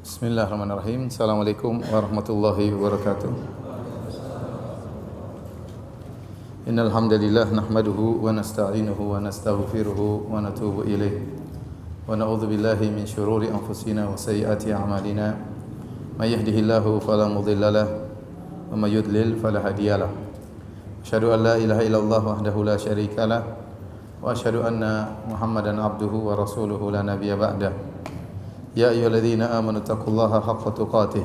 Bismillahirrahmanirrahim. Assalamualaikum warahmatullahi wabarakatuh. Innal hamdalillah nahmaduhu wa nasta'inuhu wa nastaghfiruhu wa natubu ilaih. Wa na'udzu billahi min shururi anfusina wa sayyiati a'malina. May yahdihillahu fala mudilla lahu wa may yudlil fala hadiyalah. Asyhadu an la ilaha illallah wahdahu la syarika lah wa asyhadu anna Muhammadan abduhu wa rasuluhu la nabiyya ba'dah. Ya ayyuhalladzina amanu taqullaha haqqa tuqatih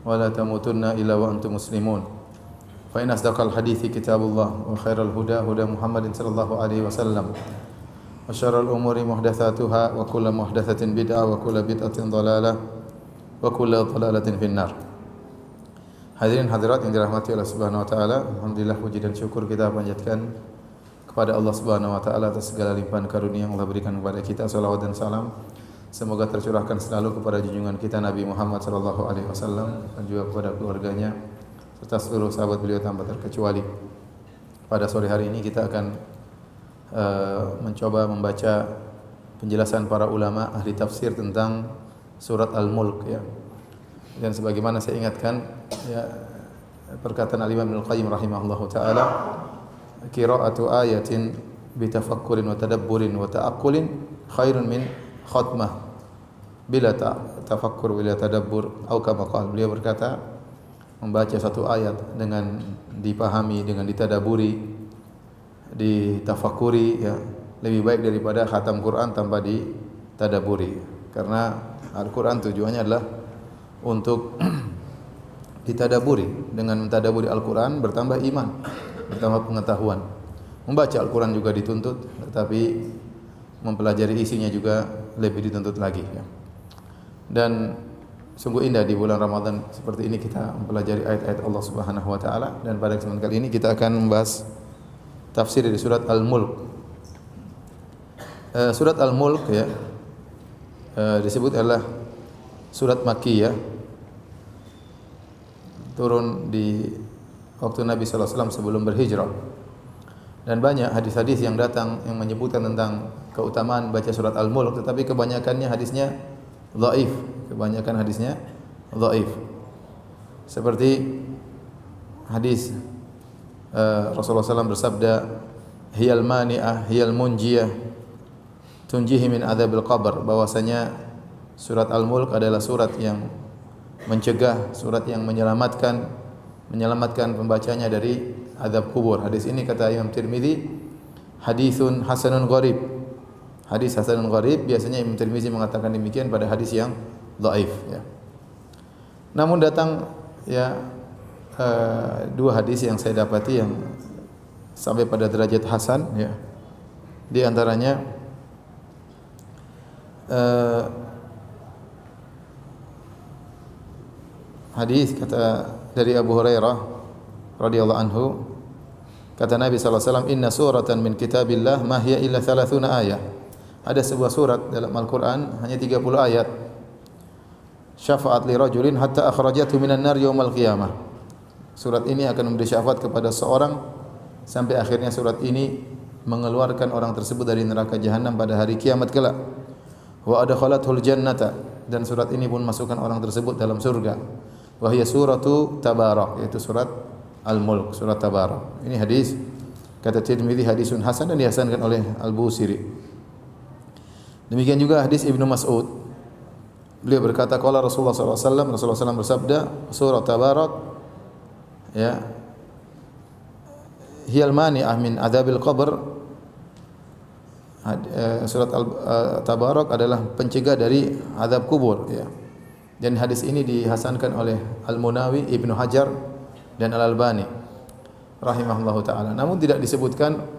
wa la tamutunna illa wa antum muslimun. Fa in asdaqal hadithi kitabullah wa khairal huda huda Muhammadin sallallahu alaihi wasallam. Wa syarrul umuri muhdatsatuha wa kullu muhdatsatin bid'ah wa kullu bid'atin dhalalah wa kullu dhalalatin finnar. Hadirin hadirat yang dirahmati Allah Subhanahu wa taala, alhamdulillah puji dan syukur kita panjatkan kepada Allah Subhanahu wa taala atas segala limpahan karunia yang Allah berikan kepada kita. Salawat dan salam semoga tercurahkan selalu kepada junjungan kita Nabi Muhammad sallallahu alaihi wasallam dan juga kepada keluarganya serta seluruh sahabat beliau tanpa terkecuali. Pada sore hari ini kita akan mencoba membaca penjelasan para ulama ahli tafsir tentang surat Al-Mulk ya. Dan sebagaimana saya ingatkan ya, perkataan Al-Imam Ibnu Al-Qayyim rahimahullahu taala, qira'atu ayatin bitafakkurin wa tadabburin wa ta'aqqulin khairun min khatmah bila tafakkur bila tadabbur atau kama qala. Beliau berkata, membaca satu ayat dengan dipahami, dengan ditadaburi, ditafakuri ya, lebih baik daripada khatam Quran tanpa ditadaburi. Karena Al-Quran tujuannya adalah untuk ditadaburi. Dengan mentadaburi Al-Quran bertambah iman, bertambah pengetahuan. Membaca Al-Quran juga dituntut, tetapi mempelajari isinya juga lebih dituntut lagi ya. Dan sungguh indah di bulan Ramadan seperti ini kita mempelajari ayat-ayat Allah Subhanahu wa taala, dan pada kesempatan kali ini kita akan membahas tafsir dari surat Al-Mulk. Surat Al-Mulk ya disebut adalah surat Makkiyah, turun di waktu Nabi sallallahu alaihi wasallam sebelum berhijrah. Dan banyak hadis-hadis yang datang yang menyebutkan tentang keutamaan baca surat Al-Mulk, tetapi kebanyakannya hadisnya dhaif. Kebanyakan hadisnya dhaif. Seperti hadis Rasulullah SAW bersabda, hiyal mani'ah hiyal munjiyah tunjihi min adzabil qabr, bahwasanya surat Al-Mulk adalah surat yang mencegah, surat yang menyelamatkan pembacanya dari azab kubur. Hadis ini kata Imam Tirmizi hadisun hasanun gharib. Hadis hasanun gharib, biasanya Imam Tirmizi mengatakan demikian pada hadis yang dhaif ya. Namun datang ya dua hadis yang saya dapati yang sampai pada derajat hasan ya. Di antaranya hadis kata dari Abu Hurairah radhiyallahu anhu, kata Nabi sallallahu alaihi wasallam, inna suratan min kitabillah ma hiya illa 30 ayat. Ada sebuah surat dalam Al-Qur'an hanya 30 ayat. Syafa'at li rajulin hatta akhrajathu minan nar yaumal qiyamah. Surat ini akan memberi syafaat kepada seorang sampai akhirnya surat ini mengeluarkan orang tersebut dari neraka jahanam pada hari kiamat kelak. Wa adkhalathul jannata, dan surat ini pun masukkan orang tersebut dalam surga. Wa hiya suratu Tabarak, yaitu surat Al-Mulk, surat Tabarak. Ini hadis kata Tirmizi hadisun hasan dan dihasankan oleh Al-Busiri. Demikian juga hadis Ibnu Mas'ud. Beliau berkata qala Rasulullah sallallahu alaihi wasallam, Rasulullah SAW bersabda, surat Tabarak ya hiyal mani'ah min adzabil qabr. Surat Tabarak adalah pencegah dari azab kubur ya. Dan hadis ini dihasankan oleh Al-Munawi, Ibnu Hajar dan Al-Albani rahimahullahu taala. Namun tidak disebutkan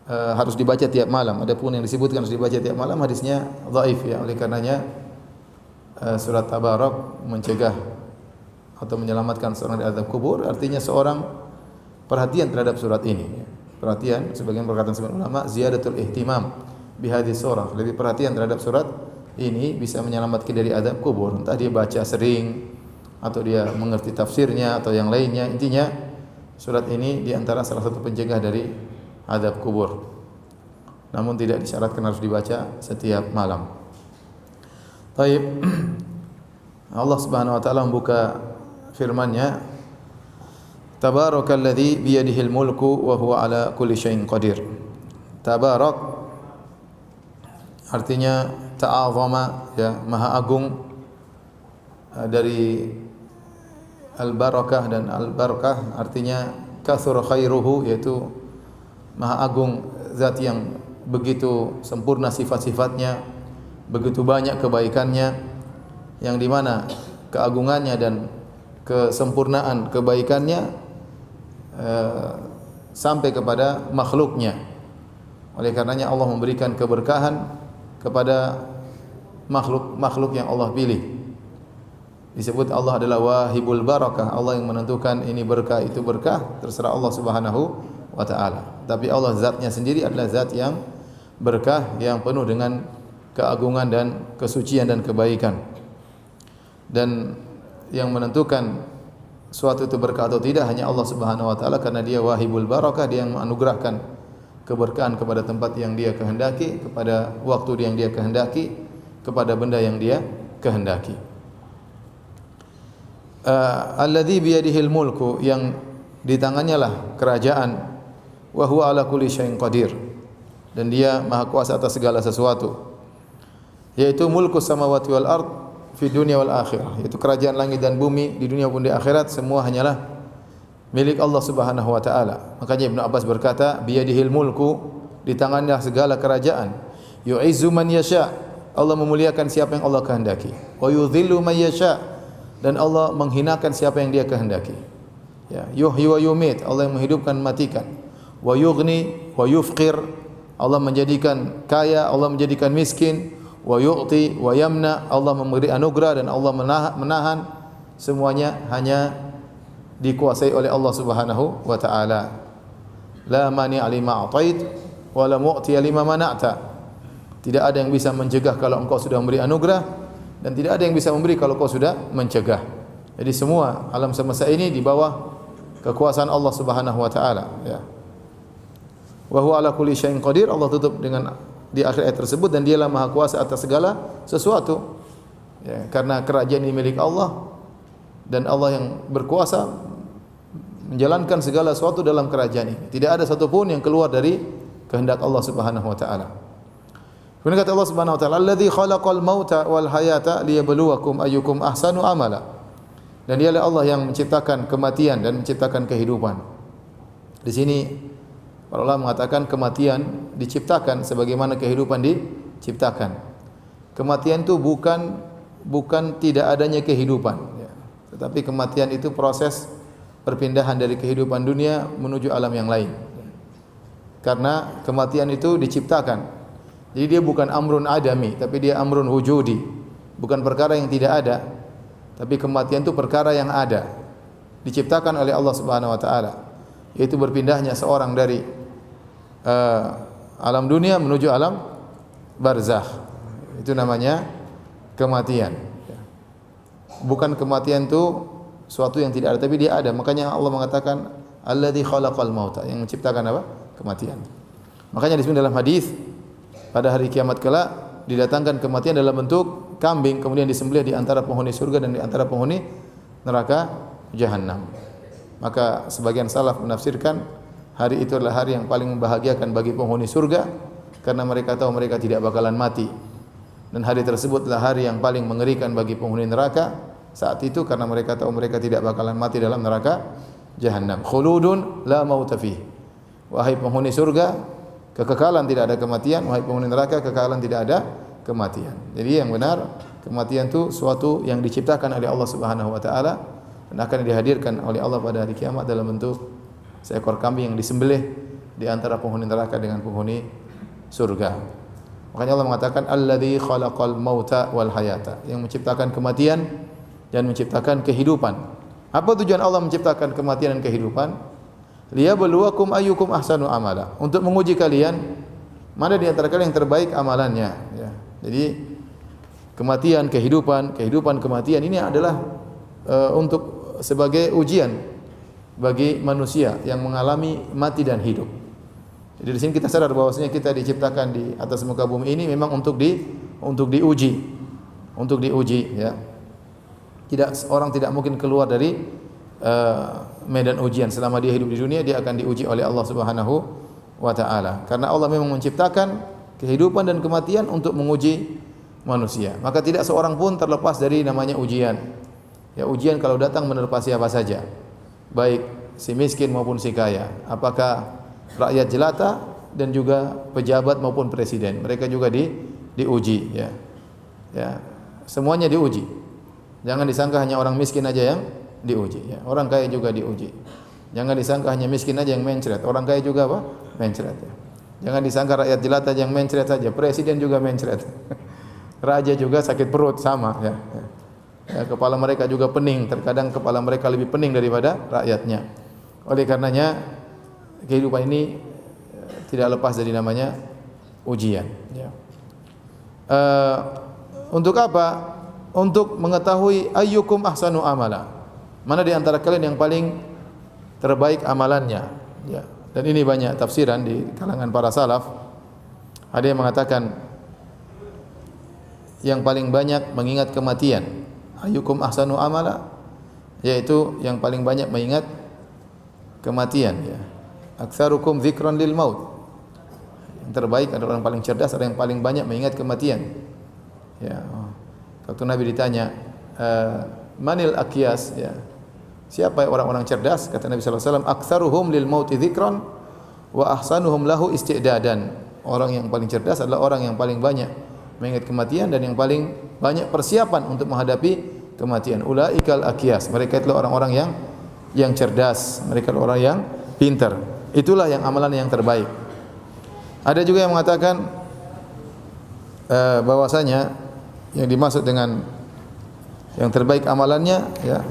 harus dibaca tiap malam. Adapun yang disebutkan harus dibaca tiap malam hadisnya dhaif ya. Oleh karenanya surat Tabarak mencegah atau menyelamatkan seorang dari azab kubur, artinya seorang perhatian terhadap surat ini ya. Perhatian, sebagian perkataan sebagian ulama, ziyadatul ihtimam bihadis surah, lebih perhatian terhadap surat ini bisa menyelamatkan dari azab kubur. Entah dia baca sering atau dia mengerti tafsirnya atau yang lainnya, intinya surat ini di antara salah satu pencegah dari azab kubur. Namun tidak disyaratkan harus dibaca setiap malam. Baik. Allah Subhanahu wa taala membuka firman-Nya, Tabarakalladzi biyadihil mulku wa huwa ala kulli syai'in qadir. Tabarak artinya ta'azama, ya, maha agung, dari al-barakah, dan al-barakah artinya katsura khairuhu, yaitu maha agung, zat yang begitu sempurna sifat-sifatnya, begitu banyak kebaikannya, yang di mana keagungannya dan kesempurnaan kebaikannya sampai kepada makhluknya. Oleh karenanya Allah memberikan keberkahan kepada makhluk-makhluk yang Allah pilih. Disebut Allah adalah wahibul barakah, Allah yang menentukan ini berkah itu berkah, terserah Allah Subhanahu wa taala. Tapi Allah zatnya sendiri adalah zat yang berkah, yang penuh dengan keagungan dan kesucian dan kebaikan. Dan yang menentukan suatu itu berkah atau tidak hanya Allah Subhanahu wa taala, karena Dia wahibul barakah, Dia yang menganugerahkan keberkahan kepada tempat yang Dia kehendaki, kepada waktu yang Dia kehendaki, kepada benda yang Dia kehendaki. Alladzi biyadihil mulku, yang di tangannya lah kerajaan, wa huwa ala kulli syai'in qadir, dan Dia maha kuasa atas segala sesuatu, yaitu mulku samawati wal ard fi dunia wal akhirah, yaitu kerajaan langit dan bumi di dunia pun di akhirat semua hanyalah milik Allah Subhanahu wa taala. Makanya Ibnu Abbas berkata, biyadihil mulku, di tangannya segala kerajaan. Yu'izzu man yasha, Allah memuliakan siapa yang Allah kehendaki. Wa yudhillu man yasha, dan Allah menghinakan siapa yang Dia kehendaki. Ya, yuhyi wa yumit, Allah yang menghidupkan mematikan. Wa yughni wa yufqir, Allah menjadikan kaya, Allah menjadikan miskin. Wa yu'ti wa yamna, Allah memberi anugerah dan Allah menahan. Semuanya hanya dikuasai oleh Allah Subhanahu wa taala. La mani'a lima a'tait wa la mu'tiya lima mana'ta. Tidak ada yang bisa mencegah kalau engkau sudah memberi anugerah, dan tidak ada yang bisa memberi kalau kau sudah mencegah. Jadi semua alam semesta ini di bawah kekuasaan Allah Subhanahu wa taala, ya. Wa huwa ala kulli syai'in qadir, Allah tutup dengan di akhir ayat tersebut, dan Dialah maha kuasa atas segala sesuatu, ya, karena kerajaan ini milik Allah, dan Allah yang berkuasa menjalankan segala sesuatu dalam kerajaan ini. Tidak ada satu pun yang keluar dari kehendak Allah Subhanahu wa taala. Kemudian kata Allah Subhanahu wa taala, "Alladzi khalaqal mauta wal hayata liyabluwakum ayyukum ahsanu amala." Dan Dialah Allah yang menciptakan kematian dan menciptakan kehidupan. Di sini para ulama mengatakan kematian diciptakan sebagaimana kehidupan diciptakan. Kematian itu bukan tidak adanya kehidupan, ya. Tetapi kematian itu proses perpindahan dari kehidupan dunia menuju alam yang lain. Karena kematian itu diciptakan. Jadi dia bukan amrun adami, tapi dia amrun wujudi. Bukan perkara yang tidak ada, tapi kematian itu perkara yang ada. Diciptakan oleh Allah Subhanahu wa taala, yaitu berpindahnya seorang dari alam dunia menuju alam barzakh. Itu namanya kematian. Bukan kematian itu suatu yang tidak ada, tapi dia ada. Makanya Allah mengatakan alladzi khalaqal mauta, yang menciptakan apa? Kematian. Makanya di dalam hadis pada hari kiamat kelak didatangkan kematian dalam bentuk kambing, kemudian disembelih di antara penghuni surga dan di antara penghuni neraka jahanam. Maka sebagian salaf menafsirkan hari itu adalah hari yang paling membahagiakan bagi penghuni surga, karena mereka tahu mereka tidak bakalan mati. Dan hari tersebut adalah hari yang paling mengerikan bagi penghuni neraka saat itu, karena mereka tahu mereka tidak bakalan mati dalam neraka jahanam. Khuludun la mauta fihi. Wahai penghuni surga, kekekalan tidak ada kematian. Wahai penghuni neraka, kekekalan tidak ada kematian. Jadi yang benar, kematian itu suatu yang diciptakan oleh Allah Subhanahu wa taala dan akan dihadirkan oleh Allah pada hari kiamat dalam bentuk seekor kambing yang disembelih di antara penghuni neraka dengan penghuni surga. Makanya Allah mengatakan alladzi khalaqal mauta wal hayata, yang menciptakan kematian dan menciptakan kehidupan. Apa tujuan Allah menciptakan kematian dan kehidupan? Liyabluwakum ayyukum ahsanu amala, untuk menguji kalian mana di antara kalian yang terbaik amalannya, ya. Jadi kematian, kehidupan, kematian ini adalah untuk sebagai ujian bagi manusia yang mengalami mati dan hidup. Jadi di sini kita sadar bahwasanya kita diciptakan di atas muka bumi ini memang untuk diuji, ya. Orang tidak mungkin keluar dari medan ujian. Selama dia hidup di dunia, dia akan diuji oleh Allah Subhanahu wa taala. Karena Allah memang menciptakan kehidupan dan kematian untuk menguji manusia. Maka tidak seorang pun terlepas dari namanya ujian. Ya, ujian kalau datang menerpa siapa saja, baik si miskin maupun si kaya. Apakah rakyat jelata dan juga pejabat maupun presiden, mereka juga diuji. Ya, ya, semuanya diuji. Jangan disangka hanya orang miskin aja yang diuji. Ya, orang kaya juga diuji. Jangan disangka hanya miskin aja yang mencret, orang kaya juga apa? Mencret. Ya. Jangan disangka rakyat jelata yang mencret saja, presiden juga mencret. Raja juga sakit perut sama. Ya. Ya, kepala mereka juga pening, terkadang kepala mereka lebih pening daripada rakyatnya. Oleh karenanya kehidupan ini tidak lepas dari namanya ujian. Ya. Untuk apa? Untuk mengetahui ayyukum ahsanu amala. Mana di antara kalian yang paling terbaik amalannya? Ya. Dan ini banyak tafsiran di kalangan para salaf. Ada yang mengatakan yang paling banyak mengingat kematian. Ayyukum ahsanu amala, yaitu yang paling banyak mengingat kematian. Ya. Aktsarukum dzikran lil maut. Yang terbaik adalah orang paling cerdas, ada yang paling banyak mengingat kematian. Ya. Waktu Nabi ditanya, manil akyas, ya. Siapa orang-orang cerdas? Kata Nabi sallallahu alaihi wasallam, aktsaruhum lil mauti dzikran wa ahsanuhum lahu isti'dadan. Orang yang paling cerdas adalah orang yang paling banyak mengingat kematian dan yang paling banyak persiapan untuk menghadapi kematian. Ulaikal akyas. Mereka itulah orang-orang yang cerdas, mereka adalah orang yang pintar. Itulah yang amalan yang terbaik. Ada juga yang mengatakan bahwasanya yang dimaksud dengan yang terbaik amalannya, ya,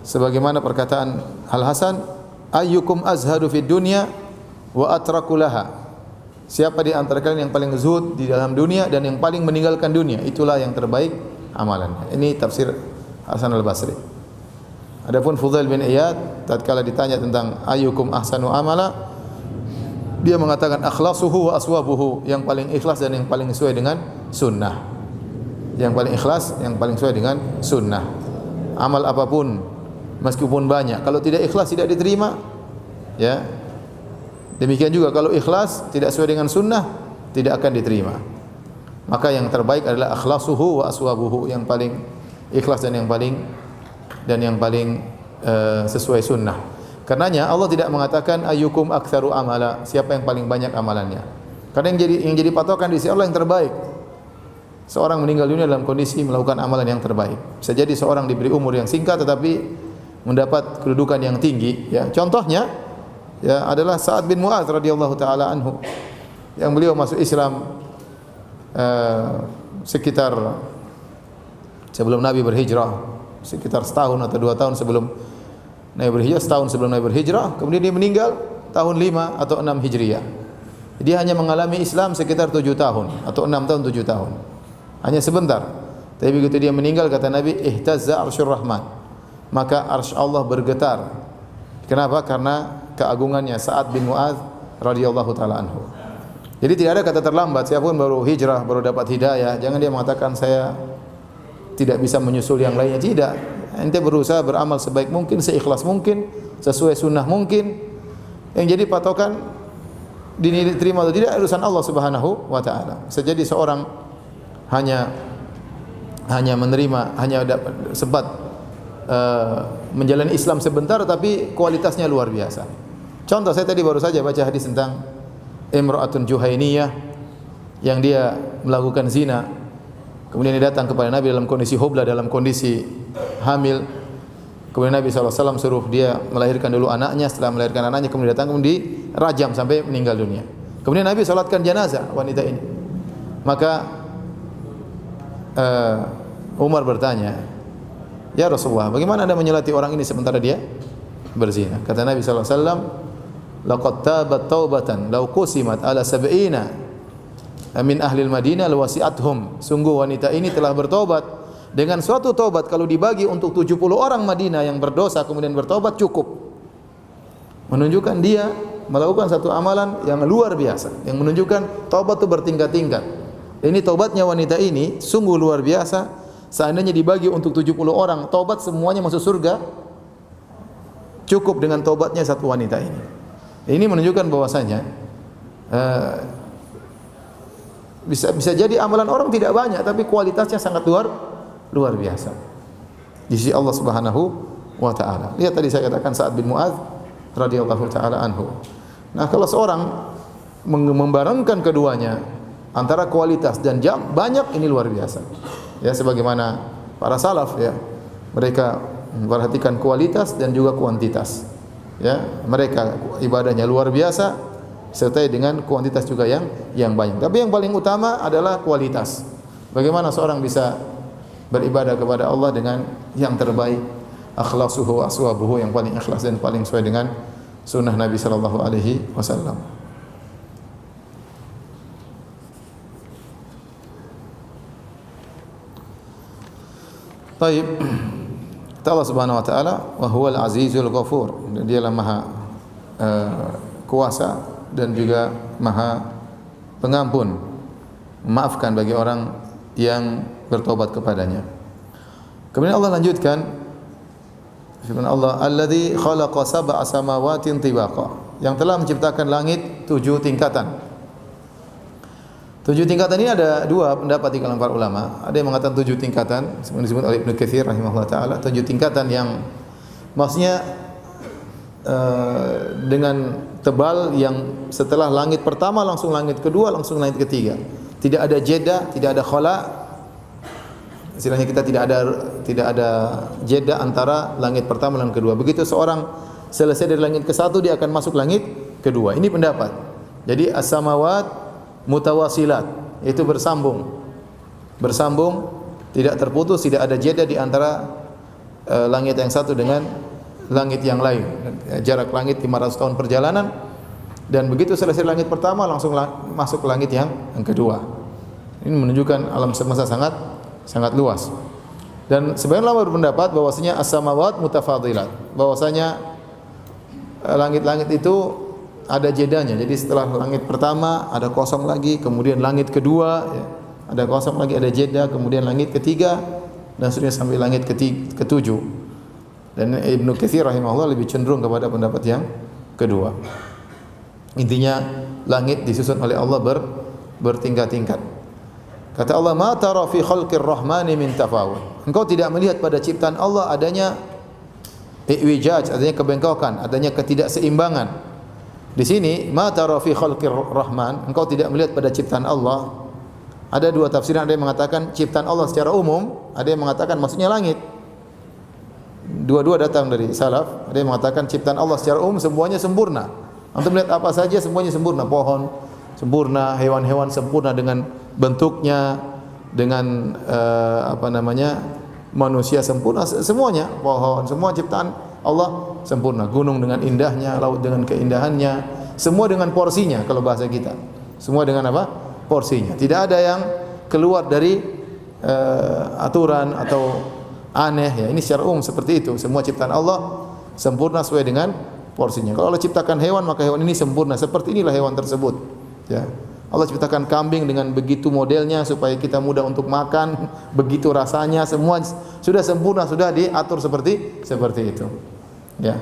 sebagaimana perkataan Al Hasan, ayyukum azhadu fid dunya wa atraku laha. Siapa di antara kalian yang paling zuhud di dalam dunia dan yang paling meninggalkan dunia, itulah yang terbaik amalannya. Ini tafsir Hasan Al-Basri. Adapun Fudail bin Iyad tatkala ditanya tentang ayyukum ahsanu amala, dia mengatakan akhlasuhu wa aswabuhu, yang paling ikhlas dan yang paling sesuai dengan sunnah. Yang paling ikhlas, yang paling sesuai dengan sunnah. Amal apapun meskipun banyak, kalau tidak ikhlas tidak diterima. Ya. Demikian juga kalau ikhlas tidak sesuai dengan sunnah, tidak akan diterima. Maka yang terbaik adalah akhlasuhu wa aswabuhu, yang paling ikhlas dan yang paling sesuai sunnah. Karenanya Allah tidak mengatakan ayyukum aktsaru amala, siapa yang paling banyak amalannya. Karena yang jadi patokan di sisi Allah yang terbaik. Seorang meninggal dunia dalam kondisi melakukan amalan yang terbaik. Bisa jadi seorang diberi umur yang singkat tetapi mendapat kedudukan yang tinggi. Ya, contohnya ya adalah Sa'ad bin Mu'adz radhiyallahu taala anhu, yang beliau masuk Islam sekitar sebelum Nabi berhijrah, sekitar setahun atau 2 tahun sebelum Nabi berhijrah, setahun sebelum Nabi berhijrah, kemudian dia meninggal tahun 5 atau 6 Hijriah. Dia hanya mengalami Islam sekitar 7 tahun atau 6 tahun 7 tahun. Hanya sebentar. Tapi begitu dia meninggal, kata Nabi, ihtazza arsyur rahman. Maka arsy Allah bergetar. Kenapa? Karena keagungannya Sa'ad bin Mu'adz radhiyallahu taala anhu. Jadi tidak ada kata terlambat. Siapapun baru hijrah, baru dapat hidayah, jangan dia mengatakan saya tidak bisa menyusul yang lainnya. Tidak. Ente berusaha beramal sebaik mungkin, seikhlas mungkin, sesuai sunnah mungkin. Yang jadi patokan diterima atau tidak urusan Allah Subhanahu wa taala. Sejadi seorang hanya menerima, hanya sempat menjalani Islam sebentar tapi kualitasnya luar biasa. Contoh, saya tadi baru saja baca hadis tentang Imra'atun Juhainiyah yang dia melakukan zina. Kemudian dia datang kepada Nabi dalam kondisi hubla, dalam kondisi hamil. Kemudian Nabi SAW suruh dia melahirkan dulu anaknya. Setelah melahirkan anaknya kemudian datang, kemudian dirajam sampai meninggal dunia. Kemudian Nabi salatkan jenazah wanita ini. Maka Umar bertanya, ya Rasulullah, bagaimana Anda menyolati orang ini sementara dia berzina? Kata Nabi SAW, laqad tabat taubatan law qusimat ala sab'ina min ahli al-Madinah lawasi'athum. Sungguh wanita ini telah bertobat dengan suatu taubat kalau dibagi untuk 70 orang Madinah yang berdosa kemudian bertobat cukup. Menunjukkan dia melakukan satu amalan yang luar biasa, yang menunjukkan taubat itu bertingkat-tingkat. Ini taubatnya wanita ini sungguh luar biasa seandainya dibagi untuk 70 orang, tobat semuanya masuk surga, cukup dengan tobatnya satu wanita ini. Ini menunjukkan bahwasanya bisa jadi amalan orang tidak banyak tapi kualitasnya sangat luar biasa di sisi Allah Subhanahu wa taala. Lihat tadi saya katakan Sa'ad bin Mu'adz radhiyallahu taala anhu. Nah, kalau seorang membarengkan keduanya antara kualitas dan jam banyak, ini luar biasa. Ya, sebagaimana para salaf ya, mereka memperhatikan kualitas dan juga kuantitas. Ya, mereka ibadahnya luar biasa sertai dengan kuantitas juga yang banyak. Tapi yang paling utama adalah kualitas. Bagaimana seorang bisa beribadah kepada Allah dengan yang terbaik, akhlasuhu wa aswabuhu, yang paling ikhlas dan paling sesuai dengan sunnah Nabi sallallahu alaihi wasallam. Baik. Allah Subhanahu wa taala wa huwal azizul ghafur. Dialah Maha kuasa dan juga Maha pengampun, memaafkan bagi orang yang bertobat kepadanya. Kemudian Allah lanjutkan firman Allah, alladzi khalaqa sab'a samawatin tibaqa, yang telah menciptakan langit 7 tingkatan. 7 tingkatan ini ada dua pendapat di kalangan para ulama. Ada yang mengatakan 7 tingkatan, seperti disebut oleh Ibnu Katsir rahimahullah taala, 7 tingkatan yang maksudnya dengan tebal, yang setelah langit pertama langsung langit kedua, langsung langit ketiga. Tidak ada jeda, tidak ada khala. Istilahnya kita tidak ada jeda antara langit pertama dan kedua. Begitu seorang selesai dari langit ke-1, dia akan masuk langit kedua. Ini pendapat. Jadi as-samawat mutawasilat, itu bersambung. Bersambung, tidak terputus, tidak ada jeda di antara langit yang satu dengan langit yang lain. Jarak langit 500 tahun perjalanan, dan begitu selesai langit pertama langsung masuk langit yang kedua. Ini menunjukkan alam semesta sangat luas. Dan sebagian ulama berpendapat bahwasanya as-samawat mutafadilat, bahwasanya langit-langit itu ada jedanya. Jadi setelah langit pertama ada kosong lagi, kemudian langit kedua ya, ada kosong lagi, ada jeda, kemudian langit ketiga, dan seterusnya sampai langit ketujuh. Dan Ibnu Katsir rahimahullah lebih cenderung kepada pendapat yang kedua. Intinya langit disusun oleh Allah bertingkat-tingkat. Kata Allah, ma tara fi khalqir rahmani min tafawut. Engkau tidak melihat pada ciptaan Allah adanya i'wijaj, adanya kebengkokan, adanya ketidakseimbangan. Di sini ma tara fi khalqir rahman, engkau tidak melihat pada ciptaan Allah. Ada dua tafsiran, ada yang mengatakan ciptaan Allah secara umum, ada yang mengatakan maksudnya langit. Dua-dua datang dari salaf. Ada yang mengatakan ciptaan Allah secara umum semuanya sempurna. Antum melihat apa saja semuanya sempurna, pohon sempurna, hewan-hewan sempurna dengan bentuknya, dengan manusia sempurna, semuanya, pohon, semua ciptaan Allah sempurna. Gunung dengan indahnya, laut dengan keindahannya, semua dengan porsinya kalau bahasa kita. Semua dengan apa? Porsinya. Tidak ada yang keluar dari aturan atau aneh ya. Ini secara umum seperti itu. Semua ciptaan Allah sempurna sesuai dengan porsinya. Kalau Allah ciptakan hewan, maka hewan ini sempurna. Seperti inilah hewan tersebut. Ya. Allah ciptakan kambing dengan begitu modelnya supaya kita mudah untuk makan, begitu rasanya, semua sudah sempurna, sudah diatur seperti itu. Ya.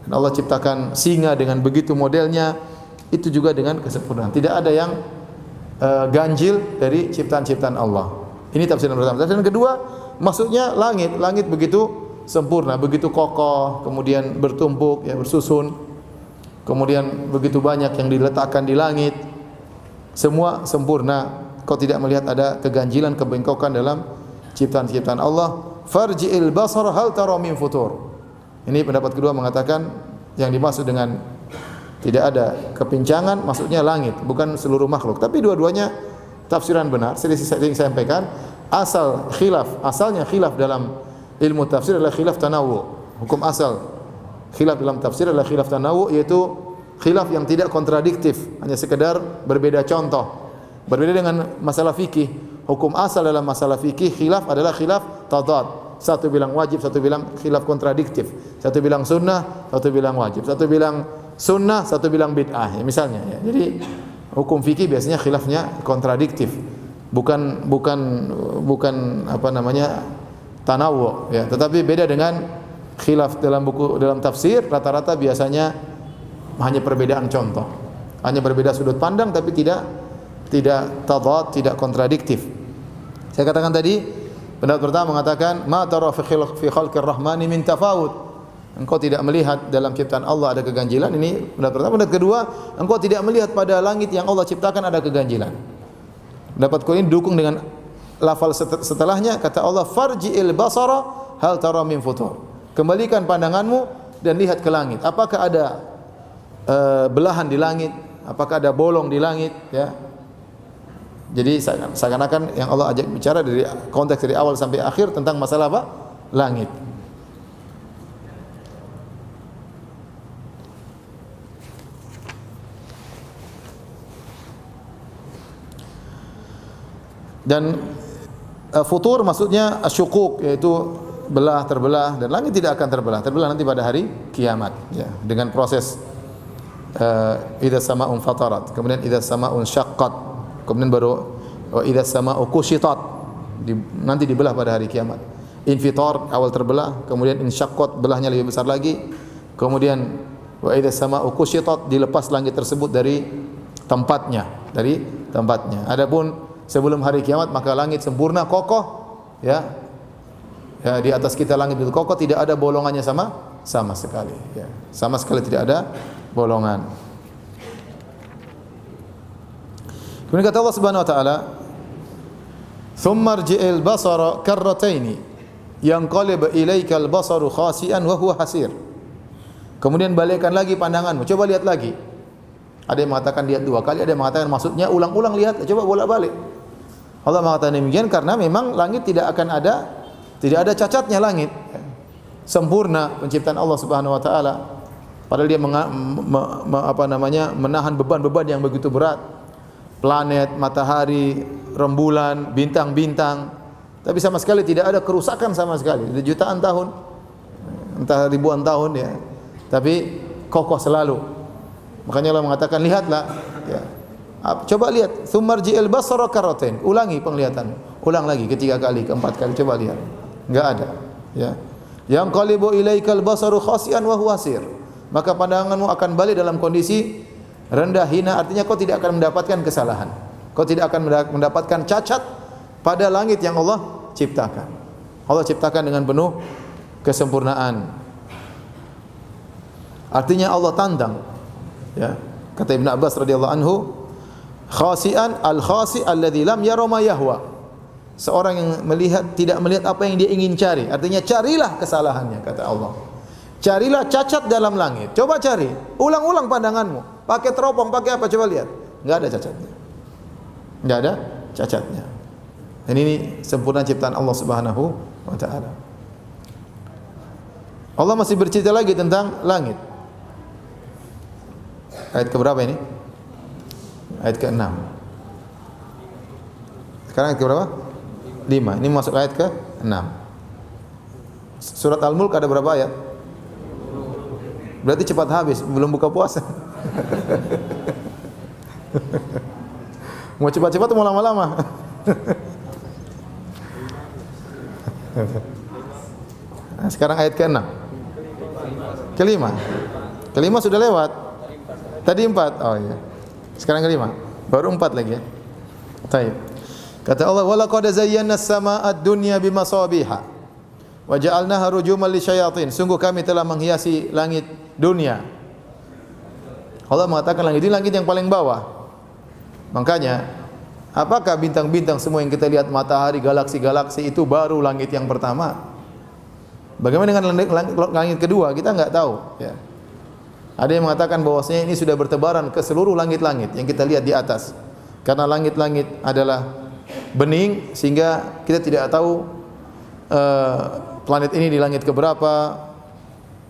Dan Allah ciptakan singa dengan begitu modelnya, itu juga dengan kesempurnaan. Tidak ada yang ganjil dari ciptaan-ciptaan Allah. Ini tafsiran pertama. Tafsiran kedua, maksudnya langit begitu sempurna, begitu kokoh, kemudian bertumpuk, ya, bersusun, kemudian begitu banyak yang diletakkan di langit, semua sempurna. Kau tidak melihat ada keganjilan, kebengkokan dalam ciptaan-ciptaan Allah. Farji'il basar hal tara min futur. Ini pendapat kedua mengatakan yang dimaksud dengan tidak ada kepincangan maksudnya langit, bukan seluruh makhluk. Tapi dua-duanya tafsiran benar. Saya sampaikan, asalnya khilaf dalam ilmu tafsir adalah khilaf tanawu. Hukum asal khilaf dalam tafsir adalah khilaf tanawu, yaitu khilaf yang tidak kontradiktif, hanya sekedar berbeda contoh. Berbeda dengan masalah fikih. Hukum asal dalam masalah fikih khilaf adalah khilaf tadad. Satu bilang wajib, satu bilang khilaf kontradiktif. Satu bilang sunnah, satu bilang wajib. Satu bilang sunnah, satu bilang bid'ah. Ya, misalnya. Ya. Jadi hukum fikih biasanya khilafnya kontradiktif. bukan bukan bukan apa namanya tanawu ya, tetapi beda dengan khilaf dalam buku dalam tafsir. Rata-rata biasanya hanya perbedaan contoh, hanya berbeda sudut pandang, tapi tidak tadad, tidak kontradiktif. Saya katakan tadi, pendapat pertama mengatakan ma tara fi khalqir rahmani min tafawut. Engkau tidak melihat dalam ciptaan Allah ada keganjilan. Ini pendapat pertama. Pendapat kedua, engkau tidak melihat pada langit yang Allah ciptakan ada keganjilan. Pendapat kedua ini didukung dengan lafal setelahnya, kata Allah farji'il basara hal tara min futur. Kembalikan pandanganmu dan lihat ke langit. Apakah ada belahan di langit? Apakah ada bolong di langit? Ya. Jadi seakan-akan yang Allah ajak bicara dari konteks dari awal sampai akhir tentang masalah apa? Langit. Dan futur maksudnya asyukuk, yaitu belah, terbelah, dan langit tidak akan terbelah nanti pada hari kiamat ya, dengan proses idza sama'un fatarat, kemudian idza sama'un syaqqat, kemudian baru wa idza sama'u kushitat, nanti dibelah pada hari kiamat. Infitar awal terbelah, kemudian insyaqqat belahnya lebih besar lagi, kemudian wa idza sama'u kushitat dilepas langit tersebut dari tempatnya. Adapun sebelum hari kiamat maka langit sempurna kokoh ya. Ya, di atas kita langit itu kokoh, tidak ada bolongannya sama sekali ya. Sama sekali tidak ada bolongan. Kemudian kata Allah Subhanahu wa taala, "Tsumma irji'il basara karrataini yanqalib ilaikal basaru khasi'an wa huwa hasir." Kemudian balikkan lagi pandanganmu, coba lihat lagi. Ada yang mengatakan lihat 2 kali, ada yang mengatakan maksudnya ulang-ulang lihat, coba bolak-balik. Allah mengatakan demikian karena memang langit tidak ada cacatnya langit. Sempurna penciptaan Allah Subhanahu wa taala. Padahal dia menahan beban-beban yang begitu berat. Planet, matahari, rembulan, bintang-bintang. Tapi sama sekali tidak ada kerusakan sama sekali. Sudah jutaan tahun, entah ribuan tahun ya. Tapi kokoh selalu. Makanya Allah mengatakan lihatlah ya. Coba lihat, tsummarji'il basara karratain. Ulangi penglihatan. Ulang lagi ketiga kali, keempat kali, coba lihat. Enggak ada, ya. Yang qalibu ilaikal basaru khasi'an wa huwa hasir. Maka pandanganmu akan balik dalam kondisi rendah hina, artinya kau tidak akan mendapatkan kesalahan. Kau tidak akan mendapatkan cacat pada langit yang Allah ciptakan. Allah ciptakan dengan penuh kesempurnaan. Artinya Allah tantang. Ya. Kata Ibnu Abbas radhiyallahu anhu, khasi'an al-khasi' alladzi lam yara ma yahwa. Seorang yang tidak melihat apa yang dia ingin cari. Artinya carilah kesalahannya, kata Allah. Carilah cacat dalam langit. Coba cari, ulang-ulang pandanganmu. Pakai teropong, pakai apa, coba lihat. Enggak ada cacatnya. Enggak ada cacatnya. Dan ini sempurna ciptaan Allah Subhanahu wa taala. Allah masih bercerita lagi tentang langit. Ayat keberapa ini? Ayat ke-6. Sekarang ayat ke-berapa? 5. Ini masuk ayat ke-6. Surat Al-Mulk ada berapa ayat? Berarti cepat habis, belum buka puasa. Mau cepat-cepat atau mau lama-lama? Nah, sekarang ayat ke-6. Ke-5. Ke-5 sudah lewat. Tadi 4. Oh iya. Sekarang ke-5. Baru 4 lagi ya. Baik. Kata Allah, "Wa laqad zayyana as-samaa'a ad-dunya bimasabiha wa ja'alnaha rujuman lisyayatin." Sungguh kami telah menghiasi langit dunia. Allah mengatakan langit ini langit yang paling bawah. Makanya, apakah bintang-bintang semua yang kita lihat, matahari, galaksi-galaksi itu baru langit yang pertama? Bagaimana dengan langit kedua? Kita enggak tahu, ya. Ada yang mengatakan bahwasanya ini sudah bertebaran ke seluruh langit-langit yang kita lihat di atas. Karena langit-langit adalah bening sehingga kita tidak tahu planet ini di langit keberapa,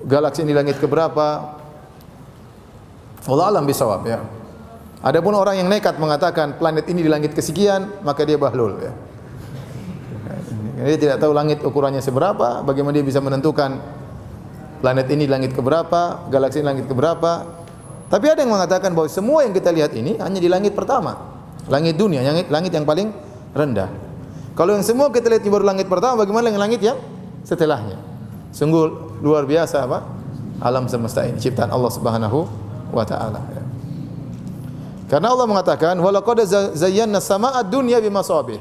galaksi ini di langit keberapa. Allah alam bisawab ya. Adapun orang yang nekat mengatakan planet ini di langit kesekian, maka dia bahlul ya. Dia tidak tahu langit ukurannya seberapa, bagaimana dia bisa menentukan planet ini langit keberapa, galaksi ini langit keberapa. Tapi ada yang mengatakan bahwa semua yang kita lihat ini hanya di langit pertama, langit dunia, langit yang paling rendah. Kalau yang semua kita lihat baru langit pertama, bagaimana dengan langit yang setelahnya? Sungguh luar biasa apa? Alam semesta ini ciptaan Allah Subhanahu wa taala. Karena Allah mengatakan, "Wa laqad zayyana as-samaa'a ad-dunya bimasabih."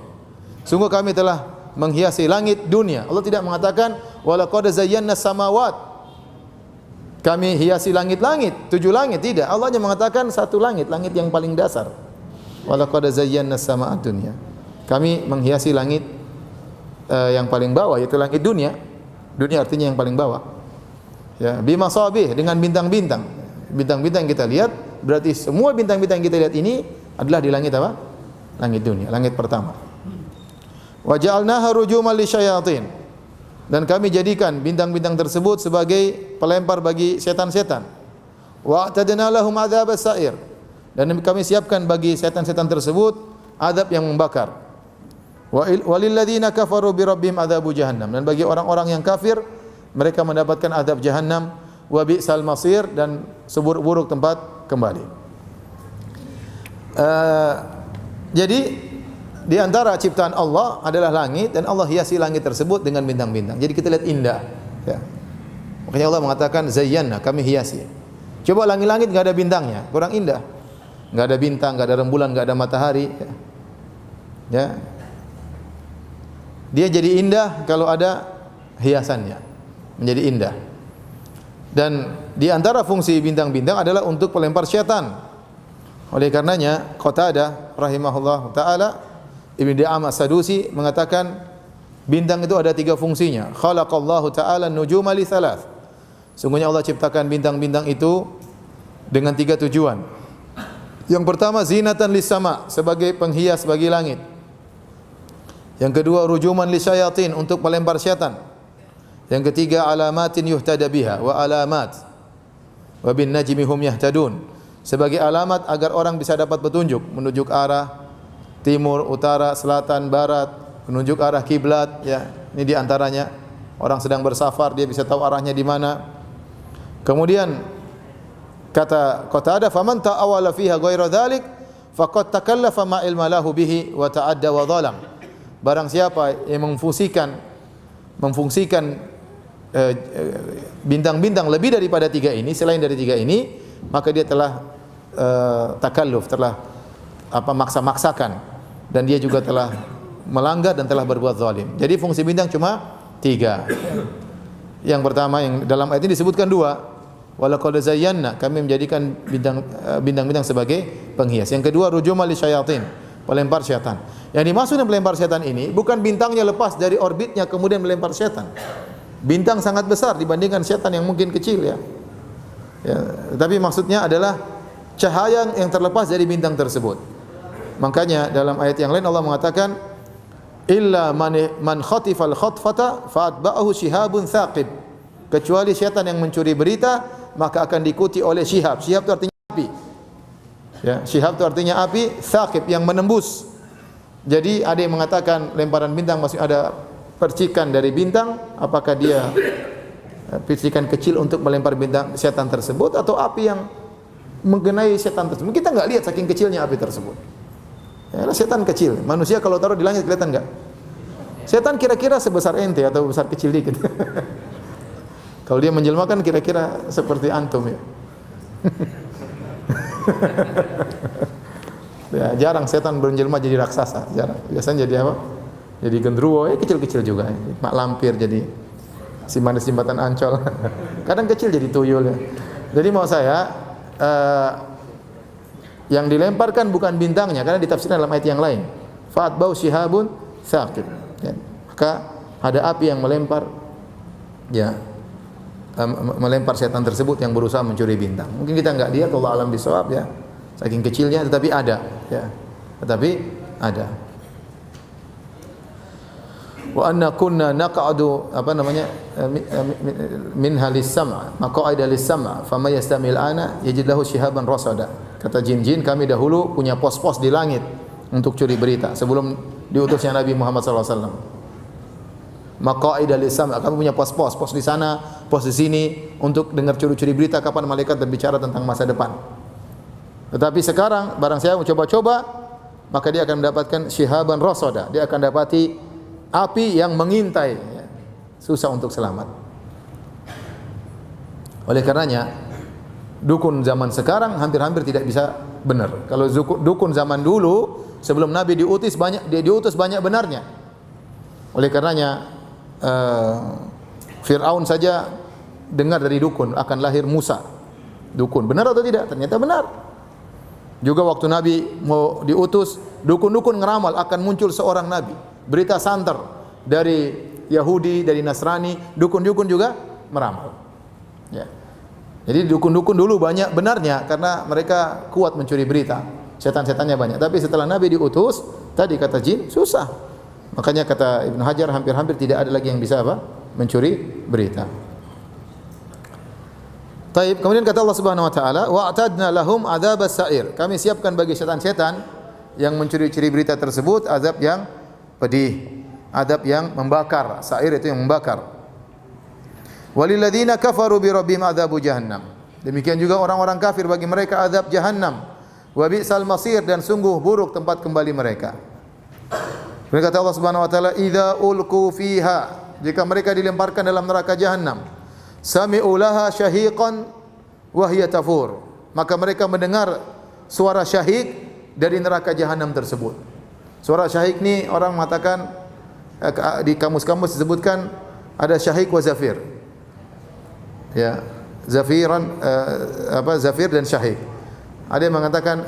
Sungguh kami telah menghiasi langit dunia. Allah tidak mengatakan, "Wa laqad zayyana as-samawat." Kami hiasi langit-langit, 7 langit, tidak. Allah hanya mengatakan satu langit, langit yang paling dasar. Wa laqad zayyana as-samaa'a ad-dunya. Kami menghiasi langit yang paling bawah, yaitu langit dunia. Dunia artinya yang paling bawah. Ya, bimasabih, dengan bintang-bintang. Bintang-bintang yang kita lihat, berarti semua bintang-bintang yang kita lihat ini adalah di langit apa? Langit dunia, langit pertama. Wa ja'alnaha rujuman lisyayatin. Dan kami jadikan bintang-bintang tersebut sebagai pelempar bagi setan-setan. Wa a'tadna lahum adzabas sa'ir. Dan kami siapkan bagi setan-setan tersebut azab yang membakar. Walil ladzina kafaru bi rabbihim adzabu jahannam. Dan bagi orang-orang yang kafir, mereka mendapatkan azab jahannam. Wa bi'sal masir, dan seburuk-buruk tempat kembali. Jadi di antara ciptaan Allah adalah langit, dan Allah hiasi langit tersebut dengan bintang-bintang. Jadi kita lihat indah. Ya. Makanya Allah mengatakan zayyana, kami hiasi. Coba langit-langit enggak ada bintangnya, kurang indah. Enggak ada bintang, enggak ada rembulan, enggak ada matahari. Ya. Dia jadi indah kalau ada hiasannya, menjadi indah. Dan di antara fungsi bintang-bintang adalah untuk pelempar syaitan. Oleh karenanya Qatadah rahimahullah taala, Ibnu Di'am As-Sadusi mengatakan bintang itu ada 3 fungsinya. Khalaqallahu ta'ala nujuma li thalath. Sungguhnya Allah ciptakan bintang-bintang itu dengan 3 tujuan. Yang pertama zinatan lis sama, sebagai penghias bagi langit. Yang kedua rujuman lisyayatin, untuk melempar syaitan. Yang ketiga alamatin yuhtada biha wa alamat wa bin najmi hum yahtadun, sebagai alamat agar orang bisa dapat petunjuk, menunjuk arah timur, utara, selatan, barat, menunjuk arah kiblat. Ya, ini di antaranya orang sedang bersafar dia bisa tahu arahnya di mana. Kemudian kata Qatadah, faman ta'awala fiha ghairu dzalik faqad takallafa ma ilma lahu bihi wa ta'adda wa zalam. Barang siapa yang memfungsikan bintang-bintang lebih daripada 3 ini, selain dari 3 ini, maka dia telah takalluf, telah maksa-maksakan, dan dia juga telah melanggar dan telah berbuat zalim. Jadi fungsi bintang cuma 3. Yang pertama yang dalam ayat ini disebutkan 2. Walaqad zayyana, kami menjadikan bintang-bintang sebagai penghias. Yang kedua rujumal lisyayatin, pelempar syaitan. Yang dimaksud dengan pelempar syaitan ini bukan bintangnya lepas dari orbitnya kemudian melempar syaitan. Bintang sangat besar dibandingkan syaitan yang mungkin kecil, ya. Tapi maksudnya adalah cahaya yang terlepas dari bintang tersebut. Makanya dalam ayat yang lain Allah mengatakan illa man khatifal khatfata fa'atba'ahu shihabun thaqib. Kecuali syaitan yang mencuri berita, maka akan diikuti oleh syihab. Syihab itu artinya api. Ya, syihab itu artinya api, thaqib yang menembus. Jadi ada yang mengatakan lemparan bintang masih ada percikan dari bintang, apakah dia percikan kecil untuk melempar bintang setan tersebut atau api yang mengenai setan tersebut. Kita enggak lihat saking kecilnya api tersebut. Ya, setan kecil. Manusia kalau taruh di langit kelihatan enggak? Setan kira-kira sebesar ente atau besar kecil dikit. Kalau dia menjelmakan kira-kira seperti antum, ya. Ya, jarang setan menjelma jadi raksasa, jarang. Biasanya jadi apa? Jadi gendruwo, kecil-kecil juga. Mak lampir jadi si manis jembatan Ancol. Kadang kecil jadi tuyul, ya. Jadi mau saya yang dilemparkan bukan bintangnya, karena ditafsirkan dalam ayat yang lain. Fa'atba'u shihabun thaqib. Ya. Maka ada api yang melempar, ya, melempar setan tersebut yang berusaha mencuri bintang. Mungkin kita enggak lihat, Allah alam bisawab, ya. Saking kecilnya, tetapi ada, ya. Tetapi ada. Wa anna kunna naq'adu minha lis-sam', maq'ida lis-sam', faman yastamil ana yajid lahu shihaban rasada. Kata jin-jin, kami dahulu punya pos-pos di langit untuk curi berita sebelum diutusnya Nabi Muhammad sallallahu alaihi wasallam. Maq'ida lis-sam', kami punya pos-pos, pos di sana, pos di sini untuk dengar curi-curi berita kapan malaikat berbicara tentang masa depan. Tetapi sekarang barang saya mencoba-coba maka dia akan mendapatkan syihaban rasada. Dia akan dapati api yang mengintai. Ya. Susah untuk selamat. Oleh karenanya, dukun zaman sekarang hampir-hampir tidak bisa benar. Kalau dukun zaman dulu, sebelum Nabi diutus banyak benarnya. Oleh karenanya, Fir'aun saja dengar dari dukun akan lahir Musa. Dukun, benar atau tidak? Ternyata benar. Juga waktu Nabi mau diutus, dukun-dukun ngeramal akan muncul seorang Nabi. Berita santer dari Yahudi, dari Nasrani, dukun-dukun juga meramal. Ya. Jadi dukun-dukun dulu banyak benarnya karena mereka kuat mencuri berita. Setan-setannya banyak. Tapi setelah Nabi diutus, tadi kata jin, susah. Makanya kata Ibnu Hajar hampir-hampir tidak ada lagi yang bisa apa? Mencuri berita. Taib, kemudian kata Allah Subhanahu wa taala, "Wa'tadna lahum adzabas sa'ir." Kami siapkan bagi setan-setan yang mencuri-curi berita tersebut azab yang pedih, azab yang membakar. Sa'ir itu yang membakar. Walilladzina kafaru bi rabbihim adzabu jahannam. Demikian juga orang-orang kafir bagi mereka azab jahannam. Wa bi'sal masir, dan sungguh buruk tempat kembali mereka. Kemudian kata Allah Subhanahu wa taala, "Idza ulqu fiha." Jika mereka dilemparkan dalam neraka jahannam, sami'u laha syahiqan wa hiya tafur. Maka mereka mendengar suara syahik dari neraka jahanam tersebut. Suara syahik ni orang mengatakan di kamus-kamus disebutkan ada syahik wa zafir. Ya, zafiran zafir dan syahik. Ada yang mengatakan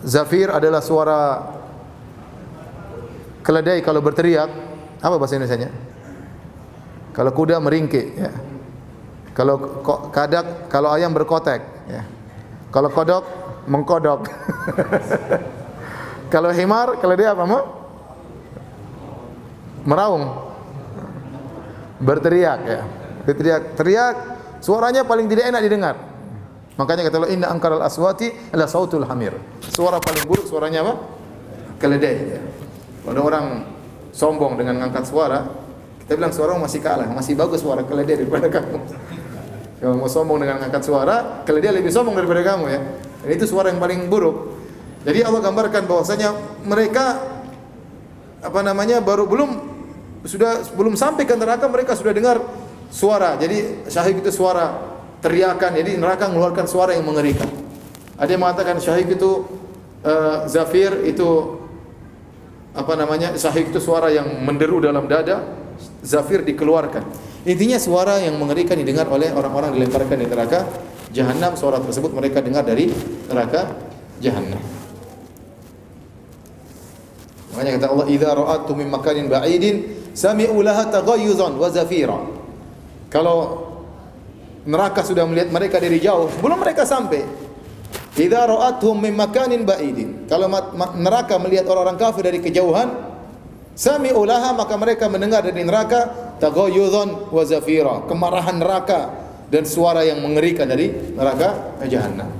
zafir adalah suara keledai kalau berteriak. Apa bahasa Indonesianya? Kalau kuda meringkik, ya. Kalau kadak, kalau ayam berkotek, ya. Kalau kodok mengkodok. Kalau himar, keledai apa mau? Meraung. Berteriak, ya. Teriak, suaranya paling tidak enak didengar. Makanya kata Allah, "Inna ankaral aswati la sautul hamir." Suara paling buruk suaranya apa? Keledai, ya. Kalau ada orang sombong dengan mengangkat suara, kita bilang suara masih kalah, masih bagus suara keledai daripada kamu. Kalau mau sombong dengan mengangkat suara, keledai lebih sombong daripada kamu, ya. Dan itu suara yang paling buruk. Jadi Allah gambarkan bahwasanya mereka belum sampai ke neraka mereka sudah dengar suara. Jadi syahik itu suara teriakan. Jadi neraka mengeluarkan suara yang mengerikan. Ada yang mengatakan syahik itu zafir itu syahik itu suara yang menderu dalam dada, zafir dikeluarkan. Intinya suara yang mengerikan didengar oleh orang-orang dilemparkan di neraka jahanam. Suara tersebut mereka dengar dari neraka jahanam. Makanya kata Allah, "Idza ra'atu min makanin ba'idin sami'u laha taghayyuzan wa zafira." Kalau neraka sudah melihat mereka dari jauh, sebelum mereka sampai, idza ra'atuhum min makanin ba'idin. Kalau neraka melihat orang-orang kafir dari kejauhan, sami'u laha, maka mereka mendengar dari neraka taghayyuzan wa zafira, kemarahan neraka dan suara yang mengerikan dari neraka jahanam.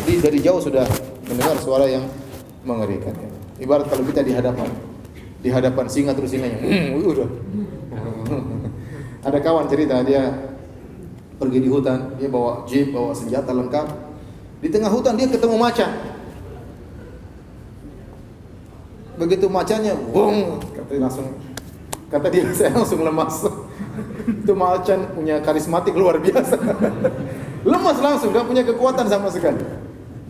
Jadi dari jauh sudah mendengar suara yang mengerikan. Ibarat kalau kita di hadapan singa terus singanya, udah. Ada kawan cerita, dia pergi di hutan, dia bawa jeep, bawa senjata lengkap. Di tengah hutan dia ketemu macan. Begitu macannya, bung, kata dia saya langsung lemas. Itu macan punya karismatik luar biasa. Lemas langsung, enggak punya kekuatan sama sekali.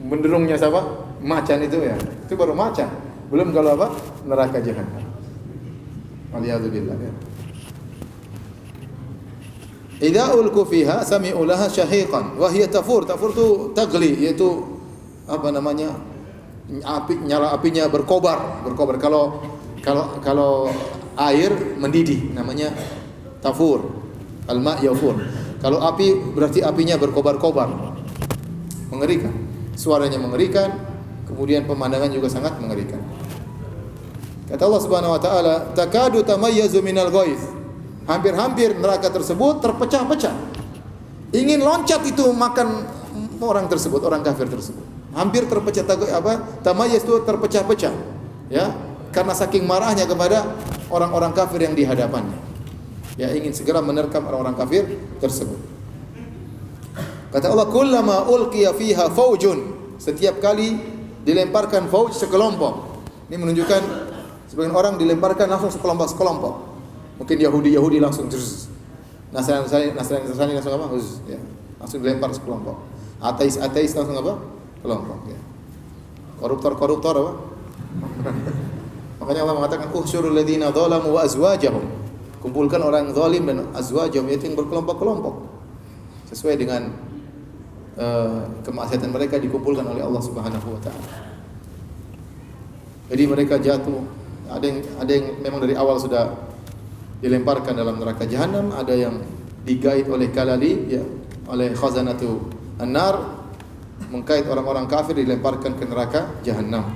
Menderungnya siapa? Macan itu, ya. Itu baru macan. Belum kalau apa? Neraka jahanam. Waliyadzubillah, ya. Idza ulqu fiha sami'u laha syahiqan wa hiya tafur. Tafur itu tagli, yaitu nyala apinya berkobar. Kalau air mendidih namanya tafur. Al-ma' yafur. Kalau api berarti apinya berkobar-kobar. Mengerikan. Suaranya mengerikan, kemudian pemandangan juga sangat mengerikan. Kata Allah Subhanahu wa taala, "Takadu tamayyazu minal ghaiz." Hampir-hampir neraka tersebut terpecah-pecah. Ingin loncat itu makan orang tersebut, orang kafir tersebut. Hampir terpecah, tamayyiz itu terpecah-pecah. Ya, karena saking marahnya kepada orang-orang kafir yang di hadapannya. Ya, ingin segera menerkam orang-orang kafir tersebut. Kata Allah, "Kullama ulqiya fiha faujun." Setiap kali dilemparkan fauj sekelompok. Ini menunjukkan sebagian orang dilemparkan langsung sekelompok. Mungkin Yahudi langsung Nasrani langsung apa? Ya. Langsung dilempar sekelompok. Ateis langsung apa? Kelompok ya. Koruptor apa? Makanya Allah mengatakan uhsyurul ladzina dzalamu wa azwajahum. Kumpulkan orang zalim dan azwajahum, yaitu yang berkelompok-kelompok. Sesuai dengan kemaksiatan mereka dikumpulkan oleh Allah Subhanahu wa taala. Jadi mereka jatuh. Ada yang memang dari awal sudah dilemparkan dalam neraka jahanam, ada yang digait oleh kalali ya, oleh khazanatu an-nar, mengkait orang-orang kafir dilemparkan ke neraka jahanam.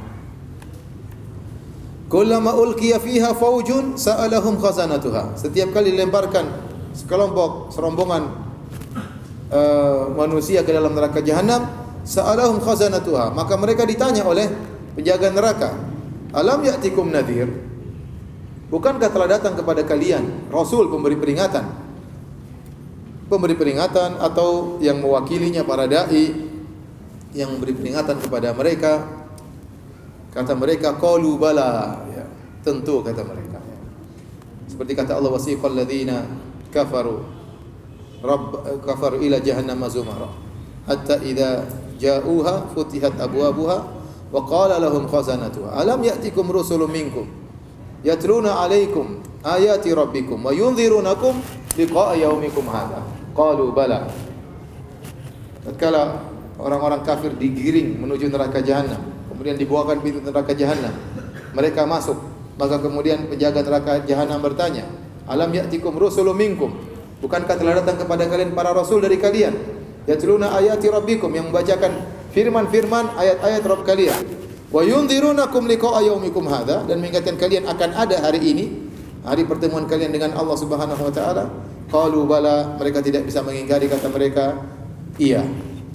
Kullama ulqiya fiha faujun sa'alahum khazanatuha. Setiap kali dilemparkan serombongan manusia ke dalam neraka jahanam, sa'alahum khazanatuha, maka mereka ditanya oleh penjaga neraka, alam ya'tikum nadhir? Bukankah telah datang kepada kalian rasul pemberi peringatan? Pemberi peringatan atau yang mewakilinya para dai yang memberi peringatan kepada mereka. Kata mereka, qalu bala, ya, tentu kata mereka. Seperti kata Allah, wasiqal ladzina kafaru ila jahannam zumara hatta idza ja'uha futihat abwabuha wa qala lahum khazanatuha alam ya'tikum rusulun minkum yatluna 'alaikum ayati rabbikum wa yunzirunakum liqa'a yaumikum hadza qalu bala. Tatkala orang-orang kafir digiring menuju neraka jahanam, kemudian dibawakan pintu neraka jahanam, mereka masuk, maka kemudian penjaga neraka jahanam bertanya, alam ya'tikum rusulun minkum? Bukankah telah datang kepada kalian para rasul dari kalian? Yatluna ayati rabbikum, yang membacakan firman-firman ayat-ayat Rabb kalian. Wa yunzirunakum liqa'a yaumikum hadza, dan mengingatkan kalian akan ada hari ini, hari pertemuan kalian dengan Allah Subhanahu wa taala. Qalu bala, mereka tidak bisa mengingkari, kata mereka, iya,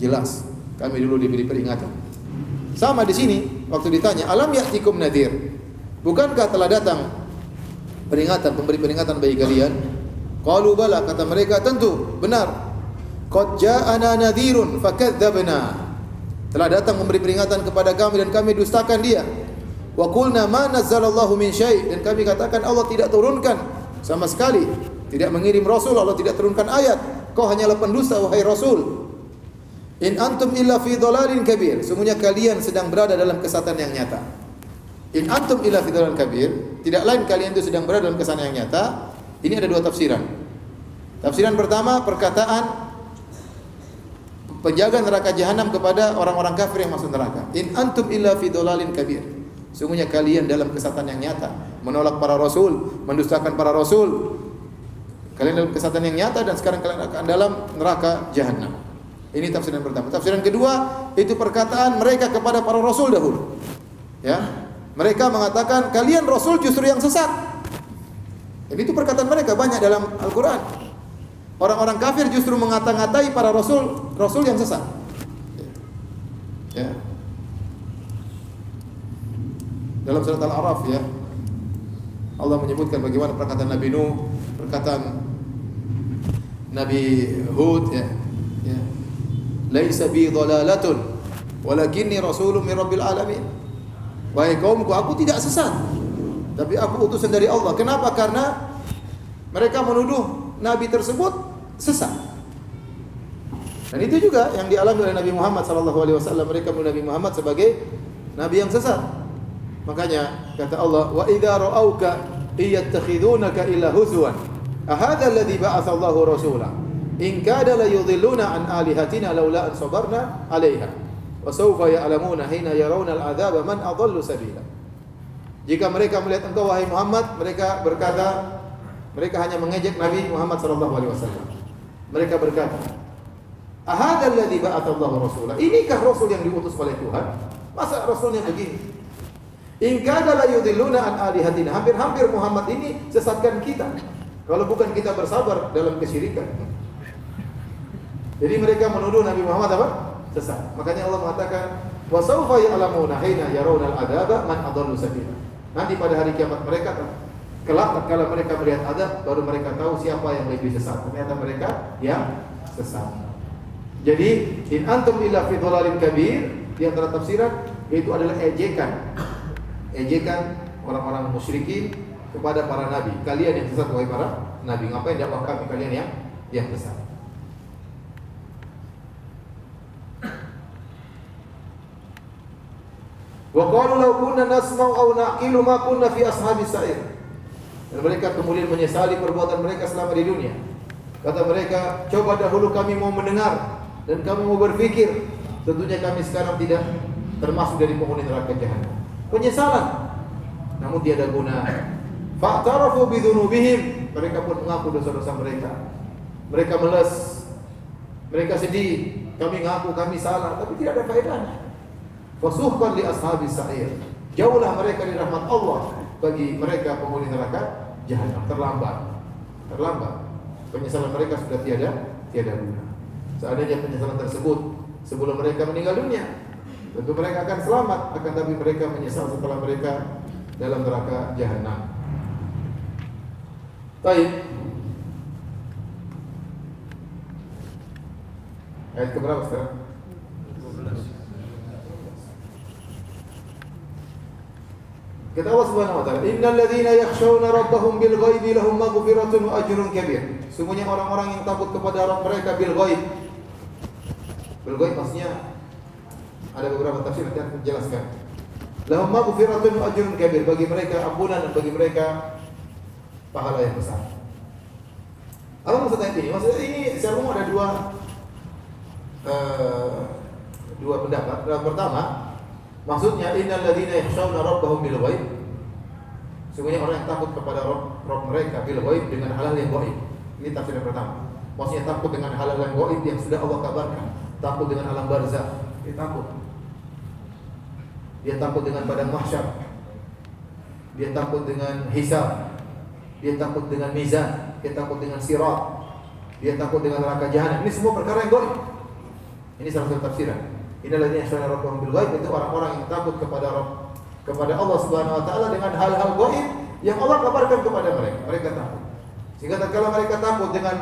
jelas, kami dulu diberi peringatan. Sama di sini waktu ditanya, alam ya'tikum nadhir? Bukankah telah datang peringatan, pemberi peringatan bagi kalian? Qalu bala, kata mereka, tentu, benar. Qad ja'ana nadhirun fakadzdzabna. Telah datang memberi peringatan kepada kami dan kami dustakan dia. Wa qulna ma nazzalallahu min syai', dan kami katakan Allah tidak turunkan sama sekali, tidak mengirim rasul, Allah tidak turunkan ayat. Kau hanyalah pendusta wahai rasul. In antum illa fi dhalalin kabir. Sesungguhnya kalian sedang berada dalam kesesatan yang nyata. In antum illa fi dhalalin kabir, tidak lain kalian itu sedang berada dalam kesesatan yang nyata. Ini ada dua tafsiran. Tafsiran pertama, perkataan penjaga neraka jahanam kepada orang-orang kafir yang masuk neraka. In antum illa fi dhalalin kabir. Sesungguhnya kalian dalam kesesatan yang nyata, menolak para rasul, mendustakan para rasul. Kalian dalam kesesatan yang nyata dan sekarang kalian akan dalam neraka jahanam. Ini tafsiran pertama. Tafsiran kedua, itu perkataan mereka kepada para rasul dahulu. Ya. Mereka mengatakan kalian rasul justru yang sesat. Jadi itu perkataan mereka banyak dalam Al-Qur'an. Orang-orang kafir justru mengata-ngatai para rasul yang sesat. Ya. Dalam surat Al-A'raf ya, Allah menyebutkan bagaimana perkataan Nabi Nuh, perkataan Nabi Hud ya. Ya. Laisa bi dhalalatun walakinni rasulun min rabbil alamin. Wahai kaumku, aku tidak sesat, tapi aku utusan dari Allah. Kenapa? Karena mereka menuduh nabi tersebut sesat. Dan itu juga yang dialami oleh Nabi Muhammad SAW. Mereka menuduh Nabi Muhammad sebagai nabi yang sesat. Makanya kata Allah, wa idza ra'auka iyattakhidunaka illa huzwan ahadha alladhi ba'atha Allahu rasula in kada la yudhilluna an alihatina laula an sabarna 'alaiha wa sawfa ya'lamuna hina yarawna al-'adzaba man adallu sabila. Jika mereka melihat engkau wahai Muhammad, mereka berkata, mereka hanya mengejek Nabi Muhammad SAW. Mereka berkata, ahadha alladhi ba'atha Allahu rasula, inikah rasul yang diutus oleh Tuhan? Masa rasulnya begini? In kada la yudhilluna an alihatina, hampir-hampir Muhammad ini sesatkan kita kalau bukan kita bersabar dalam kesyirikan. Jadi mereka menuduh Nabi Muhammad apa? Sesat. Makanya Allah mengatakan, wa sawfa ya'lamuna hina yarawna al-'adzaba man adallu sabila. Nanti pada hari kiamat mereka kelak tatkala mereka melihat azab, baru mereka tahu siapa yang lebih sesat. Ternyata mereka yang sesat. Jadi in antum illa fi dhalalin kabir, di antara tafsiran Itu adalah ejekan. Ejekan orang-orang musyrikin kepada para nabi. Kalian yang sesat wahai para nabi, ngapain dakwah kami kalian yang sesat? Wa qalu law kunna nasma'u aw naqilu ma kunna fi ashabis sa'ir. Dan mereka kemudian menyesali perbuatan mereka selama di dunia. Kata mereka, coba dahulu kami mau mendengar dan kami mau berpikir, tentunya kami sekarang tidak termasuk dari penghuni neraka jahanam. Penyesalan, namun tiada guna. Fa'tarafu bidzunubihim, mereka pun mengaku dosa-dosa mereka. Mereka meles, mereka sedih, kami ngaku kami salah, tapi tidak ada faedahnya. Fasuhqan li ashabis sa'ir, jauhlah mereka dari rahmat Allah bagi mereka penghuni neraka jahanam. Terlambat. Penyesalan mereka sudah tiada guna. Seandainya penyesalan tersebut sebelum mereka meninggal dunia, tentu mereka akan selamat, akan tapi mereka menyesal setelah mereka dalam neraka jahanam. Baik. Ayat keberapa sekarang? 12. Kata Allah Subhanahu wa taala, "Innal ladzina yakhshawna rabbahum bil ghaibi lahum maghfiratun wa ajrun kabir." Sungguhnya orang-orang yang takut kepada Rabb mereka bil ghaib. Bil ghaib maksudnya ada beberapa tafsir yang akan menjelaskan. Lahum maghfiratun wa ajrun kabir, bagi mereka ampunan dan bagi mereka pahala yang besar. Apa maksudnya ini? Maksudnya ini secara umum ada dua pendapat. Yang pertama, maksudnya innal ladzina yakhshawna rabbahum bil ghaib. Sungguhnya orang yang takut kepada Rabb mereka bil ghaib dengan hal-hal yang ghaib. Ini tafsir yang pertama. Maksudnya takut dengan hal-hal yang ghaib yang sudah Allah kabarkan. Takut dengan alam barzakh, dia takut. Dia takut dengan padang mahsyar. Dia takut dengan hisab. Dia takut dengan mizan. Dia takut dengan sirat. Dia takut dengan neraka jahanam. Ini semua perkara yang ghaib. Ini salah satu tafsiran. Innal ladzina yakhshawna rabbahum bil ghaib, itu orang-orang yang takut kepada Allah Subhanahu wa taala dengan hal-hal ghaib yang Allah kabarkan kepada mereka. Mereka takut. Sehingga tatkala mereka takut dengan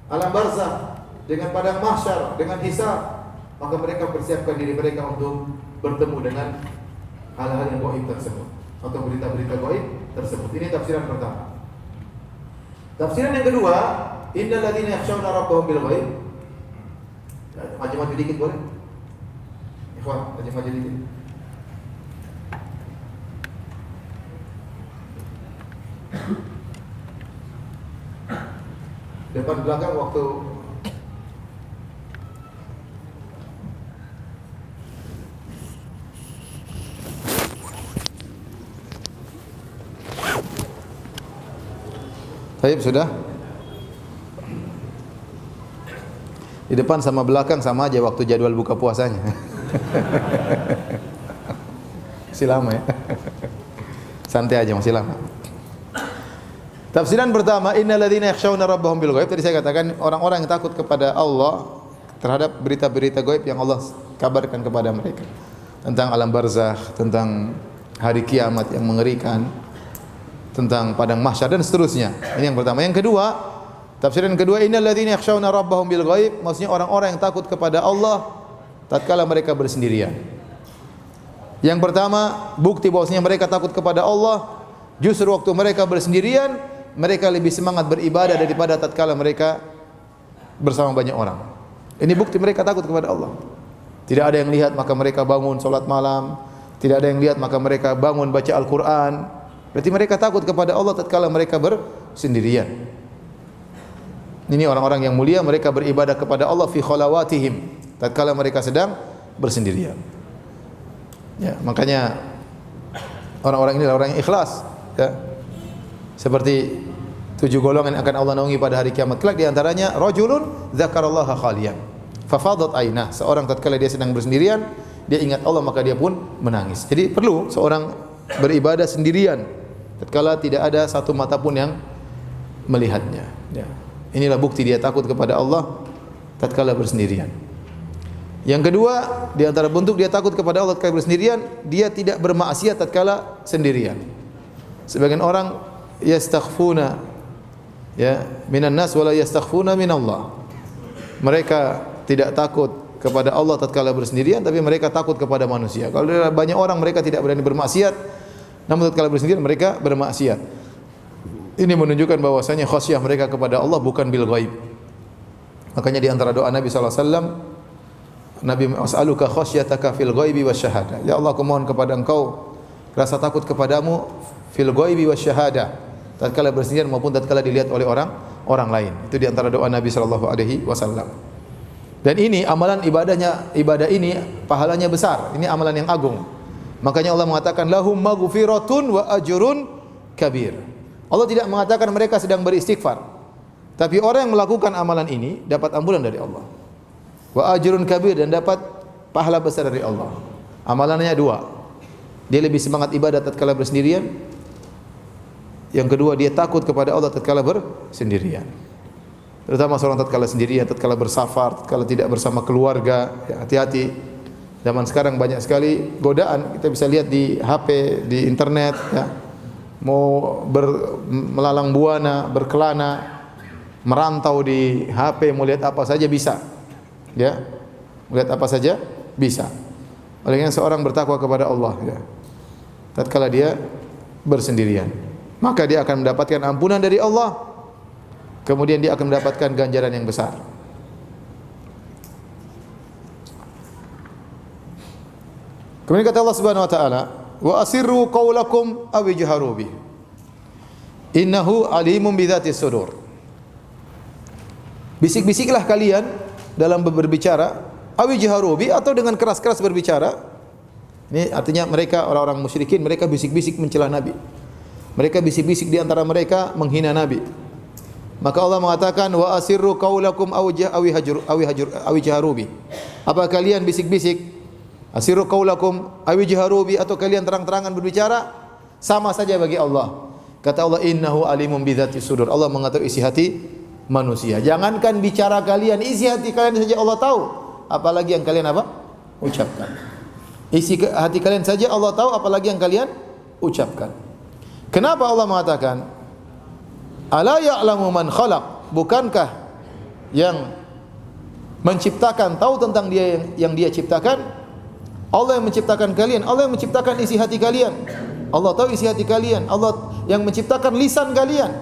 alam barzakh, dengan padang mahsyar, dengan hisab, maka mereka persiapkan diri mereka untuk bertemu dengan hal-hal yang ghaib tersebut atau berita-berita ghaib tersebut. Ini tafsiran pertama. Tafsiran yang kedua, innal ladzina yakhshawna rabbahum bil ghaib. Maju-maju dikit boleh? Ikhwan, maju-maju dikit. Depan belakang waktu Baik, sudah? Di depan sama belakang sama aja waktu jadwal buka puasanya. Masih lama ya. Santai aja, masih lama. Tafsiran pertama, innal ladzina yakhshawna rabbahum bil ghaib. Tadi saya katakan orang-orang yang takut kepada Allah terhadap berita-berita gaib yang Allah kabarkan kepada mereka. Tentang alam barzakh, tentang hari kiamat yang mengerikan, tentang padang mahsyar dan seterusnya. Ini yang pertama. Yang kedua, tafsiran kedua, innal ladzina yakhshawna rabbahum bil ghaib, maksudnya orang-orang yang takut kepada Allah tatkala mereka bersendirian. Yang pertama, bukti bahwasanya mereka takut kepada Allah justru waktu mereka bersendirian, mereka lebih semangat beribadah daripada tatkala mereka bersama banyak orang. Ini bukti mereka takut kepada Allah. Tidak ada yang lihat maka mereka bangun salat malam, tidak ada yang lihat maka mereka bangun baca Al-Qur'an. Berarti mereka takut kepada Allah tatkala mereka bersendirian. Ini orang-orang yang mulia, mereka beribadah kepada Allah fi khalawatihim, tatkala mereka sedang bersendirian. Ya, makanya orang-orang ini adalah orang yang ikhlas, ya. Seperti 7 golongan yang akan Allah naungi pada hari kiamat kelak, di antaranya rajulun dzakarallaha khaliyan fa fadat ainah, seorang tatkala dia sedang bersendirian, dia ingat Allah maka dia pun menangis. Jadi perlu seorang beribadah sendirian tatkala tidak ada satu mata pun yang melihatnya, ya. Inilah bukti dia takut kepada Allah tatkala bersendirian. Yang kedua, di antara bentuk dia takut kepada Allah tatkala bersendirian, dia tidak bermaksiat tatkala sendirian. Sebagian orang yastakhfuna, ya, minan nas wala yastakhfuna minallah. Mereka tidak takut kepada Allah tatkala bersendirian, tapi mereka takut kepada manusia. Kalau banyak orang mereka tidak berani bermaksiat, namun tatkala bersendirian mereka bermaksiat. Ini menunjukkan bahwasanya khasyah mereka kepada Allah bukan bil ghaib. Makanya di antara doa Nabi sallallahu alaihi wasallam, Nabi as'aluka khasyataka fil ghaibi wasyahada. Ya Allah, aku mohon kepada Engkau rasa takut kepadamu fil ghaibi wasyahada, tatkala bersendirian maupun tatkala dilihat oleh orang lain. Itu di antara doa Nabi sallallahu alaihi wasallam. Dan ini amalan ibadah ini pahalanya besar. Ini amalan yang agung. Makanya Allah mengatakan lahum maghfiratun wa ajrun kabir. Allah tidak mengatakan mereka sedang beristighfar. Tapi orang yang melakukan amalan ini dapat ampunan dari Allah. Wa ajrun kabir, dan dapat pahala besar dari Allah. Amalannya dua. Dia lebih semangat ibadah tatkala bersendirian. Yang kedua, dia takut kepada Allah tatkala bersendirian. Terutama seorang tatkala sendirian, tatkala bersafar, tatkala tidak bersama keluarga, ya, hati-hati. Zaman sekarang banyak sekali godaan, kita bisa lihat di HP, di internet, ya. Mau melalang buana, berkelana, merantau di HP, mau lihat apa saja bisa. Ya. Melihat apa saja bisa. Oleh karena seorang bertakwa kepada Allah, ya. Tatkala dia bersendirian, maka dia akan mendapatkan ampunan dari Allah. Kemudian dia akan mendapatkan ganjaran yang besar. Kemudian kata Allah Subhanahu wa taala, "Wa asirru qaulakum aw ijharu bih. Innahu alimun bidzatis sudur." Bisik-bisiklah kalian dalam berbicara, aw ijharu bih, atau dengan keras-keras berbicara. Ini artinya mereka orang-orang musyrikin, mereka bisik-bisik mencela Nabi. Mereka bisik-bisik di antara mereka menghina Nabi. Maka Allah mengatakan wa asirru qaulakum aw ijharu bih. Apa kalian bisik-bisik? Asirru qaulakum aw ijharu bih, atau kalian terang-terangan berbicara, sama saja bagi Allah. Kata Allah, innahu alimun bidzatis sudur. Allah mengetahui isi hati manusia. Jangankan bicara kalian, isi hati kalian saja Allah tahu. Apalagi yang kalian apa? Ucapkan. Isi hati kalian saja Allah tahu, apalagi yang kalian ucapkan. Kenapa Allah mengatakan ala ya'lamu man khalaq? Bukankah yang menciptakan tahu tentang dia yang dia ciptakan? Allah yang menciptakan kalian, Allah yang menciptakan isi hati kalian. Allah tahu isi hati kalian, Allah yang menciptakan lisan kalian.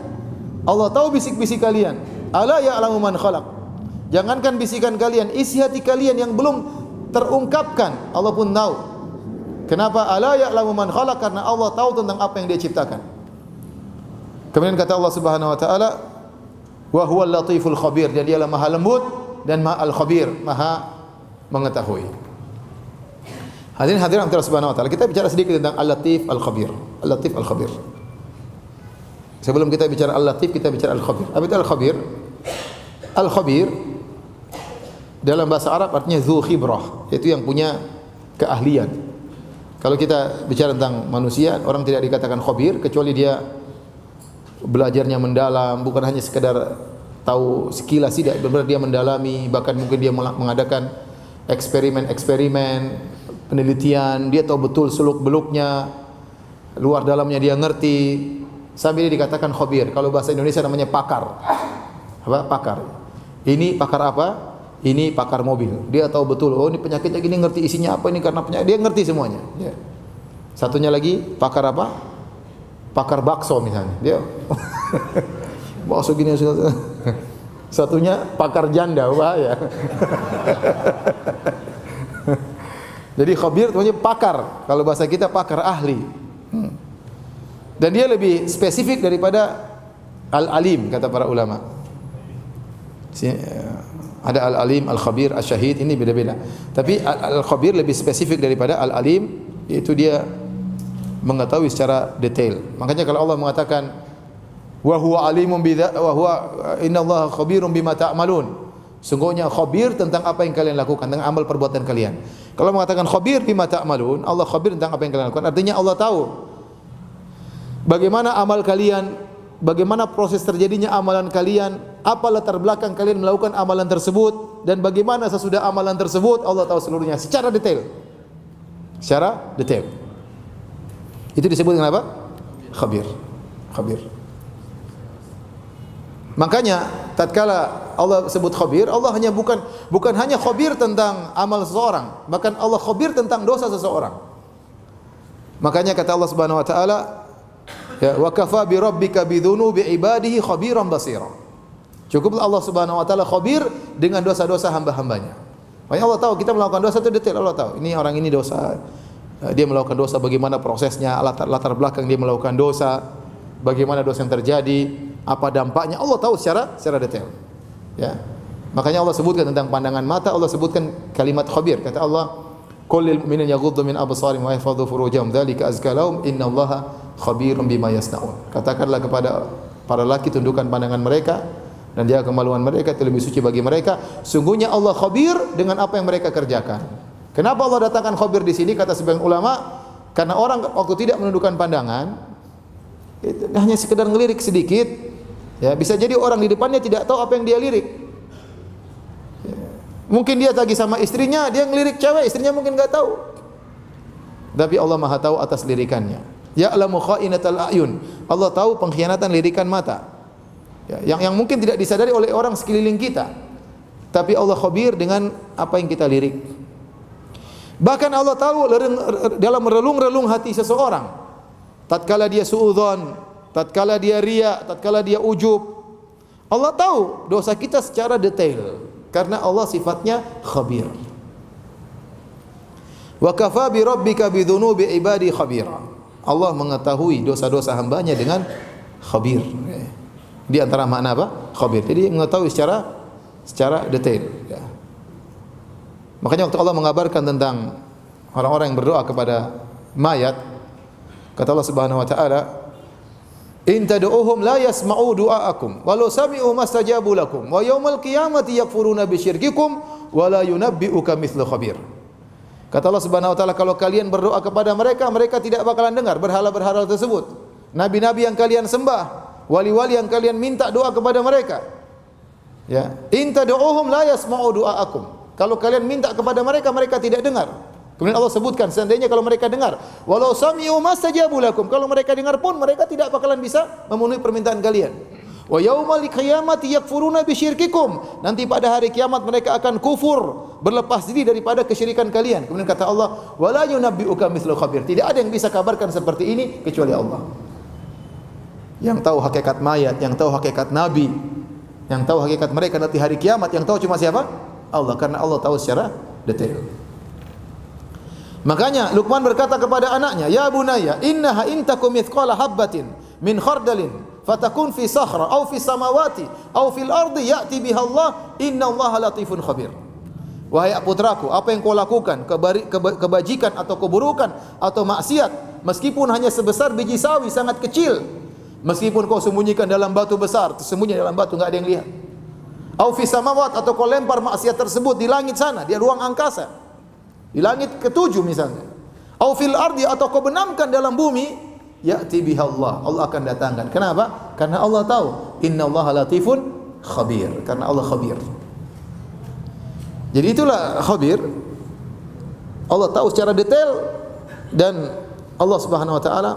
Allah tahu bisik-bisik kalian. Ala ya'lamu man khalaq. Jangankan bisikan kalian, isi hati kalian yang belum terungkapkan, Allah pun tahu. Kenapa? Ala ya'lamu man khalaq, karena Allah tahu tentang apa yang dia ciptakan. Kemudian kata Allah Subhanahu wa taala, wa huwal latiful khabir, dan dialah Maha lembut dan Maha al-khabir, Maha mengetahui. Hadirin hadirat Allah Subhanahu wa taala, kita bicara sedikit tentang al-latif al-khabir. Al-latif al-khabir. Sebelum kita bicara al-latif, kita bicara al-khabir. Apa itu al-khabir? Al-khabir dalam bahasa Arab artinya dzu khibrah, yaitu yang punya keahlian. Kalau kita bicara tentang manusia, orang tidak dikatakan khabir kecuali dia belajarnya mendalam, bukan hanya sekedar tahu sekilas, tidak, benar-benar dia mendalami, bahkan mungkin dia mengadakan eksperimen-eksperimen, penelitian, dia tahu betul seluk-beluknya, luar dalamnya dia ngerti, sampai dia dikatakan khabir. Kalau bahasa Indonesia namanya pakar. Apa? Pakar. Ini pakar apa? Ini pakar mobil. Dia tahu betul, oh ini penyakitnya gini, ngerti isinya apa ini karena penyakit, dia ngerti semuanya. Ya. Satunya lagi pakar apa? Pakar bakso misalnya, dia bakso gini. Satunya pakar janda, bahaya. Jadi khabir itu pakar, kalau bahasa kita pakar ahli. Dan dia lebih spesifik daripada al-alim, kata para ulama. Ada al-alim, al-khabir, al-syahid, ini beda-beda. Tapi al-khabir lebih spesifik daripada al-alim, yaitu dia mengetahui secara detail. Makanya kalau Allah mengatakan wa huwa alimun wa huwa innallaha khabirun bima ta'malun. Sungguhnya khabir tentang apa yang kalian lakukan, tentang amal perbuatan kalian. Kalau mengatakan khabir bima ta'malun, Allah khabir tentang apa yang kalian lakukan. Artinya Allah tahu bagaimana amal kalian, bagaimana proses terjadinya amalan kalian, apa latar belakang kalian melakukan amalan tersebut, dan bagaimana sesudah amalan tersebut, Allah tahu seluruhnya secara detail. Secara detail. Itu disebut dengan apa? Khabir. Khabir. Makanya tatkala Allah sebut khabir, Allah bukan hanya khabir tentang amal seseorang, bahkan Allah khabir tentang dosa seseorang. Makanya kata Allah Subhanahu wa taala, ya, wa kafa bi rabbika bi dzunubi ibadihi khabiran basira. Cukuplah Allah Subhanahu wa taala khabir dengan dosa-dosa hamba-hambanya. Makanya Allah tahu kita melakukan dosa itu detail, Allah tahu. Ini orang ini dosa, dia melakukan dosa, bagaimana prosesnya, latar belakang dia melakukan dosa, bagaimana dosa yang terjadi, apa dampaknya, Allah tahu secara detail. Ya. Makanya Allah sebutkan tentang pandangan mata, Allah sebutkan kalimat khabir. Kata Allah, "Qul lil mu'minina yaghuddu min absarihim wa yahfadhu furujahum dzalika azka lahum innallaha khabirun bima yasnaun." Katakanlah kepada para laki, tundukkan pandangan mereka dan jaga kemaluan mereka, itu lebih suci bagi mereka. Sungguhnya Allah khabir dengan apa yang mereka kerjakan. Kenapa Allah datangkan khabir di sini? Kata sebagian ulama, karena orang waktu tidak menundukkan pandangan, itu hanya sekedar ngelirik sedikit, ya, bisa jadi orang di depannya tidak tahu apa yang dia lirik. Ya. Mungkin dia lagi sama istrinya, dia ngelirik cewek, istrinya mungkin enggak tahu. Tapi Allah Maha tahu atas lirikannya. Ya'lamu kha'inatal a'yun. Allah tahu pengkhianatan lirikan mata. Ya, yang mungkin tidak disadari oleh orang sekeliling kita. Tapi Allah khabir dengan apa yang kita lirik. Bahkan Allah tahu dalam relung-relung hati seseorang. Tatkala dia suudzon, tatkala dia riya, tatkala dia ujub. Allah tahu dosa kita secara detail karena Allah sifatnya khabir. Wa kafa bi rabbika bi dzunubi ibadi khabira. Allah mengetahui dosa-dosa hambanya dengan khabir. Di antara makna apa? Khabir. Jadi mengetahui secara detail, ya. Makanya waktu Allah mengabarkan tentang orang-orang yang berdoa kepada mayat, kata Allah Subhanahu wa taala, "In tad'uuhum la yasma'u du'aakum walau sami'u mastajabu lakum wa yaumal qiyamati yakfuruna bisyirkikum wa la yunabbi'uka mithlu khabir." Kata Allah Subhanahu wa taala, kalau kalian berdoa kepada mereka, mereka tidak bakalan dengar berhala-berhala tersebut. Nabi-nabi yang kalian sembah, wali-wali yang kalian minta doa kepada mereka. Ya, in tad'uuhum la yasma'u du'aakum. Kalau kalian minta kepada mereka, mereka tidak dengar. Kemudian Allah sebutkan, seandainya kalau mereka dengar, walau sami'u mastajabu lakum, kalau mereka dengar pun mereka tidak bakalan bisa memenuhi permintaan kalian. Wa yaumal qiyamati yakfuruna bisyirkikum. Nanti pada hari kiamat mereka akan kufur, berlepas diri daripada kesyirikan kalian. Kemudian kata Allah, wala yunabbi'uka mithlu khabir. Tidak ada yang bisa kabarkan seperti ini kecuali Allah. Yang tahu hakikat mayat, yang tahu hakikat nabi, yang tahu hakikat mereka nanti hari kiamat, yang tahu cuma siapa? Allah, karena Allah tahu secara detail. Makanya Luqman berkata kepada anaknya, "Ya bunayya, innaha in takum mithqala habbatin min khardalin fatakun fi sakhra aw fi samawati aw fil ardi ya'ti biha Allah, innallaha latifun khabir." Wahai putraku, apa yang kau lakukan, kebajikan atau keburukan atau maksiat, meskipun hanya sebesar biji sawi sangat kecil, meskipun kau sembunyikan dalam batu besar, tersembunyi dalam batu enggak ada yang lihat. Au fi samawat, atau kau lempar maksiat tersebut di langit sana, di ruang angkasa, di langit ketujuh misalnya. Au fil ardi, atau kau benamkan dalam bumi, ya'ti biha Allah, Allah akan datangkan. Kenapa? Karena Allah tahu, innallaha latifun khabir, karena Allah khabir. Jadi itulah khabir. Allah tahu secara detail dan Allah Subhanahu wa taala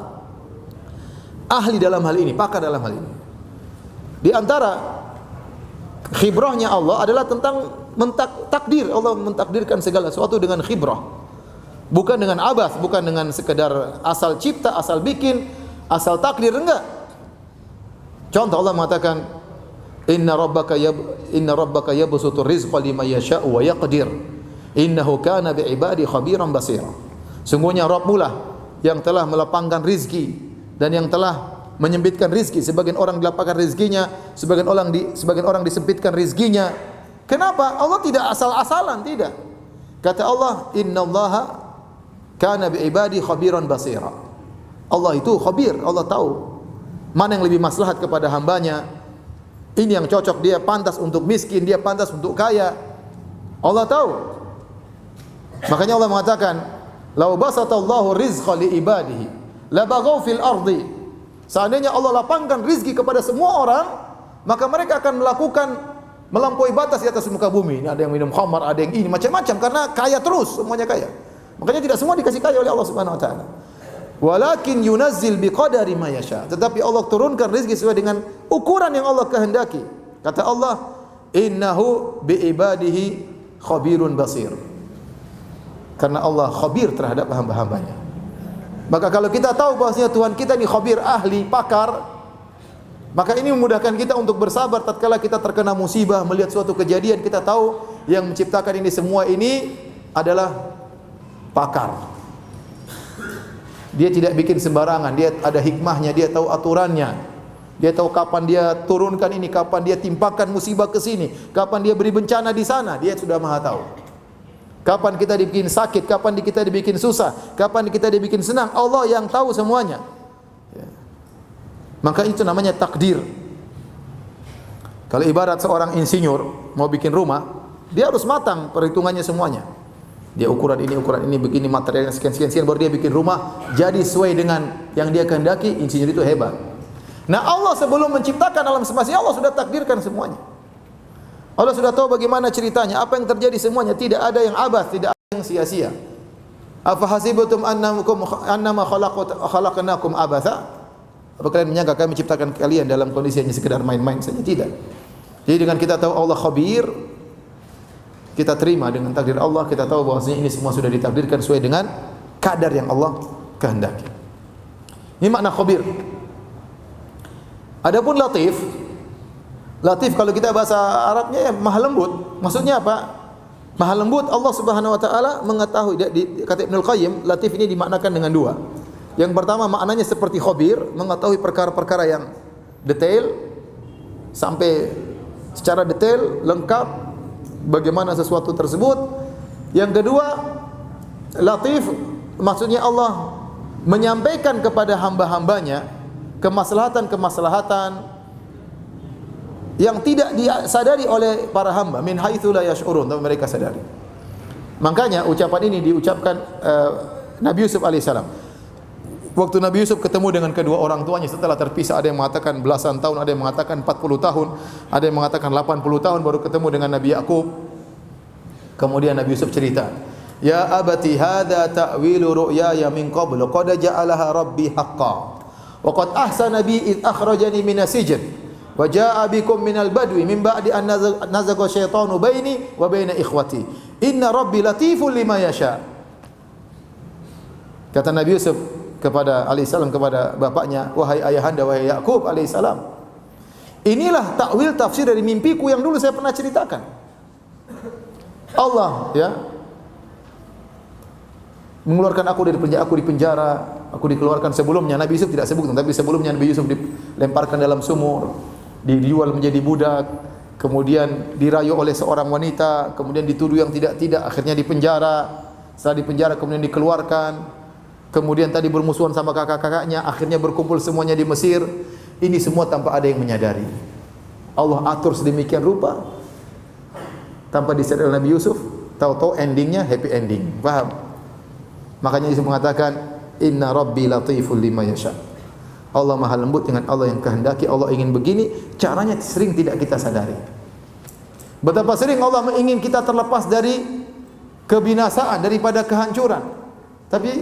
ahli dalam hal ini, pakar dalam hal ini. Di antara khibrahnya Allah adalah tentang takdir. Allah mentakdirkan segala sesuatu dengan khibrah, bukan dengan abas, bukan dengan sekedar asal cipta, asal bikin, asal takdir, enggak. Contoh, Allah mengatakan, inna rabbaka yabsutur rizqa liman yasha'u wa yaqdir innahu kana bi'ibadi khabiran basira. Sungguhnya Rabbmu lah yang telah melapangkan rizki dan yang telah menyempitkan rizki. Sebagian orang dilapangkan rizkinya, sebagian orang disempitkan rizkinya. Kenapa? Allah tidak asal-asalan, tidak. Kata Allah, innallaha kana bi'ibadi khabiran basira. Allah itu khabir, Allah tahu mana yang lebih maslahat kepada hambanya. Ini yang cocok, dia pantas untuk miskin, dia pantas untuk kaya. Allah tahu. Makanya Allah mengatakan, "Lau basatallahu rizqa li ibadihi la baghaw fil ardi." Seandainya Allah lapangkan rizki kepada semua orang, maka mereka akan melampaui batas di atas muka bumi. Ini ada yang minum khamar, ada yang ini macam-macam, karena kaya terus, semuanya kaya. Makanya tidak semua dikasih kaya oleh Allah Subhanahu wa taala. Walakin yunazzil biqadari ma yasha. Tetapi Allah turunkan rezeki sesuai dengan ukuran yang Allah kehendaki. Kata Allah, innahu biibadihi khabirun basir. Karena Allah khabir terhadap hamba-hambanya. Maka kalau kita tahu bahwasanya Tuhan kita ini khabir, ahli, pakar, maka ini memudahkan kita untuk bersabar tatkala kita terkena musibah, melihat suatu kejadian, kita tahu yang menciptakan ini semua ini adalah pakar. Dia tidak bikin sembarangan, dia ada hikmahnya, dia tahu aturannya. Dia tahu kapan dia turunkan ini, kapan dia timpakan musibah ke sini, kapan dia beri bencana di sana, dia sudah Maha tahu. Kapan kita dibikin sakit, kapan kita dibikin susah, kapan kita dibikin senang, Allah yang tahu semuanya. Ya. Maka itu namanya takdir. Kalau ibarat seorang insinyur mau bikin rumah, dia harus matang perhitungannya semuanya. Dia ukuran ini begini, materialnya sekian baru dia bikin rumah jadi sesuai dengan yang dia kehendaki. Insinyur itu hebat. Nah, Allah sebelum menciptakan alam semesta, Allah sudah takdirkan semuanya. Allah sudah tahu bagaimana ceritanya, apa yang terjadi semuanya, tidak ada yang abas, tidak ada yang sia-sia. Afa hasibatum annama khalaqnakum abatha? Apa kalian menyangka kami menciptakan kalian dalam kondisi hanya sekedar main-main saja? Tidak. Jadi dengan kita tahu Allah khabir, kita terima dengan takdir Allah, kita tahu bahwasanya ini semua sudah ditakdirkan sesuai dengan kadar yang Allah kehendaki. Ini makna khabir. Adapun latif, latif kalau kita bahasa Arabnya ya maha lembut. Maksudnya apa? Maha lembut. Allah Subhanahu wa taala mengetahui, kata Ibnu Qayyim, latif ini dimaknakan dengan dua. Yang pertama maknanya seperti khabir, mengetahui perkara-perkara yang detail sampai secara detail, lengkap bagaimana sesuatu tersebut. Yang kedua, latif maksudnya Allah menyampaikan kepada hamba-hambanya kemaslahatan-kemaslahatan yang tidak disadari oleh para hamba, min haitsu la yash'urun, tapi mereka sadari. Makanya ucapan ini diucapkan Nabi Yusuf alaihissalam. Waktu Nabi Yusuf ketemu dengan kedua orang tuanya setelah terpisah, ada yang mengatakan belasan tahun, ada yang mengatakan 40 tahun, ada yang mengatakan 80 tahun baru ketemu dengan Nabi Yakub. Kemudian Nabi Yusuf cerita, "Ya abati hadza ta'wilu ru'yaya min qablu qad ja'alaha rabbi haqqan. Wa qad ahsana bi id akhrajani minas sijn wa jaa'a bikum minal badwi min ba'di an nazaga syaitanu baini wa baina ikhwati. Inna rabbi latiful lima yasha." Kata Nabi Yusuf kepada alaihissalam, kepada bapaknya, "Wahai ayahanda, wahai Yakub alaihissalam, inilah takwil tafsir dari mimpiku yang dulu saya pernah ceritakan. Allah ya mengeluarkan aku dari penjara, aku di penjara, aku dikeluarkan sebelumnya." Nabi Yusuf tidak sebut, tapi sebelumnya Nabi Yusuf dilemparkan dalam sumur, dijual menjadi budak, kemudian dirayu oleh seorang wanita, kemudian dituduh yang tidak-tidak, akhirnya dipenjara. Setelah dipenjara kemudian dikeluarkan. Kemudian tadi bermusuhan sama kakak-kakaknya, akhirnya berkumpul semuanya di Mesir. Ini semua tanpa ada yang menyadari. Allah atur sedemikian rupa tanpa disadari Nabi Yusuf, tahu-tahu endingnya happy ending. Paham? Makanya Yusuf mengatakan, "Inna rabbi latiful lima yasha." Allah maha lembut dengan Allah yang kehendaki. Allah ingin begini, caranya sering tidak kita sadari. Betapa sering Allah ingin kita terlepas dari kebinasaan, daripada kehancuran. Tapi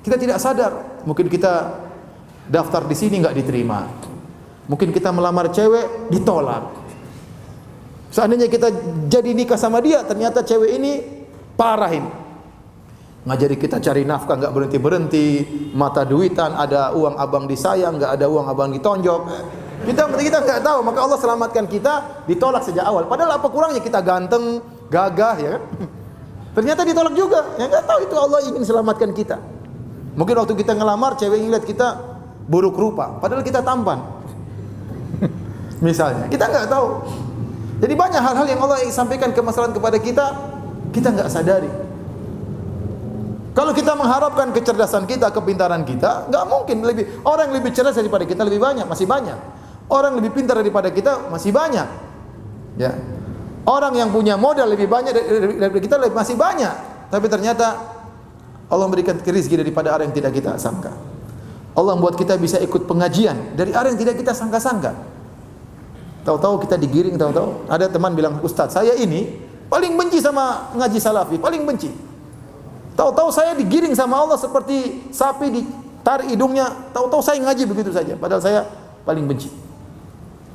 kita tidak sadar. Mungkin kita daftar di sini enggak diterima. Mungkin kita melamar cewek ditolak. Seandainya kita jadi nikah sama dia, ternyata cewek ini parahin. Ngajari kita cari nafkah enggak berhenti-berhenti, mata duitan, ada uang abang disayang, enggak ada uang abang ditonjok. Kita enggak tahu, maka Allah selamatkan kita ditolak sejak awal. Padahal apa kurangnya kita ganteng, gagah ya kan? Ternyata ditolak juga. Ya enggak tahu itu Allah ingin selamatkan kita. Mungkin waktu kita ngelamar cewek ngeliat kita buruk rupa, padahal kita tampan. Misalnya, kita enggak tahu. Jadi banyak hal-hal yang Allah ingin sampaikan kemasalahan kepada kita, kita enggak sadari. Kalau kita mengharapkan kecerdasan kita, kepintaran kita, enggak mungkin orang yang lebih cerdas daripada kita lebih banyak, masih banyak. Orang yang lebih pintar daripada kita masih banyak. Ya. Orang yang punya modal lebih banyak daripada kita masih banyak. Tapi ternyata Allah memberikan rezeki daripada arah yang tidak kita sangka. Allah membuat kita bisa ikut pengajian dari arah yang tidak kita sangka-sangka. Tahu-tahu kita digiring, tahu-tahu ada teman bilang, "Ustaz, saya ini paling benci sama ngaji salafi, paling benci." Tahu-tahu saya digiring sama Allah seperti sapi ditarik hidungnya, tahu-tahu saya ngaji begitu saja, padahal saya paling benci.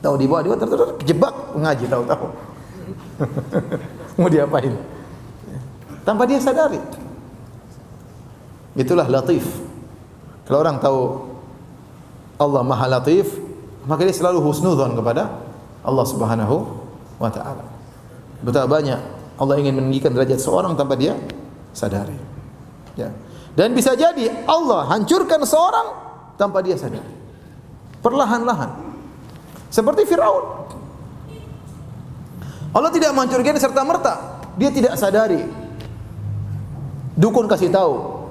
Tahu di bawah kejebak ngaji, tahu-tahu. Mau diapain? Tanpa dia sadari. Itulah latif. Kalau orang tahu Allah Maha Latif, maka dia selalu husnudzon kepada Allah Subhanahu wa taala. Betapa banyak Allah ingin meninggikan derajat seorang tanpa dia sadari. Ya. Dan bisa jadi Allah hancurkan seorang tanpa dia sadari. Perlahan-lahan. Seperti Firaun. Allah tidak menghancurkan serta-merta. Dia tidak sadari. Dukun kasih tahu,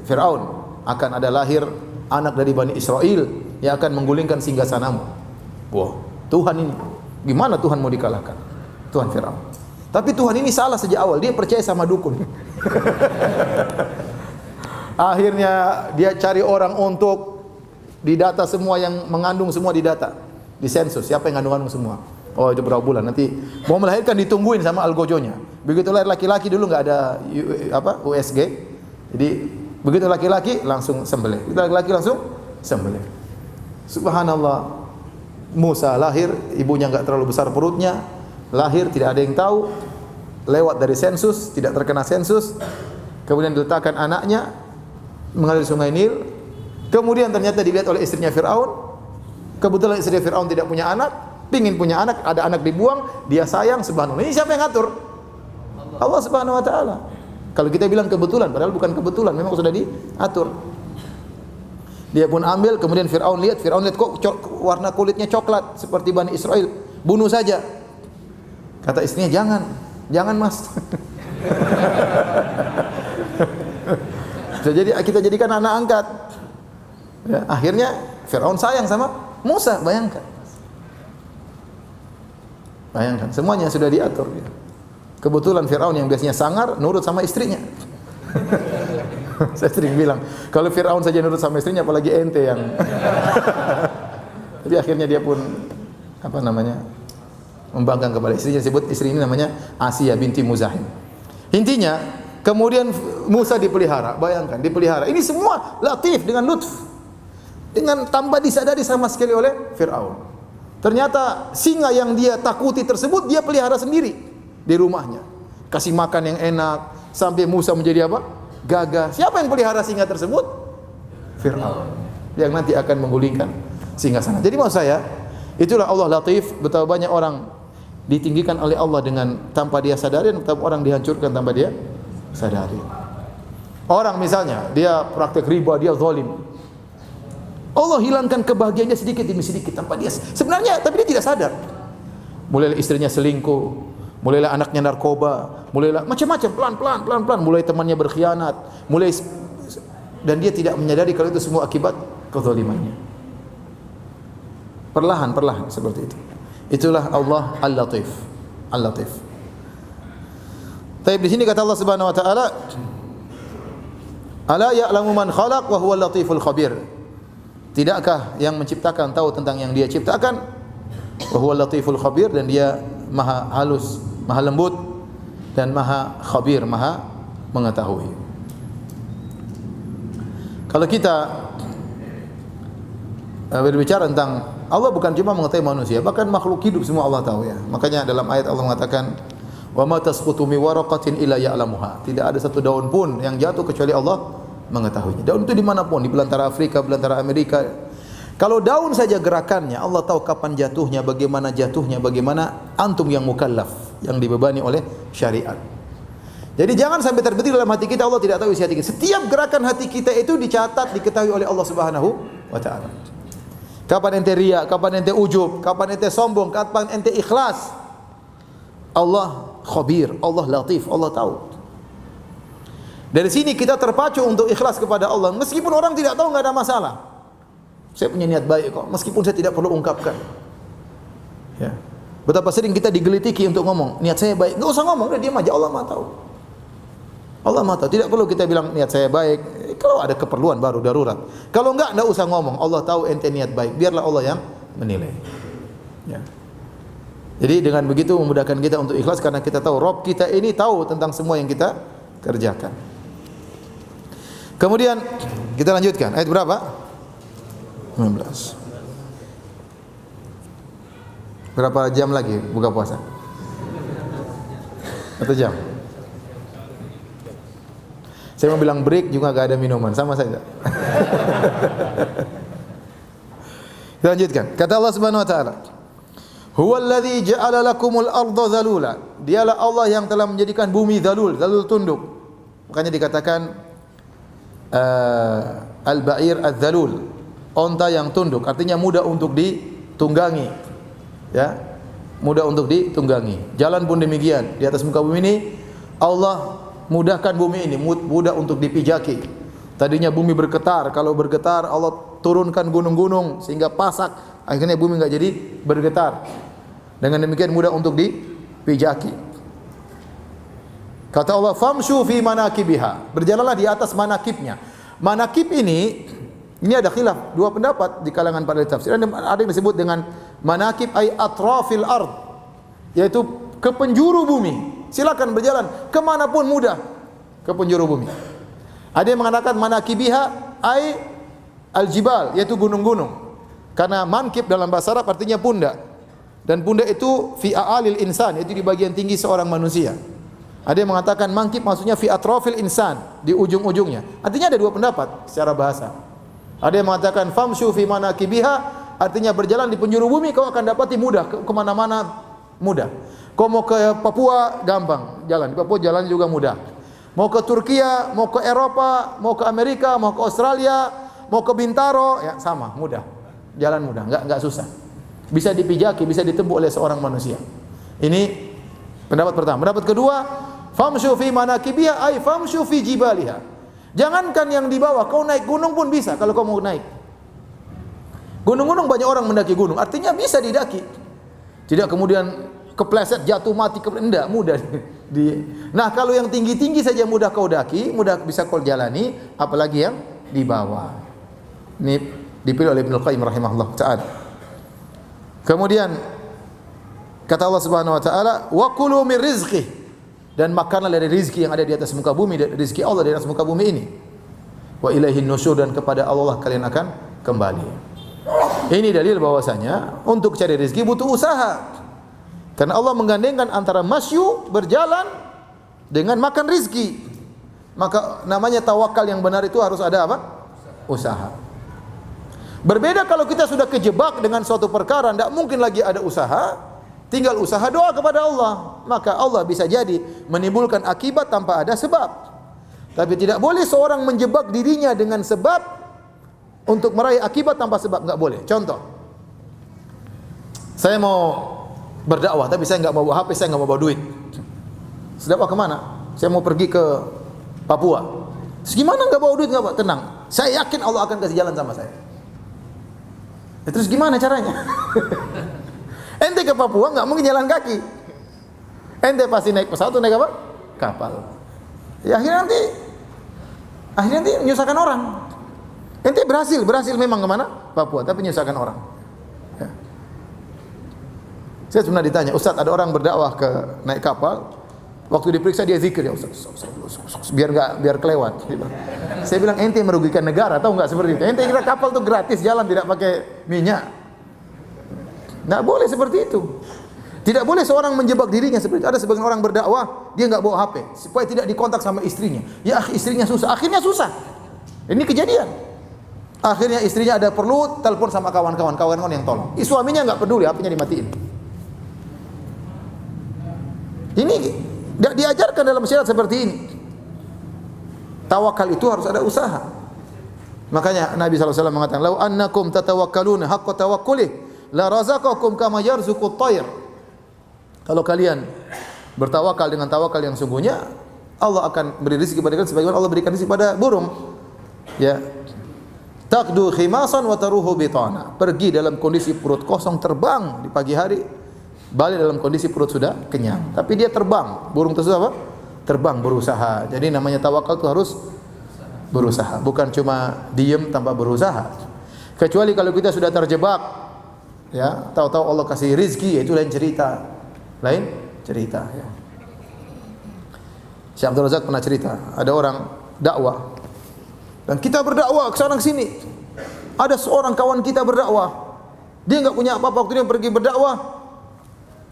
Firaun, akan ada lahir anak dari Bani Israel yang akan menggulingkan singgasanamu. Wah, Tuhan ini, gimana Tuhan mau dikalahkan? Tuhan Firaun. Tapi Tuhan ini salah sejak awal, dia percaya sama dukun. Akhirnya dia cari orang untuk didata semua yang mengandung, semua didata, di sensus, siapa yang ngandung semua. Oh, itu berapa bulan, nanti mau melahirkan ditungguin sama algojonya. Begitu lahir laki-laki dulu nggak ada USG, jadi begitu laki-laki langsung sembelih, begitu laki-laki langsung sembelih. Subhanallah, Musa lahir, ibunya nggak terlalu besar perutnya, lahir tidak ada yang tahu, lewat dari sensus, tidak terkena sensus, kemudian diletakkan anaknya mengalir sungai Nil, kemudian ternyata dilihat oleh istrinya Firaun, kebetulan istri Firaun tidak punya anak, pingin punya anak, ada anak dibuang, dia sayang, subhanallah. Ini siapa yang ngatur? Allah Subhanahu wa taala. Kalau kita bilang kebetulan, padahal bukan kebetulan, memang sudah diatur. Dia pun ambil, kemudian Firaun lihat kok warna kulitnya coklat seperti Bani Israel, bunuh saja. Kata istrinya, jangan mas. Jadi kita jadikan anak angkat. Ya, akhirnya Firaun sayang sama Musa, bayangkan. Bayangkan, semuanya sudah diatur. Ya. Kebetulan Firaun yang biasanya sangar nurut sama istrinya. Saya sering bilang, kalau Firaun saja nurut sama istrinya, apalagi ente yang. Jadi akhirnya dia pun membangkang kepada istrinya. Sebut istri ini namanya Asia binti Muzahim. Intinya, kemudian Musa dipelihara. Bayangkan, dipelihara. Ini semua latif dengan lutf, dengan tanpa disadari sama sekali oleh Firaun. Ternyata singa yang dia takuti tersebut dia pelihara sendiri di rumahnya. Kasih makan yang enak sampai Musa menjadi apa? Gagah. Siapa yang pelihara singa tersebut? Firaun. Yang nanti akan menggulingkan singgasana. Jadi maksud saya, itulah Allah Latif. Betapa banyak orang ditinggikan oleh Allah dengan tanpa dia sadari, dan betapa orang dihancurkan tanpa dia sadari. Orang misalnya dia praktek riba, dia zalim. Allah hilangkan kebahagiaannya sedikit demi sedikit tanpa dia. Sebenarnya tapi dia tidak sadar. Mulailah istrinya selingkuh, mulailah anaknya narkoba, mulailah macam-macam, pelan-pelan, mulai temannya berkhianat, dan dia tidak menyadari kalau itu semua akibat kezalimannya. Perlahan seperti itu. Itulah Allah Al-Latif. Al-Latif. Tapi di sini kata Allah Subhanahu wa taala, "Ala ya'lamu man khalaq wa huwal latiful khabir." Tidakkah yang menciptakan tahu tentang yang dia ciptakan? Wa huwal latiful khabir, dan dia maha halus, maha lembut, dan maha khabir, maha mengetahui. Kalau kita berbicara tentang Allah, bukan cuma mengetahui manusia, bahkan makhluk hidup semua Allah tahu ya. Makanya dalam ayat Allah mengatakan, "Wa ma tasqutu min waraqatin illa ya'lamuha." Tidak ada satu daun pun yang jatuh kecuali Allah mengetahuinya. Daun itu dimanapun, di belantara Afrika, belantara Amerika. Kalau daun saja gerakannya, Allah tahu kapan jatuhnya, bagaimana antum yang mukallaf, yang dibebani oleh syariat. Jadi jangan sampai terbetik dalam hati kita Allah tidak tahu isi hati kita. Setiap gerakan hati kita itu dicatat, diketahui oleh Allah Subhanahu wa taala. Kapan ente riya, kapan ente ujub, kapan ente sombong, kapan ente ikhlas. Allah khabir, Allah latif, Allah tahu. Dari sini kita terpacu untuk ikhlas kepada Allah. Meskipun orang tidak tahu, enggak ada masalah. Saya punya niat baik kok, meskipun saya tidak perlu ungkapkan. Ya. Betapa sering kita digelitiki untuk ngomong, niat saya baik. Enggak usah ngomong, udah diam aja, Allah Maha tahu. Allah Maha tahu. Tidak perlu kita bilang niat saya baik. Kalau ada keperluan baru darurat. Kalau enggak usah ngomong. Allah tahu ente niat baik. Biarlah Allah yang menilai. Ya. Jadi dengan begitu memudahkan kita untuk ikhlas, karena kita tahu Rabb kita ini tahu tentang semua yang kita kerjakan. Kemudian kita lanjutkan ayat berapa? 19. Berapa jam lagi buka puasa? 1 jam. Saya mau bilang break juga gak ada minuman, sama saja. Kita lanjutkan. Kata Allah Subhanahu wa taala, "Huwallazi ja'ala lakumul arda dzalula." Dialah Allah yang telah menjadikan bumi dzalul, dzalul tunduk. Makanya dikatakan al-ba'ir adz-dzalul, onta yang tunduk, artinya mudah untuk ditunggangi. Ya, mudah untuk ditunggangi. Jalan pun demikian. Di atas muka bumi ini Allah mudahkan bumi ini, mudah untuk dipijaki. Tadinya bumi bergetar, kalau bergetar Allah turunkan gunung-gunung sehingga pasak, akhirnya bumi enggak jadi bergetar. Dengan demikian mudah untuk dipijaki. Kata Allah, "Famshu fi manakibiha." Berjalanlah di atas manakibnya. Manakib ini ada khilaf, dua pendapat di kalangan para tafsir. Ada yang disebut dengan manakib ay atrafil ard, yaitu ke penjuru bumi. Silakan berjalan kemanapun mudah ke penjuru bumi. Ada yang mengatakan manakibiha ay al-jibal, yaitu gunung-gunung. Karena mankib dalam bahasa Arab artinya pundak. Dan pundak itu fi a'alil insan, yaitu di bagian tinggi seorang manusia. Ada yang mengatakan mankib maksudnya fi atrafil insan, di ujung-ujungnya. Artinya ada dua pendapat secara bahasa. Ada yang mengatakan famshu fi manakibiha, artinya berjalan di penjuru bumi kau akan dapati mudah, ke mana-mana mudah. Kau mau ke Papua gampang jalan, di Papua jalan juga mudah. Mau ke Turkiya, mau ke Eropa, mau ke Amerika, mau ke Australia, mau ke Bintaro, ya sama, mudah. Jalan mudah, enggak susah. Bisa dipijaki, bisa ditempuh oleh seorang manusia. Ini pendapat pertama. Pendapat kedua, famshu fi manakibiha ay famshu fi jibaliha. Jangankan yang di bawah, kau naik gunung pun bisa kalau kau mau naik. Gunung-gunung banyak orang mendaki gunung, artinya bisa didaki. Tidak kemudian kepleset jatuh mati enggak, mudah Nah, kalau yang tinggi-tinggi saja mudah kau daki, mudah bisa kau jalani, apalagi yang di bawah. Ini dipilih oleh Ibnu Qayyim rahimahullah taala. Kemudian kata Allah Subhanahu wa taala, "Wa kulu min rizqih." Dan makanlah dari rizki yang ada di atas muka bumi, rizki Allah di atas muka bumi ini. Wa ilaihin nusyur, dan kepada Allah kalian akan kembali. Ini dalil bahwasanya untuk cari rizki butuh usaha. Karena Allah menggandengkan antara masyu, berjalan, dengan makan rizki. Maka namanya tawakal yang benar itu harus ada apa? Usaha. Berbeda kalau kita sudah kejebak dengan suatu perkara, tidak mungkin lagi ada usaha, tinggal usaha doa kepada Allah. Maka Allah bisa jadi menimbulkan akibat tanpa ada sebab. Tapi tidak boleh seorang menjebak dirinya dengan sebab untuk meraih akibat tanpa sebab, enggak boleh. Contoh, saya mau berdakwah, tapi saya enggak mau bawa HP, saya enggak mau bawa duit. Sedekah kemana? Saya mau pergi ke Papua. Terus gimana enggak bawa duit, enggak bawa? Tenang, saya yakin Allah akan kasih jalan sama saya. Ya, terus gimana caranya? Ente ke Papua enggak mungkin jalan kaki. Ente pasti naik pesawat atau naik apa? Kapal. Ya akhirnya nanti menyusahkan orang. Ente berhasil memang kemana? Papua, tapi menyusahkan orang. Ya. Saya pernah ditanya, Ustaz, ada orang berdakwah ke naik kapal, waktu diperiksa dia zikir, ya Ustaz, biar kelewat. Saya bilang, ente merugikan negara, tahu nggak seperti itu? Ente kira kapal tuh gratis jalan, tidak pakai minyak. Nggak boleh seperti itu. Tidak boleh seorang menjebak dirinya seperti itu. Ada sebagian orang berdakwah, dia nggak bawa HP supaya tidak dikontak sama istrinya. Ya istrinya susah, akhirnya susah. Ini kejadian. Akhirnya istrinya ada perlu, telepon sama kawan-kawan yang tolong. Suaminya nggak peduli, HP-nya dimatiin. Ini tidak diajarkan dalam syariat seperti ini. Tawakal itu harus ada usaha. Makanya Nabi SAW mengatakan, "Lau annakum tatawakkaluna haqqa tawakkulih, la razaqakum kama yarzuqut tayr." Kalau kalian bertawakal dengan tawakal yang sungguhnya, Allah akan beri rezeki kepada kalian sebagaimana Allah berikan rezeki pada burung. Ya. Taqdu khimasan wa taruhu bitana. Pergi dalam kondisi perut kosong, terbang di pagi hari, balik dalam kondisi perut sudah kenyang. Tapi dia terbang. Burung tersebut apa? Terbang, berusaha. Jadi namanya tawakal itu harus berusaha, bukan cuma diem tanpa berusaha. Kecuali kalau kita sudah terjebak, ya, tahu-tahu Allah kasih rezeki, itu lain cerita. Ya. Syekh Abdul Razak pernah cerita, ada orang dakwah dan kita berdakwah ke sana ke sini. Ada seorang kawan kita berdakwah, dia enggak punya apa-apa, waktu dia pergi berdakwah,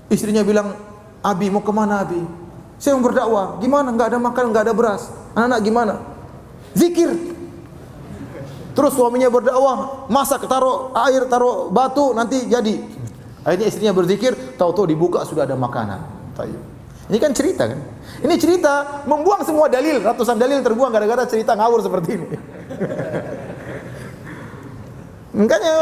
istrinya bilang, "Abi mau kemana Abi?" Saya mau berdakwah, gimana? Enggak ada makan, enggak ada beras. Anak-anak gimana? Zikir. Terus suaminya berdakwah, masak, taruh air, taruh batu, nanti jadi. Akhirnya istrinya berzikir, tahu-tahu dibuka sudah ada makanan. Tayyib. Ini kan cerita kan? Ini cerita membuang semua dalil, ratusan dalil terbuang gara-gara cerita ngawur seperti ini. Makanya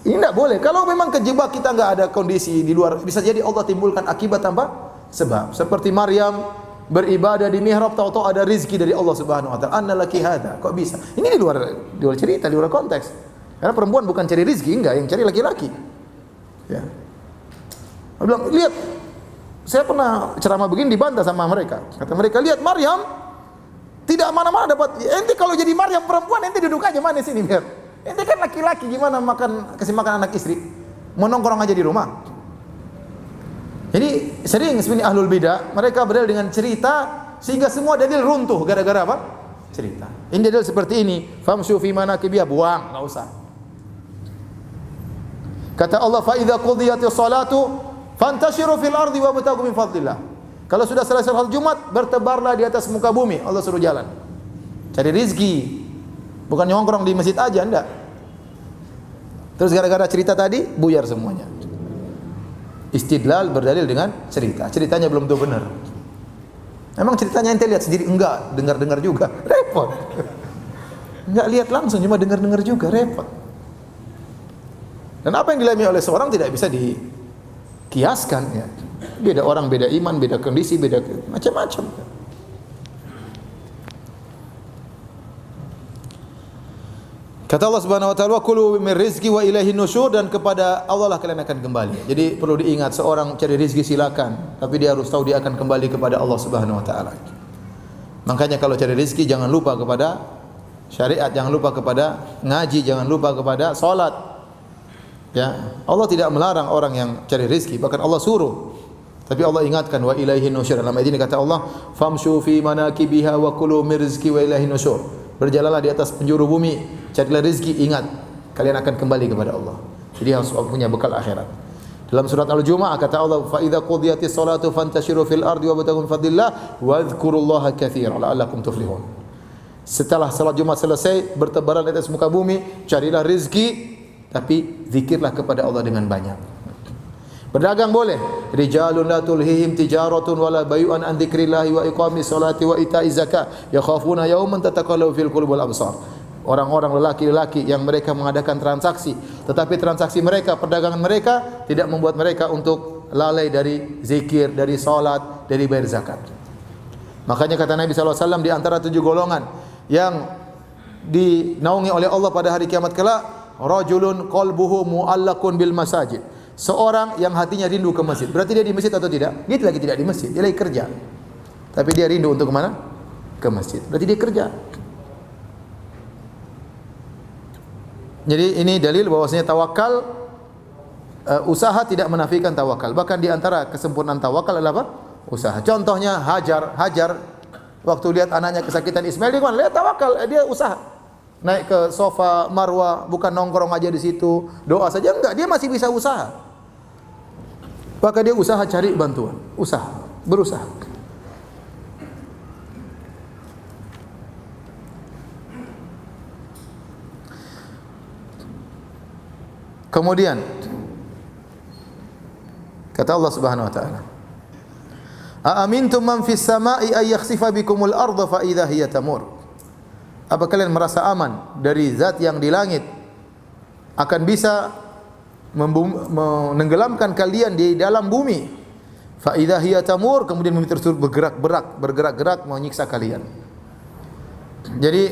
ini tidak boleh. Kalau memang kejebak kita nggak ada kondisi di luar, bisa jadi Allah timbulkan akibat tanpa sebab. Seperti Maryam beribadah di mihrab, tahu-tahu ada rizki dari Allah Subhanahu wa taala. Anna laki hada, kok bisa? Ini di luar cerita, di luar konteks. Karena perempuan bukan cari rizki, enggak, yang cari laki-laki. Ya. Dia bilang, lihat, saya pernah ceramah begini dibantah sama mereka. Kata mereka, lihat Maryam tidak mana-mana dapat. Ente kalau jadi Maryam perempuan, ente duduk aja mana sini biar. Ente kan laki-laki, gimana kasih makan anak istri? Mau nongkrong aja di rumah. Jadi sering sebenarnya ahlul bidah mereka berdalil dengan cerita sehingga semua dalil runtuh gara-gara apa? Cerita. Ini dalil seperti ini, famshu fi manakibiha, buang, enggak usah. Kata Allah, fa idza qudiyatis salatu fantashiru fil ardi wabtaghu min fadlillah. Kalau sudah selesai salat Jumat, bertebarlah di atas muka bumi. Allah suruh jalan. Cari rezeki. Bukan nyongkrong di masjid aja, enggak. Terus gara-gara cerita tadi buyar semuanya. Istidlal berdalil dengan cerita. Ceritanya belum tentu benar. Emang ceritanya ente lihat sendiri? Enggak, dengar-dengar juga. Repot. Enggak lihat langsung, cuma dengar-dengar juga, repot. Dan apa yang dialami oleh seorang tidak bisa dikiaskan ya. Beda orang, beda iman, beda kondisi, beda macam-macam. Kata Allah Subhanahu wa taala, "Kulu min rizqi wa ilaihi nusyur," dan kepada Allah lah kalian akan kembali. Jadi perlu diingat, seorang cari rezeki silakan, tapi dia harus tahu dia akan kembali kepada Allah Subhanahu wa taala. Makanya kalau cari rezeki jangan lupa kepada syariat, jangan lupa kepada ngaji, jangan lupa kepada salat. Ya, Allah tidak melarang orang yang cari rezeki, bahkan Allah suruh. Tapi Allah ingatkan wa ilaihi nusyur. Dalam ayat ini kata Allah, "Famshu fi manakibiha wa kulu min rizqi wa ilaihi nusyur." Berjalanlah di atas penjuru bumi, carilah rezeki, ingat kalian akan kembali kepada Allah. Jadi harus punya bekal akhirat. Dalam surat Al-Jumu'ah kata Allah, "Fa idza qudiyatis salatu fantashiru fil ardi wabtaghu min fadlillah wadhkurullaha katsiran la'allakum tuflihun." Setelah salat Jumat selesai, bertebaran di atas muka bumi, carilah rezeki, tapi zikirlah kepada Allah dengan banyak. Berdagang boleh. Rijalun la tulhihim tijaratun wala bay'un an dzikrillahi wa iqamis salati wa ita'iz zakat yakhafuna yawman tataqallabu fil qulub wal absar. Orang-orang lelaki-lelaki yang mereka mengadakan transaksi, tetapi transaksi mereka, perdagangan mereka tidak membuat mereka untuk lalai dari zikir, dari salat, dari bayar zakat. Makanya kata Nabi sallallahu alaihi wasallam, di antara 7 golongan yang dinaungi oleh Allah pada hari kiamat kelak, rajulun qalbuhu mu'allaqun bil masajid. Seorang yang hatinya rindu ke masjid. Berarti dia di masjid atau tidak? Dia lagi tidak di masjid, dia lagi kerja. Tapi dia rindu untuk ke mana? Ke masjid. Berarti dia kerja. Jadi ini dalil bahwasanya tawakal, usaha tidak menafikan tawakal. Bahkan di antara kesempurnaan tawakal adalah apa? Usaha. Contohnya Hajar waktu lihat anaknya kesakitan Ismail, dia mana? Lihat tawakal, dia usaha. Naik ke sofa Marwah, bukan nongkrong aja di situ, doa saja enggak, dia masih bisa usaha. Maka dia usaha cari bantuan, berusaha. Kemudian kata Allah Subhanahu wa taala, "Aamintum man fis sama'i ay yakhsifa bikumul ardha fa idza hiya tamur." Apa kalian merasa aman dari zat yang di langit akan bisa menenggelamkan kalian di dalam bumi? Fa idza hiya tamur, kemudian bumi tersebut bergerak-gerak mau nyiksa kalian. Jadi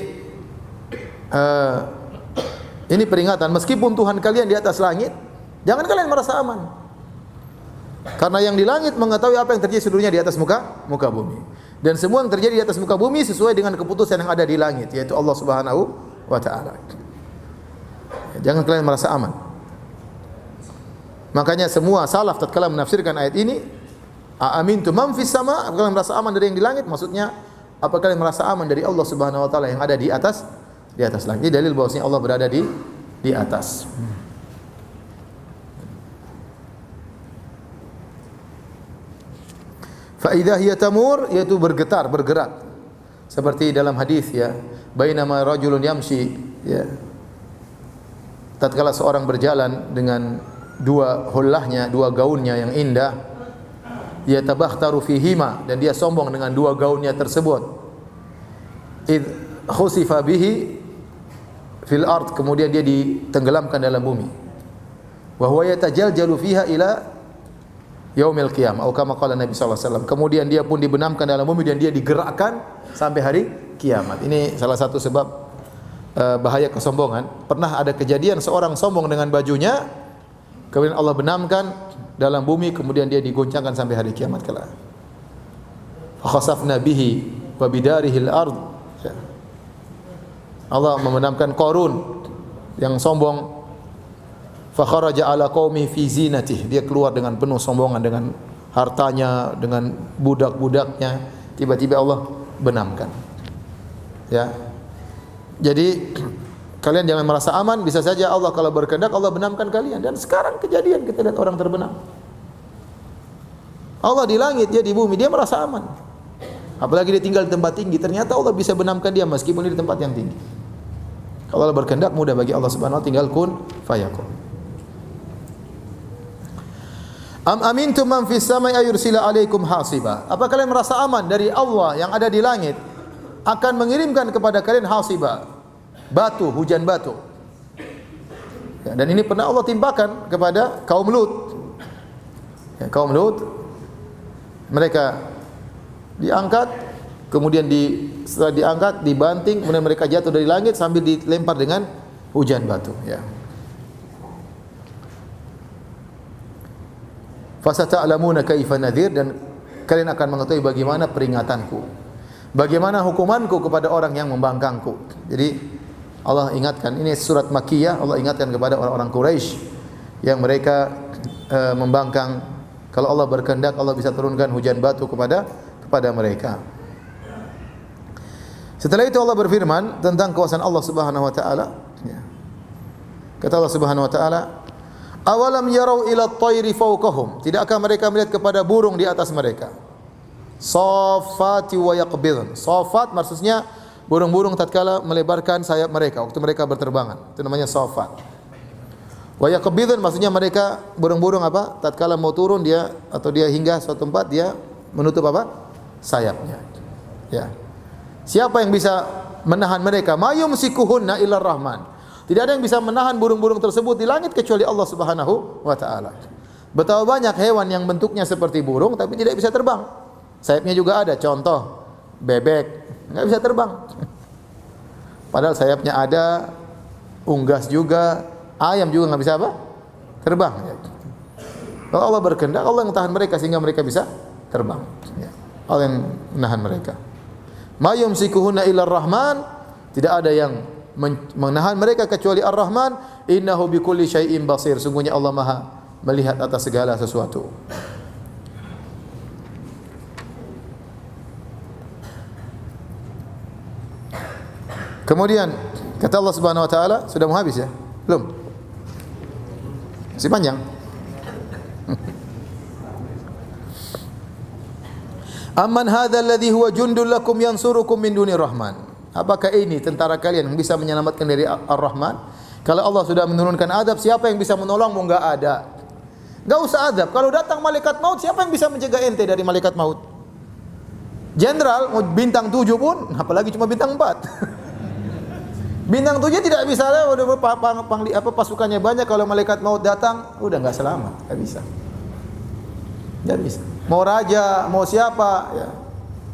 ini peringatan, meskipun Tuhan kalian di atas langit, jangan kalian merasa aman. Karena yang di langit mengetahui apa yang terjadi seluruhnya di atas muka bumi. Dan semua yang terjadi di atas muka bumi sesuai dengan keputusan yang ada di langit, yaitu Allah Subhanahu wa taala. Jangan kalian merasa aman. Makanya semua salaf tatkala menafsirkan ayat ini, "Aamintum man fis sama", apakah kalian merasa aman dari yang di langit? Maksudnya, apakah kalian merasa aman dari Allah Subhanahu wa taala yang ada di atas langit? Ini dalil bahwasanya Allah berada di atas. Fa idza hiya tamur, yaitu bergetar, bergerak. Seperti dalam hadis ya, bainama rajulun yamshi ya. Tatkala seorang berjalan dengan dua hullahnya, dua gaunnya yang indah, yatabakhtaru fihima, dan dia sombong dengan dua gaunnya tersebut. Id khusifa bihi fil ard, kemudian dia ditenggelamkan dalam bumi. Wa huwa yatajaljalu fiha ila yaumil qiyamah, atau kama qala Nabi sallallahu alaihi wasallam. Kemudian dia pun dibenamkan dalam bumi dan dia digerakkan sampai hari kiamat. Ini salah satu sebab bahaya kesombongan. Pernah ada kejadian seorang sombong dengan bajunya, kemudian Allah benamkan dalam bumi, kemudian dia diguncangkan sampai hari kiamat kelak. Fa khasafna bihi wa bidarihi al-ard. Allah membenamkan Qarun yang sombong. Fa kharaja ala qaumi fi zinatihi, dia keluar dengan penuh sombongan, dengan hartanya, dengan budak-budaknya, tiba-tiba Allah benamkan. Ya. Jadi kalian jangan merasa aman, bisa saja Allah kalau berkehendak Allah benamkan kalian. Dan sekarang kejadian kita lihat orang terbenam. Allah di langit, dia di bumi, dia merasa aman. Apalagi dia tinggal di tempat tinggi, ternyata Allah bisa benamkan dia meskipun dia di tempat yang tinggi. Kalau Allah berkehendak mudah bagi Allah Subhanahu wa taala, tinggal kun fayakun. Am amintum man fis samai ayursila alaikum hasiba. Apa kalian merasa aman dari Allah yang ada di langit akan mengirimkan kepada kalian hasiba, batu, hujan batu. Ya, dan ini pernah Allah timpakan kepada kaum Lut. Ya, kaum Lut mereka diangkat, kemudian setelah diangkat dibanting, kemudian mereka jatuh dari langit sambil dilempar dengan hujan batu. Ya. Fasata'lamuna kaifa nadhir, dan kalian akan mengetahui bagaimana peringatanku, bagaimana hukumanku kepada orang yang membangkangku. Jadi Allah ingatkan, ini surat Makkiyah, Allah ingatkan kepada orang-orang Quraisy yang mereka membangkang. Kalau Allah berkehendak, Allah bisa turunkan hujan batu kepada mereka. Setelah itu Allah berfirman tentang kuasaan Allah Subhanahu wa taala. Kata Allah Subhanahu wa taala, awalam yarau ila at-tayri fawqahum, tidakkah mereka melihat kepada burung di atas mereka? Saffati wa yaqbidun. Saffat maksudnya burung-burung tatkala melebarkan sayap mereka waktu mereka berterbangan, itu namanya saffat. Wa yaqbidun maksudnya mereka burung-burung apa? Tatkala mau turun dia atau dia hinggah suatu tempat, dia menutup apa? Sayapnya. Ya. Siapa yang bisa menahan mereka? Mayumsikuhunna illar rahman. Tidak ada yang bisa menahan burung-burung tersebut di langit kecuali Allah Subhanahu wa taala. Betapa banyak hewan yang bentuknya seperti burung tapi tidak bisa terbang. Sayapnya juga ada, contoh bebek, enggak bisa terbang. Padahal sayapnya ada, unggas juga, ayam juga enggak bisa apa? Terbang. Kalau Allah berkehendak, Allah yang tahan mereka sehingga mereka bisa terbang. Allah yang menahan mereka. Ma yumsikuhunna illar rahman, tidak ada yang menahan mereka kecuali Ar-Rahman. Innahu bikulli syai'in basir, sungguhnya Allah Maha melihat atas segala sesuatu. Kemudian kata Allah Subhanahu wa taala, sudah mau habis ya? Belum? Masih panjang. Amman hadzal ladzi huwa jundul lakum yansurukum min dunir rahman. Apakah ini tentara kalian yang bisa menyelamatkan dari Ar-Rahman? Kalau Allah sudah menurunkan azab, siapa yang bisa menolongmu? Enggak ada. Enggak usah azab. Kalau datang malaikat maut, siapa yang bisa mencegah ente dari malaikat maut? Jenderal bintang 7 pun, apalagi cuma bintang 4. Bintang 7 tidak bisa, udah pasukannya banyak, kalau malaikat maut datang, udah enggak selamat, enggak bisa. Enggak bisa. Mau raja, mau siapa, ya.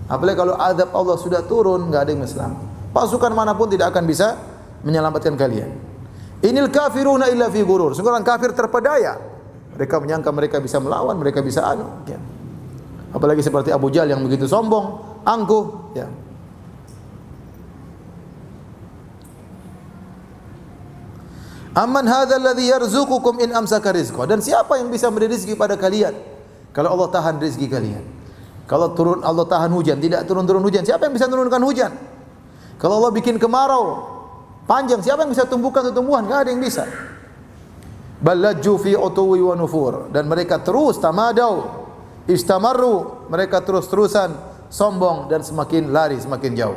Apalagi kalau azab Allah sudah turun, enggak ada yang selamat. Pasukan manapun tidak akan bisa menyelamatkan kalian. Inil kafiruna illa fi ghurur. Sungguh orang kafir terpedaya. Mereka menyangka mereka bisa melawan, mereka bisa ya. Apalagi seperti Abu Jahal yang begitu sombong, angkuh, ya. Amman hadzal ladzi yarzuqukum in amsaka rizqah. Dan siapa yang bisa memberi rezeki pada kalian kalau Allah tahan rezeki kalian? Kalau turun Allah tahan hujan, tidak turun-turun hujan, siapa yang bisa menurunkan hujan? Kalau Allah bikin kemarau panjang, siapa yang bisa tumbuhkan tumbuhan? Enggak ada yang bisa. Ballajju fi utuwi wa nufur, dan mereka terus tamadau Istamarru, mereka terus-terusan sombong dan semakin lari, semakin jauh.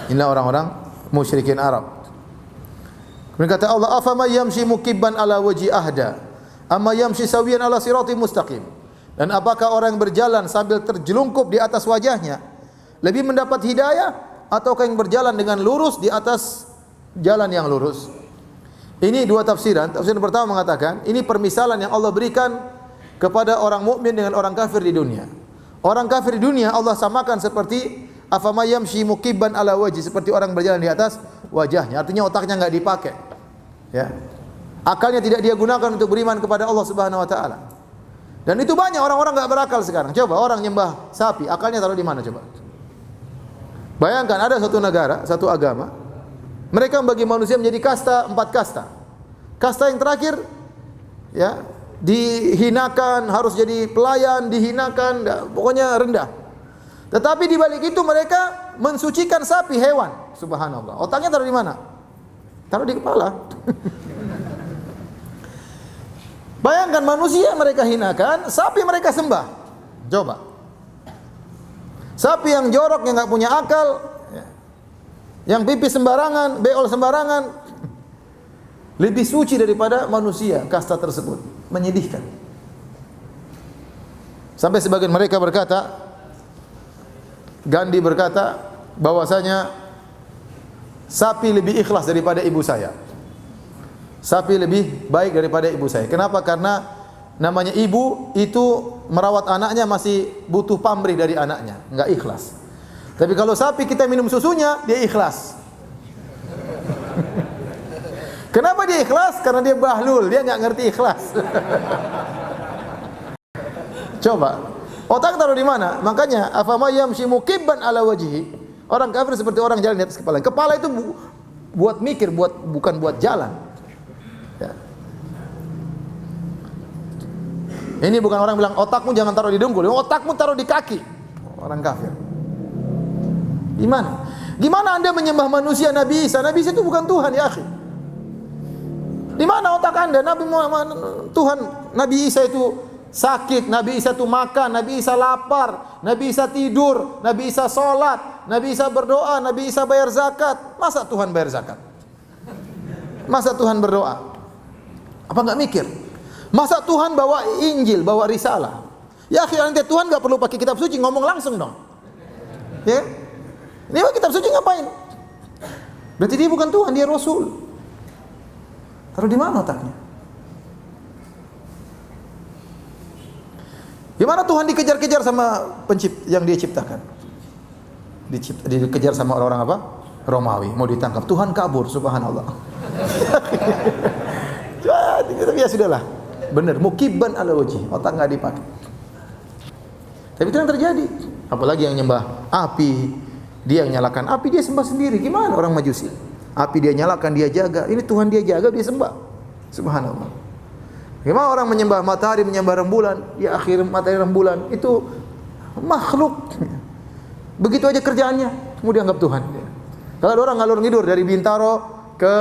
Inilah orang-orang musyrikin Arab. Kemudian kata Allah, afama yamshi mukibban ala wajhi ahda, amma yamshi sawiyan ala siratim mustaqim. Dan apakah orang yang berjalan sambil terjelungkup di atas wajahnya lebih mendapat hidayah, ataukah yang berjalan dengan lurus di atas jalan yang lurus? Ini dua tafsiran. Tafsiran pertama mengatakan, ini permisalan yang Allah berikan kepada orang mukmin dengan orang kafir di dunia. Orang kafir di dunia Allah samakan seperti afama yamshi mukibban ala wajhi, seperti orang berjalan di atas wajahnya. Artinya otaknya enggak dipakai. Ya. Akalnya tidak dia gunakan untuk beriman kepada Allah Subhanahu wa taala. Dan itu banyak orang-orang enggak berakal sekarang. Coba orang nyembah sapi, akalnya taruh di mana coba? Bayangkan ada satu negara, satu agama, mereka membagi manusia menjadi kasta, 4 kasta. Kasta yang terakhir, ya, dihinakan, harus jadi pelayan, dihinakan, pokoknya rendah. Tetapi di balik itu mereka mensucikan sapi, hewan. Subhanallah. Otaknya taruh di mana? Taruh di kepala. Bayangkan manusia mereka hinakan, sapi mereka sembah. Coba. Sapi yang jorok, yang enggak punya akal, yang pipis sembarangan, beol sembarangan, lebih suci daripada manusia kasta tersebut. Menyedihkan. Sampai sebagian mereka berkata, Gandhi berkata bahwasanya sapi lebih ikhlas daripada ibu saya. Sapi lebih baik daripada ibu saya. Kenapa? Karena namanya ibu itu merawat anaknya masih butuh pamrih dari anaknya, enggak ikhlas. Tapi kalau sapi kita minum susunya, dia ikhlas. Kenapa dia ikhlas? Karena dia bahlul, dia enggak ngerti ikhlas. Coba, otak taruh di mana? Makanya afama yamshi mukibban ala wajhi. Orang kafir seperti orang jalan di atas kepala. Kepala itu buat mikir, bukan buat jalan. Ya. Ini bukan orang bilang otakmu jangan taruh di dengkul, otakmu taruh di kaki. Orang kafir. Gimana? Gimana Anda menyembah manusia Nabi Isa? Nabi Isa itu bukan Tuhan, ya akhi. Di mana otak Anda? Tuhan Nabi Isa itu sakit, Nabi Isa itu makan, Nabi Isa lapar, Nabi Isa tidur, Nabi Isa sholat, Nabi Isa berdoa, Nabi Isa bayar zakat. Masa Tuhan bayar zakat? Masa Tuhan berdoa? Apa enggak mikir? Masa Tuhan bawa Injil, bawa risalah? Ya akhi, nanti Tuhan enggak perlu pakai kitab suci, ngomong langsung dong. Ya? Ini kitab suci ngapain? Berarti dia bukan Tuhan, dia Rasul. Taruh di mana otaknya? Gimana Tuhan dikejar-kejar sama yang dia ciptakan? Dikejar sama orang-orang apa? Romawi, mau ditangkap. Tuhan kabur, subhanallah. Ya sudahlah. Benar, mukibban ala wajhi, otak enggak dipakai. Tapi itu yang terjadi. Apalagi yang nyembah api, dia yang nyalakan api, dia sembah sendiri. Gimana orang Majusi? Api dia nyalakan, dia jaga. Ini Tuhan dia jaga, dia sembah. Subhanallah. Gimana orang menyembah matahari, menyembah rembulan? Ya akhir matahari rembulan itu makhluk. Begitu aja kerjaannya, mau dianggap Tuhan. Kalau ada orang ngalur ngidur dari Bintaro ke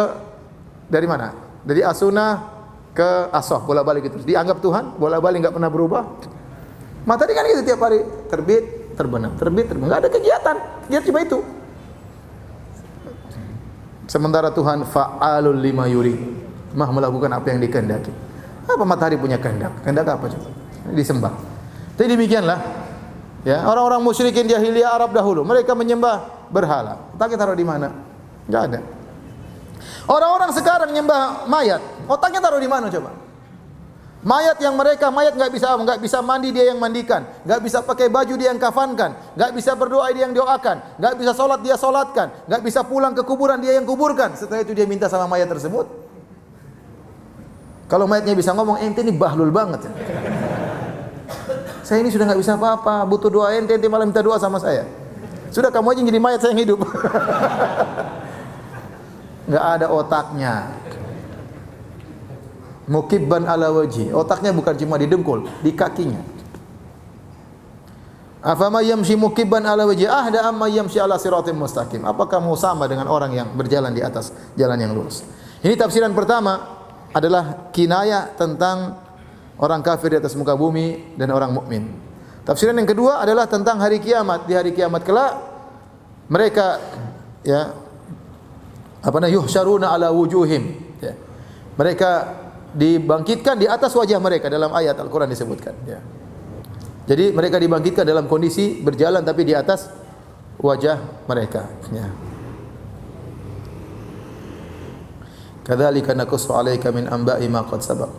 dari mana? Dari Asuna ke Asoh, bolak-balik gitu. Dianggap Tuhan, bolak-balik enggak pernah berubah. Matahari kan gitu tiap hari, terbit, terbenam, terbit, terbenam. Enggak ada kegiatan. Dia cuma itu. Sementara Tuhan fa'alul lima yuri, Maha melakukan apa yang dikehendaki. Apa matahari punya kehendak? Kehendak apa coba? Disembah. Jadi demikianlah ya, orang-orang musyrikin jahiliyah Arab dahulu, mereka menyembah berhala. Otaknya taruh di mana? Enggak ada. Orang-orang sekarang menyembah mayat, otaknya taruh di mana coba? Mayat yang mereka, mayat enggak bisa mandi, dia yang mandikan, enggak bisa pakai baju, dia yang kafankan, enggak bisa berdoa, dia yang doakan, enggak bisa salat, dia salatkan, enggak bisa pulang ke kuburan, dia yang kuburkan. Setelah itu dia minta sama mayat tersebut. Kalau mayatnya bisa ngomong, ente ini bahlul banget ya. Saya ini sudah enggak bisa apa-apa, butuh doa ente malah minta doa sama saya. Sudah kamu aja yang jadi mayat, saya yang hidup. Enggak ada otaknya. Mukibban ala wajhi, otaknya bukan cuma di dengkul, di kakinya. Afama yamshi mukibban ala wajhi ahda amma yamshi ala siratim mustaqim. Apakah mau sama dengan orang yang berjalan di atas jalan yang lurus? Ini tafsiran pertama adalah kinayah tentang orang kafir di atas muka bumi dan orang mukmin. Tafsiran yang kedua adalah tentang hari kiamat. Di hari kiamat kelak mereka yuhsyaruna ala wujuhim. Ya. Mereka dibangkitkan di atas wajah mereka, dalam ayat Al-Qur'an disebutkan, ya. Jadi mereka dibangkitkan dalam kondisi berjalan tapi di atas wajah mereka, ya. Kadzalika naqussu 'alaika min anba'i ma qad sabaq.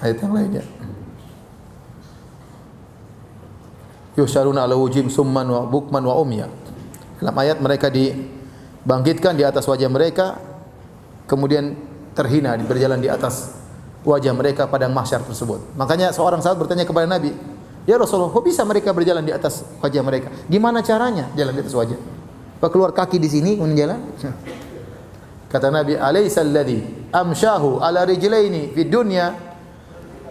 Ayat yang lainnya. Yusyaruna ala wujim summan wa bukman wa umya. Dalam ayat mereka dibangkitkan di atas wajah mereka, kemudian terhina berjalan di atas wajah mereka padang mahsyar tersebut. Makanya seorang sahabat bertanya kepada Nabi, "Ya Rasulullah, kok bisa mereka berjalan di atas wajah mereka? Gimana caranya jalan di atas wajah? Apa keluar kaki di sini kemudian jalan?" Kata Nabi, "Alaisa alladhi amshahu ala rijlaini fid dunya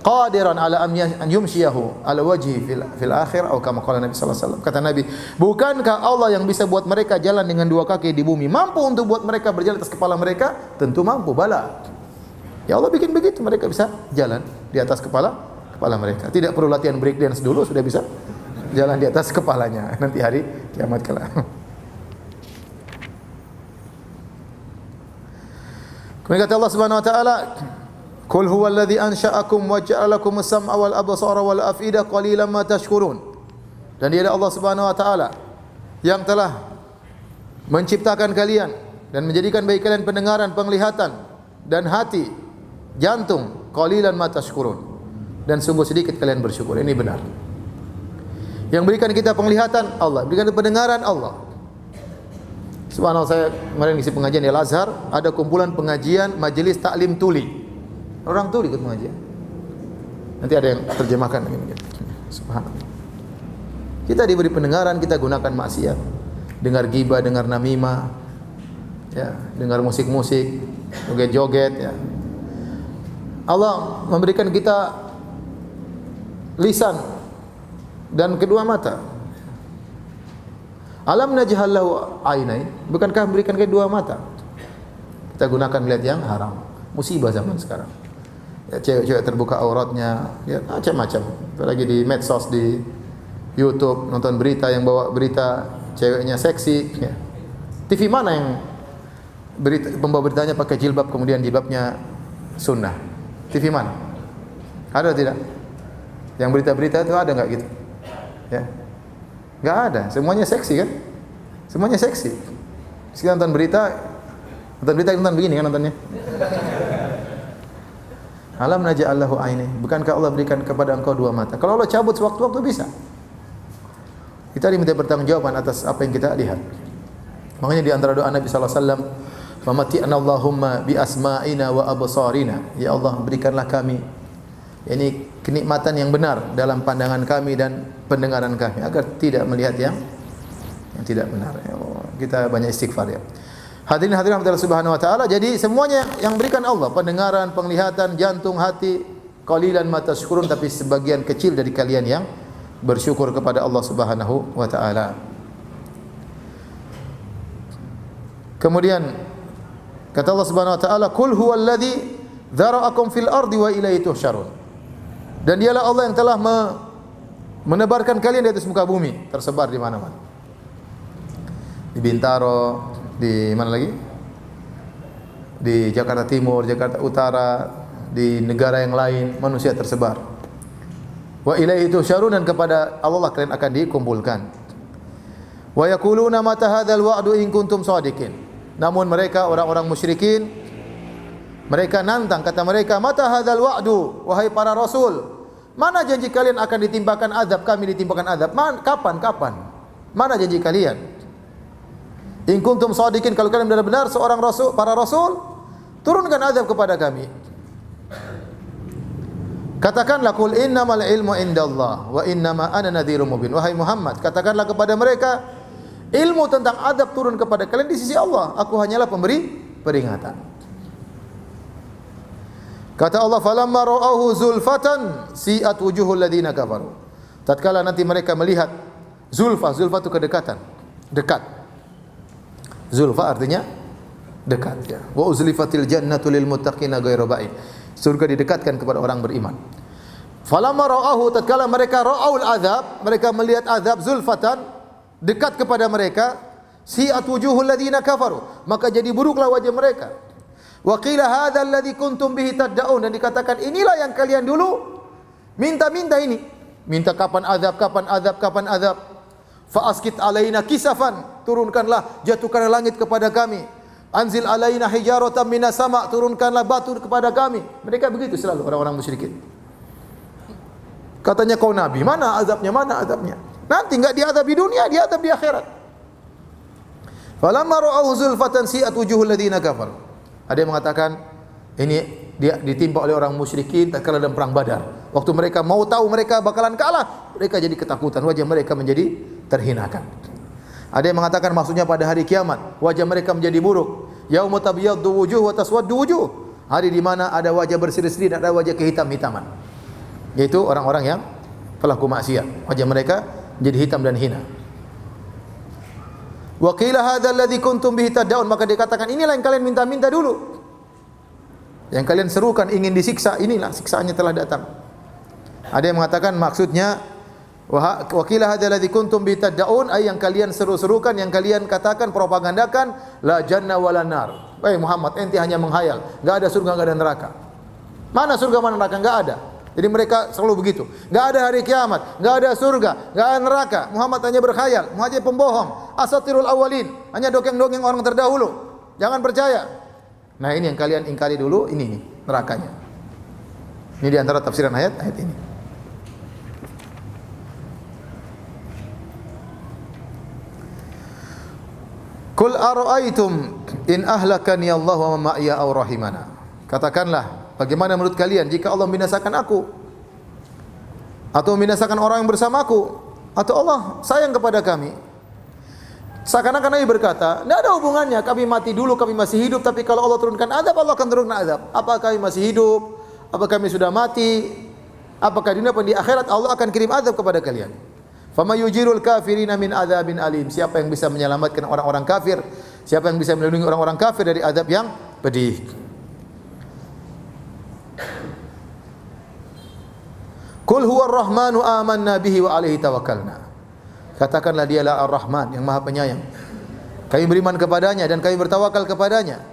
qadiran ala an yumshiyahu ala wajhi fil akhir," atau kama qala Nabi sallallahu alaihi wasallam. Kata Nabi, bukankah Allah yang bisa buat mereka jalan dengan dua kaki di bumi mampu untuk buat mereka berjalan atas kepala mereka? Tentu mampu, bala. Ya Allah bikin begitu, mereka bisa jalan di atas kepala mereka. Tidak perlu latihan break dance dulu, sudah bisa jalan di atas kepalanya nanti hari kiamat kelak. Kemudian kata Allah Subhanahu wa taala, "Qul huwallazi ansha'akum wa ja'ala lakumus sam'a wal absara wal af'ida qalilan ma tashkurun." Dan dia adalah Allah Subhanahu wa taala yang telah menciptakan kalian dan menjadikan bagi kalian pendengaran, penglihatan dan hati, jantung, qalilan ma tashkurun. Dan sungguh sedikit kalian bersyukur. Ini benar. Yang berikan kita penglihatan Allah, berikan pendengaran Allah. Subhanallah, saya kemarin ngisi pengajian di Al-Azhar, ada kumpulan pengajian majelis taklim tuli. Orang tuli ikut pengajian. Nanti ada yang terjemahkan begini. Subhanallah. Kita diberi pendengaran, kita gunakan maksiat. Dengar ghibah, dengar namimah, ya, dengar musik-musik, joget-joget, ya. Allah memberikan kita lisan dan kedua mata. Alam naj'al lahu ainain, bukankah memberikan kedua mata? Kita gunakan melihat yang haram. Musibah zaman sekarang. Ya, cewek-cewek terbuka auratnya, ya macam-macam. Apalagi di medsos, di YouTube, nonton berita yang bawa berita ceweknya seksi, ya. TV mana yang berita pembawa beritanya pakai jilbab kemudian jilbabnya sunnah? TV mana? Ada tidak? Yang berita-berita itu ada enggak gitu? Ya. Enggak ada, semuanya seksi kan? Semuanya seksi. Sekarang nonton berita nonton begini kan nontonnya. Alam naj'al lahu aini, bukankah Allah berikan kepada engkau dua mata? Kalau Allah cabut sewaktu-waktu bisa. Kita diminta bertanggungjawaban atas apa yang kita lihat. Makanya di antara doa Nabi sallallahu alaihi wasallam, "Famati'na Allahumma bi asma'ina wa absarina." Ya Allah, berikanlah kami ini kenikmatan yang benar dalam pandangan kami dan pendengaran kami agar tidak melihat yang tidak benar. Ya Allah, kita banyak istighfar ya. Hadirin Allah Subhanahu wa taala, jadi semuanya yang berikan Allah, pendengaran, penglihatan, jantung, hati, qalilan ma tashkurun, tapi sebagian kecil dari kalian yang bersyukur kepada Allah Subhanahu wa taala. Kemudian kata Allah Subhanahu wa taala, "Qul huwallazi dzara'akum fil ardi wa ilaihi tuhsyarun." Dan dialah Allah yang telah menebarkan kalian di atas muka bumi, tersebar di mana-mana. Di Bintaro, di mana lagi? Di Jakarta Timur, Jakarta Utara, di negara yang lain, manusia tersebar. Wa ilaihi tuhsyarun, dan kepada Allah kalian akan dikumpulkan. Wa yaquluna mata hadzal wa'du in kuntum shadiqin. Namun mereka orang-orang musyrikin, mereka nantang, kata mereka, mata hadzal wa'du, wahai para rasul, mana janji kalian akan ditimpakan azab, kami ditimpakan azab? Kapan? Mana janji kalian? In kuntum shadiqin, kalau kalian benar-benar seorang rasul, para rasul, turunkan azab kepada kami. Katakanlah, qul innamal ilmu indallah wa innama ana nadhirum mubin. Wahai Muhammad, katakanlah kepada mereka, ilmu tentang azab turun kepada kalian di sisi Allah, aku hanyalah pemberi peringatan. Kata Allah, falamma ra'ahu zulfatan si'at wujuhul ladzina kafaru. Tatkala nanti mereka melihat zulfa itu kedekatan, dekat. Zulfa artinya dekat ya. Wa uzlifatil jannatu lil muttaqina ghairu ba'id. Surga didekatkan kepada orang beriman. Falamma ra'ahu, tatkala mereka ra'aul azab, mereka melihat azab zulfatan dekat kepada mereka, si'at wujuhul ladzina kafaru, maka jadi buruklah wajah mereka. Wa qila hadzal ladzi kuntum bihi tad'un, dan dikatakan inilah yang kalian dulu minta-minta ini. Minta kapan azab, kapan azab, kapan azab. Fa askit alaina kisafan, turunkanlah, jatuhkanlah langit kepada kami. Anzil alaina hijaratan minas sama', turunkanlah batu kepada kami. Mereka begitu selalu orang-orang musyrikin. Katanya kau nabi, mana azabnya, mana azabnya? Nanti enggak diazab di dunia, diazab di akhirat. Falamma ra'ahu zulfatan si'at wujuhul ladzina kafaru. Ada yang mengatakan ini dia ditimpa oleh orang musyrikin tatkala dalam perang Badar. Waktu mereka mau tahu mereka bakalan kalah, mereka jadi ketakutan, wajah mereka menjadi terhinakan. Ada yang mengatakan maksudnya pada hari kiamat, wajah mereka menjadi buruk. Yauma tabyaddu wujuh wa taswaddu wujuh. Hari di mana ada wajah berseri-seri dan ada wajah kehitam-hitaman. Yaitu orang-orang yang pelaku maksiat. Wajah mereka menjadi hitam dan hina. Wa qila hadzal ladzi kuntum bihi tad'un, maka dikatakan inilah yang kalian minta-minta dulu. Yang kalian serukan ingin disiksa, inilah siksaannya telah datang. Ada yang mengatakan maksudnya wa qila hadzal ladzi kuntum bihi tad'un, ay yang kalian seru-serukan, yang kalian katakan, propagandakan, la janna wala nar. Wahai Muhammad, ente hanya menghayal, enggak ada surga, enggak ada neraka. Mana surga, mana neraka? Enggak ada. Jadi mereka selalu begitu. Enggak ada hari kiamat, enggak ada surga, enggak ada neraka. Muhammad hanya berkhayal, Muhammad pembohong, asatirul awwalin, hanya dongeng-dongeng orang terdahulu. Jangan percaya. Nah, ini yang kalian ingkari dulu, ini nih nerakanya. Ini di antara tafsiran ayat ini. Qul ara'aytum in ahlakani Allah wa man ma'iya aw rahimana. Katakanlah, bagaimana menurut kalian jika Allah membinasakan aku atau membinasakan orang yang bersamaku, atau Allah sayang kepada kami? Seakan-akan Nabi berkata, tidak ada hubungannya, kami mati dulu, kami masih hidup, tapi kalau Allah turunkan azab, Allah akan turunkan azab. Apakah kami masih hidup? Apakah kami sudah mati? Apakah di dunia atau di akhirat Allah akan kirim azab kepada kalian? Fama yujirul kafirina min adzabin alim. Siapa yang bisa menyelamatkan orang-orang kafir? Siapa yang bisa melindungi orang-orang kafir dari azab yang pedih? Qul huwar rahmanu amanna bihi wa alaihi tawakkalna. Katakanlah dialah Ar-Rahman yang Maha Penyayang. Kami beriman kepadanya dan kami bertawakal kepadanya.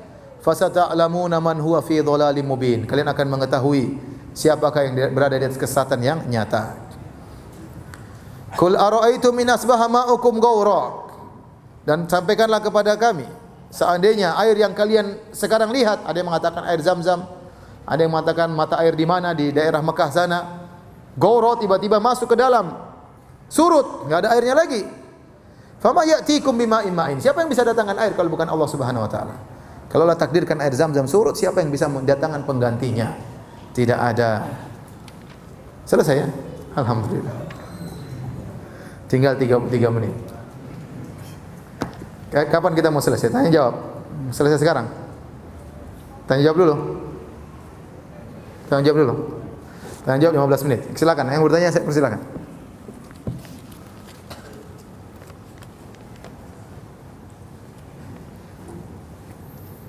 Fasata'lamuna man huwa fi dhalalim mubin. Kalian akan mengetahui siapakah yang berada di atas kesesatan yang nyata. Qul ara'aytum in asbaha ma'ukum ghawra. Dan sampaikanlah kepada kami, seandainya air yang kalian sekarang lihat, ada yang mengatakan air Zam-Zam, ada yang mengatakan mata air di mana, di daerah Mekah sana, ghawra, tiba-tiba masuk ke dalam, surut, enggak ada airnya lagi. Fama ya'tikum bima'in ma'in. Siapa yang bisa datangkan air kalau bukan Allah Subhanahu wa taala? Kalau Allah takdirkan air Zam-Zam surut, siapa yang bisa mendatangkan penggantinya? Tidak ada. Selesai ya? Alhamdulillah. Tinggal 33 menit. Kapan kita mau selesai? Tanya jawab. Selesai sekarang? Tanya jawab dulu. Tanya jawab dulu. Tanya jawab 15 menit. Silakan. Yang bertanya saya persilakan.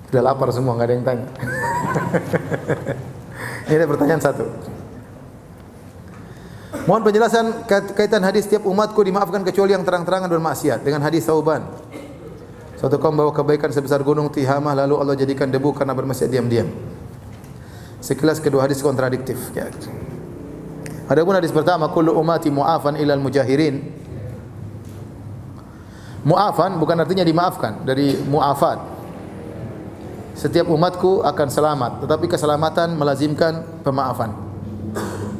Sudah lapar semua, enggak ada yang tanya. Ini ada pertanyaan satu. Mohon penjelasan kaitan hadis setiap umatku dimaafkan kecuali yang terang-terangan bermaksiat dengan hadis Sauban. Suatu kaum bawa kebaikan sebesar gunung Tihamah lalu Allah jadikan debu karena bermaksiat diam-diam. Sekilas kedua hadis kontradiktif. Ya. Adapun hadis pertama, kullu ummati mu'afan ilal mujahirin. Mu'afan bukan artinya dimaafkan, dari mu'afat. Setiap umatku akan selamat, tetapi keselamatan melazimkan pemaafan.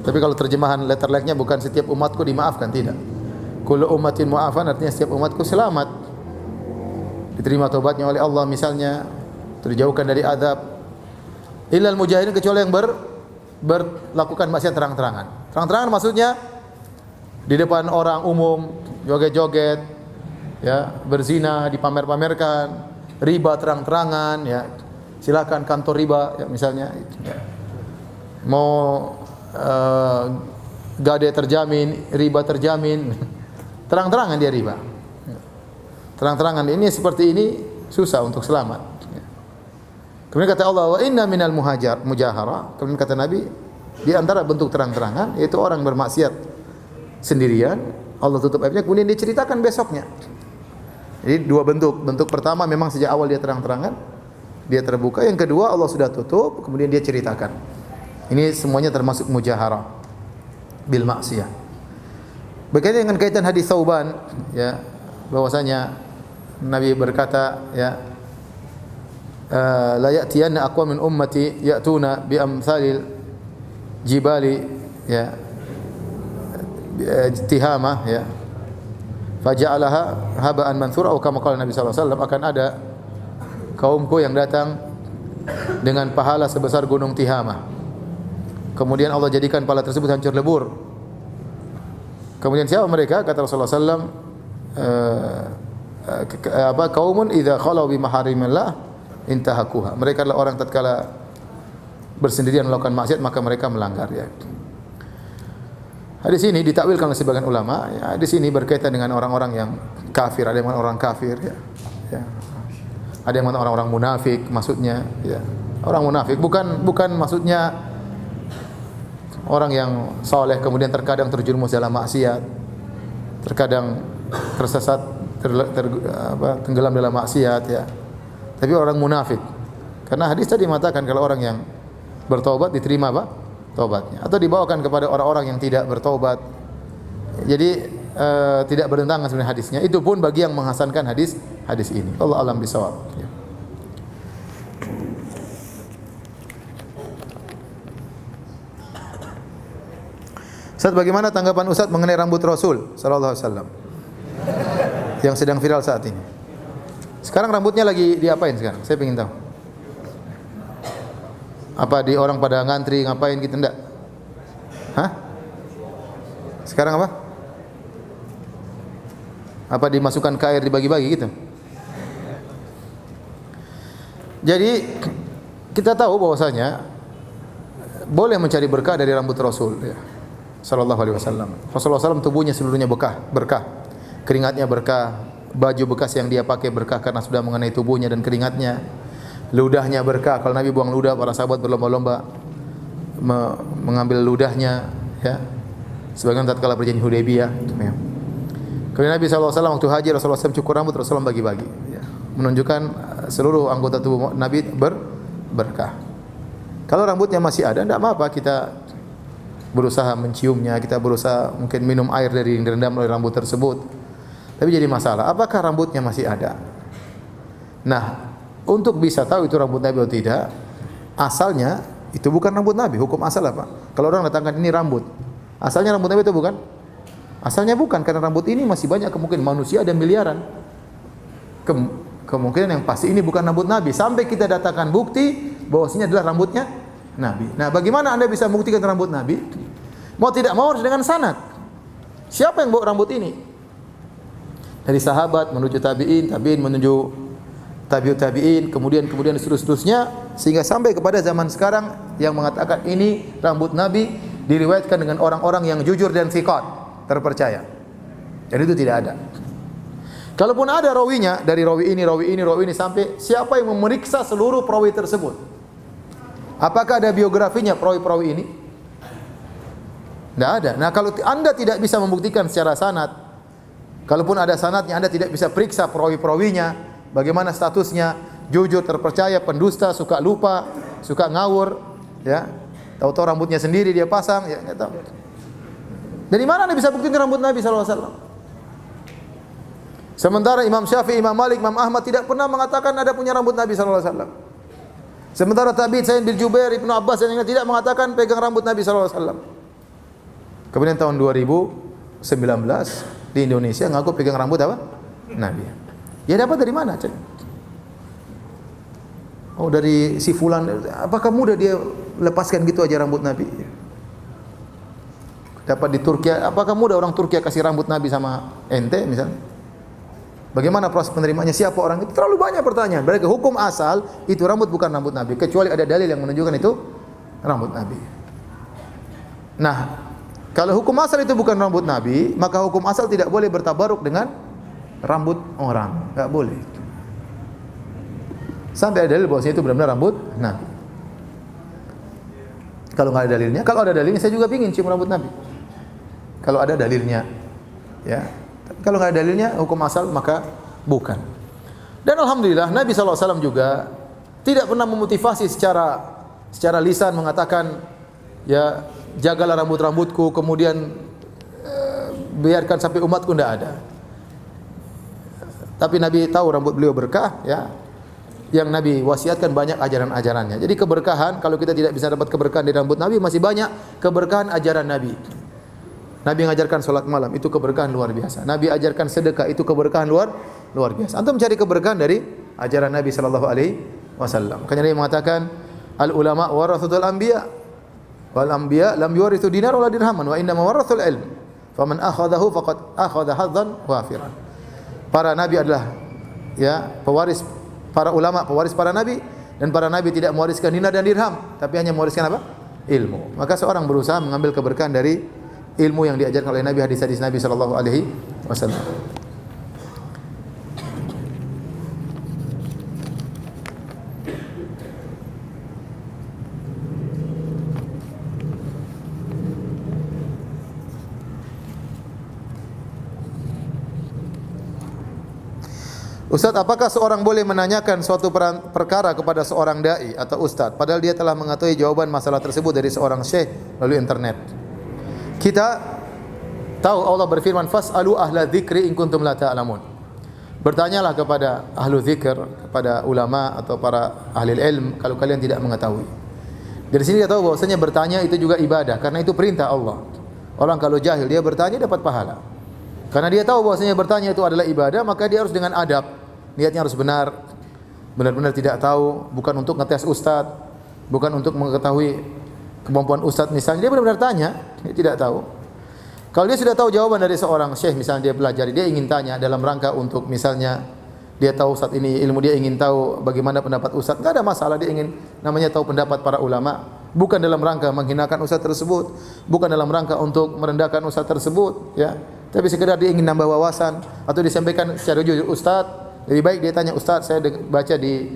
Tapi kalau terjemahan letter like-nya bukan setiap umatku dimaafkan, tidak. Kullu ummatin mu'afan artinya setiap umatku selamat, diterima taubatnya oleh Allah misalnya, dijauhkan dari azab. Illal mujahirin, kecuali yang berlakukan maksiat terang-terangan. Terang-terangan maksudnya di depan orang umum, joget-joget, ya, berzina, dipamer-pamerkan, riba terang-terangan, ya. Silakan kantor riba, ya, misalnya, ya. Mau gade terjamin, riba terjamin, terang-terangan dia riba. Terang-terangan ini seperti ini susah untuk selamat. Kemudian kata Allah, wa inna minal mujahara. Kemudian kata Nabi, di antara bentuk terang-terangan yaitu orang bermaksiat sendirian, Allah tutup aibnya, kemudian dia ceritakan besoknya. Jadi dua bentuk. Bentuk pertama memang sejak awal dia terang-terangan, dia terbuka. Yang kedua Allah sudah tutup, kemudian dia ceritakan. Ini semuanya termasuk mujahara bil maksiyah. Berkaitan dengan kaitan hadis Thauban, ya, bahwasanya Nabi berkata, ya, la ya'tiyanna aqwamin ummati ya'tuna bi amsalil jibali, ya, tihamah, ya, faja'alaha haba'an mansura, atau kama qala Nabi sallallahu alaihi wasallam, akan ada kaumku yang datang dengan pahala sebesar gunung Tihamah. Kemudian Allah jadikan pahala tersebut hancur lebur. Kemudian siapa mereka? Kata Rasulullah sallallahu alaihi wasallam, kaumun idza khalau bi maharimillah intahakuha. Mereka adalah orang tatkala bersendirian melakukan maksiat maka mereka melanggar, ya. Hadis ini ditakwilkan oleh sebagian ulama, ya, di sini berkaitan dengan orang-orang yang kafir, ada yang mengatakan orang kafir, ya. Ya. Ada yang mengatakan orang-orang munafik, maksudnya, ya. Orang munafik bukan maksudnya orang yang saleh kemudian terkadang terjerumus dalam maksiat, terkadang tersesat, tenggelam dalam maksiat, ya. Tapi orang munafik. Karena hadis tadi mengatakan kalau orang yang bertaubat diterima apa? Taubatnya, atau dibawakan kepada orang-orang yang tidak bertaubat. Jadi tidak bertentangan sebenarnya hadisnya. Itu pun bagi yang menghasankan hadis ini. Allah alam bisawab. Ya. Ustaz, bagaimana tanggapan Ustaz mengenai rambut Rasul sallallahu alaihi wasallam yang sedang viral saat ini? Sekarang rambutnya lagi diapain sekarang? Saya ingin tahu. Apa di orang pada ngantri ngapain gitu, enggak? Hah? Sekarang apa? Apa dimasukkan ke air dibagi-bagi gitu? Jadi kita tahu bahwasanya boleh mencari berkah dari rambut Rasul, ya. Sallallahu alaihi wasallam. Rasulullah SAW tubuhnya seluruhnya berkah. Keringatnya berkah, baju bekas yang dia pakai berkah karena sudah mengenai tubuhnya dan keringatnya. Ludahnya berkah, kalau Nabi buang ludah para sahabat berlomba-lomba mengambil ludahnya, ya. Sebagian tatkala perjanjian Hudaybiyah, ya. Kemudian Nabi SAW waktu haji Rasulullah SAW cukur rambut, Rasulullah bagi-bagi, ya. Menunjukkan seluruh anggota tubuh Nabi berkah. Kalau rambutnya masih ada, tidak apa-apa kita berusaha menciumnya, kita berusaha mungkin minum air dari yang direndam oleh rambut tersebut. Tapi jadi masalah, apakah rambutnya masih ada? Nah, untuk bisa tahu itu rambut Nabi atau tidak, asalnya itu bukan rambut Nabi. Hukum asal apa? Kalau orang datangkan ini rambut, asalnya rambut Nabi itu bukan? Asalnya bukan, karena rambut ini masih banyak kemungkinan, manusia ada miliaran. Kemungkinan yang pasti ini bukan rambut Nabi sampai kita datangkan bukti bahwasanya adalah rambutnya Nabi. Nah, bagaimana Anda bisa membuktikan rambut Nabi? Mau tidak mau harus dengan sanad. Siapa yang bawa rambut ini? Dari sahabat menuju tabi'in, tabi'in menuju tabi'ut tabi'in, kemudian seterusnya sehingga sampai kepada zaman sekarang yang mengatakan ini rambut Nabi, diriwayatkan dengan orang-orang yang jujur dan thiqat, terpercaya. Jadi itu tidak ada. Kalaupun ada rawinya, dari rawi ini sampai siapa yang memeriksa seluruh perawi tersebut? Apakah ada biografinya perawi-perawi ini? Tidak ada. Nah, kalau Anda tidak bisa membuktikan secara sanad, kalaupun ada sanadnya Anda tidak bisa periksa perawi-perawinya, bagaimana statusnya, jujur, terpercaya, pendusta, suka lupa, suka ngawur, ya. Tahu-tahu rambutnya sendiri dia pasang, ya enggak tahu. Dari mana Anda bisa buktikan rambut Nabi sallallahu alaihi wasallam? Sementara Imam Syafi'i, Imam Malik, Imam Ahmad tidak pernah mengatakan ada punya rambut Nabi sallallahu alaihi wasallam. Sementara tabi'in Sa'id bin Jubair, Ibnu Abbas dan yang tidak mengatakan pegang rambut Nabi sallallahu alaihi wasallam. Kemudian tahun 2019 di Indonesia ngaku pegang rambut apa? Nabi. Ya dapat dari mana? Oh, dari si fulan. Apakah mudah dia lepaskan gitu aja rambut Nabi? Dapat di Turki. Apakah mudah orang Turki kasih rambut Nabi sama ente misalnya? Bagaimana proses penerimanya? Siapa orang itu? Terlalu banyak pertanyaan. Berarti hukum asal itu rambut bukan rambut Nabi, kecuali ada dalil yang menunjukkan itu rambut Nabi. Nah, kalau hukum asal itu bukan rambut Nabi, maka hukum asal tidak boleh bertabaruk dengan rambut orang. Enggak boleh. Sampai ada dalil bahwasanya itu benar-benar rambut Nabi. Kalau nggak ada dalilnya, kalau ada dalilnya saya juga pingin cium rambut Nabi. Kalau ada dalilnya, ya. Kalau nggak ada dalilnya, hukum asal maka bukan. Dan alhamdulillah Nabi SAW juga tidak pernah memotivasi secara lisan mengatakan, ya jagalah rambut-rambutku, kemudian biarkan sampai umatku, tidak ada. Tapi Nabi tahu rambut beliau berkah, ya. Yang Nabi wasiatkan banyak ajaran-ajarannya. Jadi keberkahan, kalau kita tidak bisa dapat keberkahan di rambut Nabi, masih banyak keberkahan ajaran Nabi. Nabi mengajarkan salat malam, itu keberkahan luar biasa. Nabi ajarkan sedekah, itu keberkahan luar biasa. Antum mencari keberkahan dari ajaran Nabi sallallahu alaihi wasallam. Makanya Nabi mengatakan, al ulama warathatul anbiya wal anbiya lam yuwarithu dinar wala dirhaman wa inna warathul ilm. Faman akhadahu faqad akhadha hadzan wafiran. Para nabi adalah, ya, pewaris, para ulama pewaris para nabi, dan para nabi tidak mewariskan dinar dan dirham, tapi hanya mewariskan apa? Ilmu. Maka seorang berusaha mengambil keberkahan dari ilmu yang diajarkan oleh Nabi, hadis-hadis Nabi sallallahu alaihi wasallam. Ustaz, apakah seorang boleh menanyakan suatu perkara kepada seorang dai atau ustaz padahal dia telah mengetahui jawaban masalah tersebut dari seorang syekh melalui internet? Kita tahu Allah berfirman, fas'alu ahla dzikri in kuntum la ta'lamun. Bertanyalah kepada ahlu dzikir, kepada ulama atau para ahli ilm kalau kalian tidak mengetahui. Dari sini kita tahu bahwasanya bertanya itu juga ibadah, karena itu perintah Allah. Orang kalau jahil dia bertanya dapat pahala. Karena dia tahu bahwasanya bertanya itu adalah ibadah, maka dia harus dengan adab. Niatnya harus benar. Benar-benar tidak tahu, bukan untuk ngetes ustaz, bukan untuk mengetahui kemampuan ustaz misalnya. Dia benar-benar tanya, dia tidak tahu. Kalau dia sudah tahu jawaban dari seorang syekh, misalnya dia pelajari, dia ingin tanya dalam rangka untuk misalnya dia tahu ustaz ini ilmu, dia ingin tahu bagaimana pendapat ustaz, enggak ada masalah. Dia ingin namanya tahu pendapat para ulama, bukan dalam rangka menghinakan ustaz tersebut, bukan dalam rangka untuk merendahkan ustaz tersebut, ya. Tapi sekedar dia ingin nambah wawasan atau disampaikan secara jujur, ustaz, lebih baik dia tanya, ustaz, saya baca di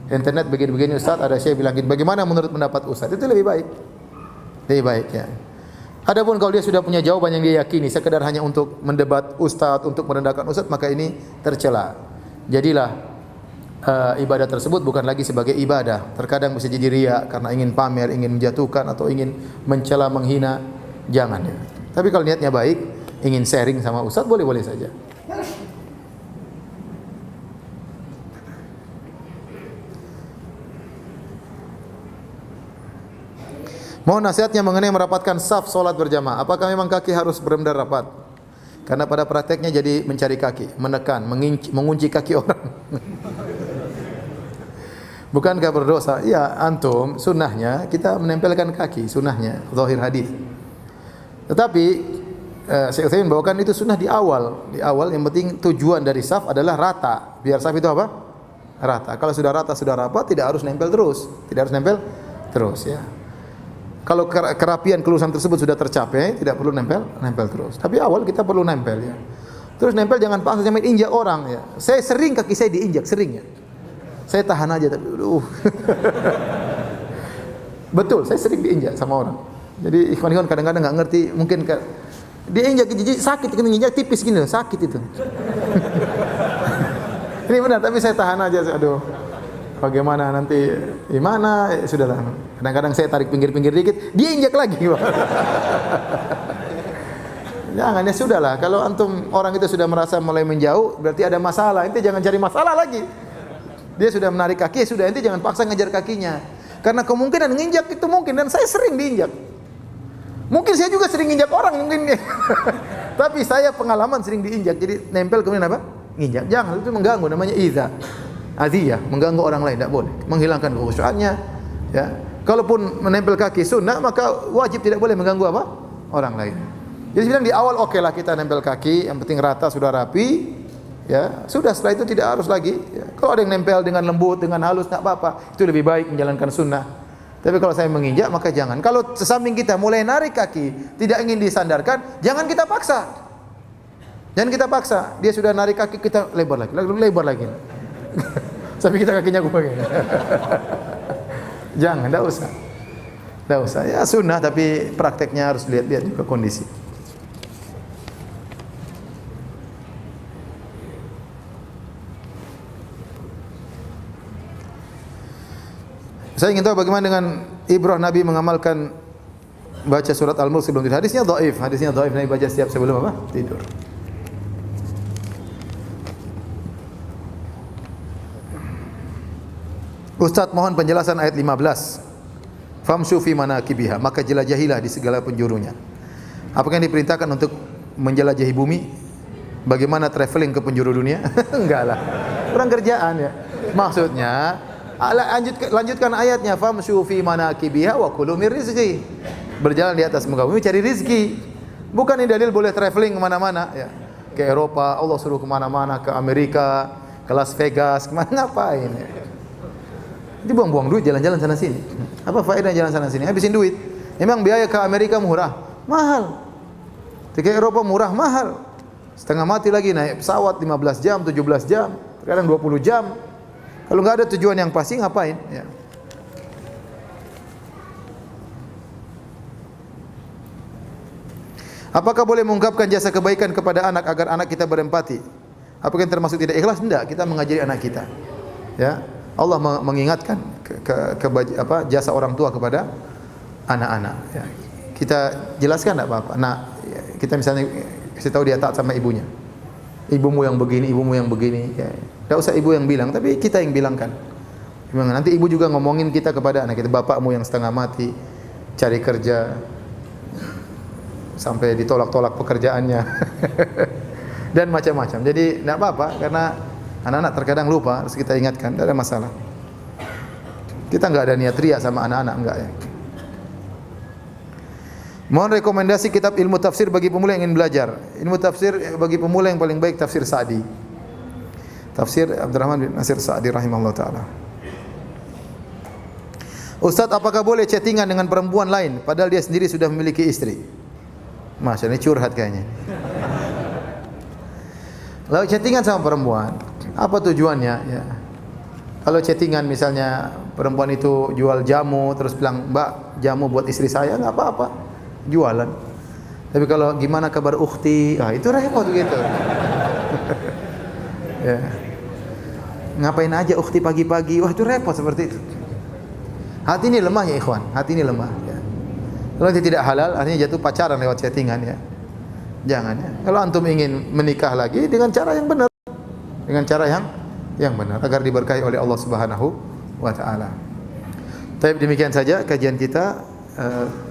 internet begini-begini ustaz, ada syekh bilang bagaimana menurut pendapat ustaz, itu lebih baik. Lebih baik, ya. Adapun kalau dia sudah punya jawaban yang dia yakini, sekedar hanya untuk mendebat ustaz, untuk merendahkan ustaz, maka ini tercela. Jadilah ibadah tersebut bukan lagi sebagai ibadah. Terkadang bisa jadi riya karena ingin pamer, ingin menjatuhkan atau ingin mencela, menghina. Jangan, ya. Tapi kalau niatnya baik, ingin sharing sama ustaz, boleh-boleh saja. Mohon nasihatnya mengenai merapatkan saf solat berjamaah. Apakah memang kaki harus benar-benar rapat? Karena pada prakteknya jadi mencari kaki, menekan, mengunci kaki orang. Bukankah berdosa? Ya, antum sunnahnya kita menempelkan kaki, sunnahnya, zahir hadis. Tetapi Syekh Utsaimin bawakan itu sunnah di awal. Di awal yang penting tujuan dari saf adalah rata. Biar saf itu apa? Rata. Kalau sudah rata, sudah rapat, tidak harus nempel terus. Tidak harus nempel terus, ya. Kalau kerapian kelulusan tersebut sudah tercapai, tidak perlu nempel terus. Tapi awal kita perlu nempel, ya. Terus nempel jangan paksa, jangan injak orang, ya. Saya sering kaki saya diinjak, sering, ya. Saya tahan aja tapi betul, saya sering diinjak sama orang. Jadi ikhwan-ikhwan kadang-kadang enggak ngerti, mungkin diinjak jijik sakit, kita injak tipis gini, sakit itu. Ini benar, tapi saya tahan aja, aduh. Bagaimana nanti gimana? Sudahlah. Kadang-kadang saya tarik pinggir-pinggir dikit, dia injak lagi. Jangan, ya sudahlah. Kalau antum orang itu sudah merasa mulai menjauh, berarti ada masalah. Ente jangan cari masalah lagi. Dia sudah menarik kaki, sudah, ente jangan paksa ngejar kakinya. Karena kemungkinan nginjak itu mungkin, dan saya sering diinjak. Mungkin saya juga sering injak orang mungkin. Tapi saya pengalaman sering diinjak. Jadi nempel kemudian apa? Nginjak. Jangan, itu mengganggu, namanya idza. Adiyah, mengganggu orang lain, tidak boleh. Menghilangkan kekhusyuannya, ya. Kalaupun menempel kaki sunnah, maka wajib tidak boleh mengganggu apa? Orang lain. Jadi sebenarnya di awal oke lah kita nempel kaki, yang penting rata, sudah rapi, ya. Sudah, setelah itu tidak harus lagi, ya. Kalau ada yang nempel dengan lembut, dengan halus, tidak apa-apa. Itu lebih baik menjalankan sunnah. Tapi kalau saya menginjak, maka jangan. Kalau sesamping kita mulai narik kaki, tidak ingin disandarkan, jangan kita paksa. Jangan kita paksa. Dia sudah narik kaki, kita lebar lagi. Sampai kita kakinya begini. Jangan, enggak usah. Enggak usah. Ya sunnah tapi prakteknya harus lihat-lihat juga kondisi. Saya ingin tahu bagaimana dengan ibrah Nabi mengamalkan baca surat Al-Mulk sebelum tidur. Hadisnya dhaif, Nabi baca setiap sebelum apa? Tidur. Ustaz mohon penjelasan ayat 15. Famshu fi manakibiha, maka jelajahilah di segala penjurunya. Apakah yang diperintahkan untuk menjelajahi bumi? Bagaimana traveling ke penjuru dunia? Enggak lah. Kurang kerjaan ya. Maksudnya lanjutkan ayatnya, famshu fi manakibiha wa kulu mir rizqi. Berjalan di atas muka bumi cari rizki. Bukan ini dalil boleh traveling kemana-mana ya. Ke Eropa, Allah suruh kemana-mana, ke Amerika, ke Las Vegas, kemana ngapain ya. Itu buang-buang duit jalan-jalan sana sini. Apa faedah jalan sana sini? Habisin duit. Memang biaya ke Amerika murah? Mahal. Ke Eropa murah? Mahal. Setengah mati lagi naik pesawat 15 jam, 17 jam, kadang 20 jam. Kalau nggak ada tujuan yang pasti ngapain? Ya. Apakah boleh mengungkapkan jasa kebaikan kepada anak agar anak kita berempati? Apakah yang termasuk tidak ikhlas? Tidak. Kita mengajari anak kita. Ya, Allah mengingatkan jasa orang tua kepada anak-anak. Ya. Kita jelaskan tidak apa-apa. Nah, kita misalnya kasih tahu dia taat sama ibunya. Ibumu yang begini, ibumu yang begini. Ya. Tidak usah ibu yang bilang, tapi kita yang bilangkan. Nanti ibu juga ngomongin kita kepada anak kita, bapakmu yang setengah mati cari kerja sampai ditolak-tolak pekerjaannya dan macam-macam. Jadi tidak apa-apa karena anak-anak terkadang lupa, harus kita ingatkan, tidak ada masalah. Kita enggak ada niat riya sama anak-anak, enggak ya. Mohon rekomendasi kitab ilmu tafsir bagi pemula yang ingin belajar. Ilmu tafsir bagi pemula yang paling baik tafsir Sa'di. Tafsir Abdurrahman bin Nasir Sa'di rahimahullah taala. Ustaz, apakah boleh chattingan dengan perempuan lain padahal dia sendiri sudah memiliki istri? Masya Allah, ini curhat kayaknya. Lalu chattingan sama perempuan, apa tujuannya? Ya. Kalau chattingan misalnya perempuan itu jual jamu terus bilang, "Mbak, jamu buat istri saya," nggak apa-apa, jualan. Tapi kalau gimana kabar ukhti, itu repot gitu. Ya. Ngapain aja ukhti pagi-pagi? Wah, itu repot seperti itu. Hati ini lemah ya ikhwan, hati ini lemah ya. Kalau tidak halal, artinya jatuh pacaran lewat chattingan ya. Jangan ya. Kalau antum ingin menikah lagi dengan cara yang benar. Dengan cara yang benar agar diberkahi oleh Allah Subhanahu wa taala. Baik, demikian saja kajian kita.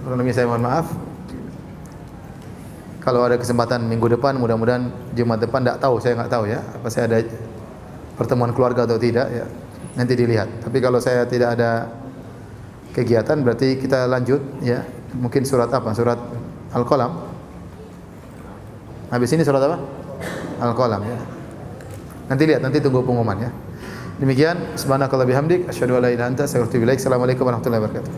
Sebelumnya saya mohon maaf. Kalau ada kesempatan minggu depan, mudah-mudahan Jumat depan, tidak tahu, saya nggak tahu ya, apa saya ada pertemuan keluarga atau tidak ya, nanti dilihat. Tapi kalau saya tidak ada kegiatan, berarti kita lanjut ya. Mungkin surat apa? Surat Al-Qalam. Habis ini surat apa? Al-Qalam ya. Nanti lihat, nanti tunggu pengumuman ya. Demikian, subhanakallah bihamdik, asyhadu an la ilaha illa anta, astaghfiruka wa atubu ilaik. Assalamualaikum warahmatullahi wabarakatuh.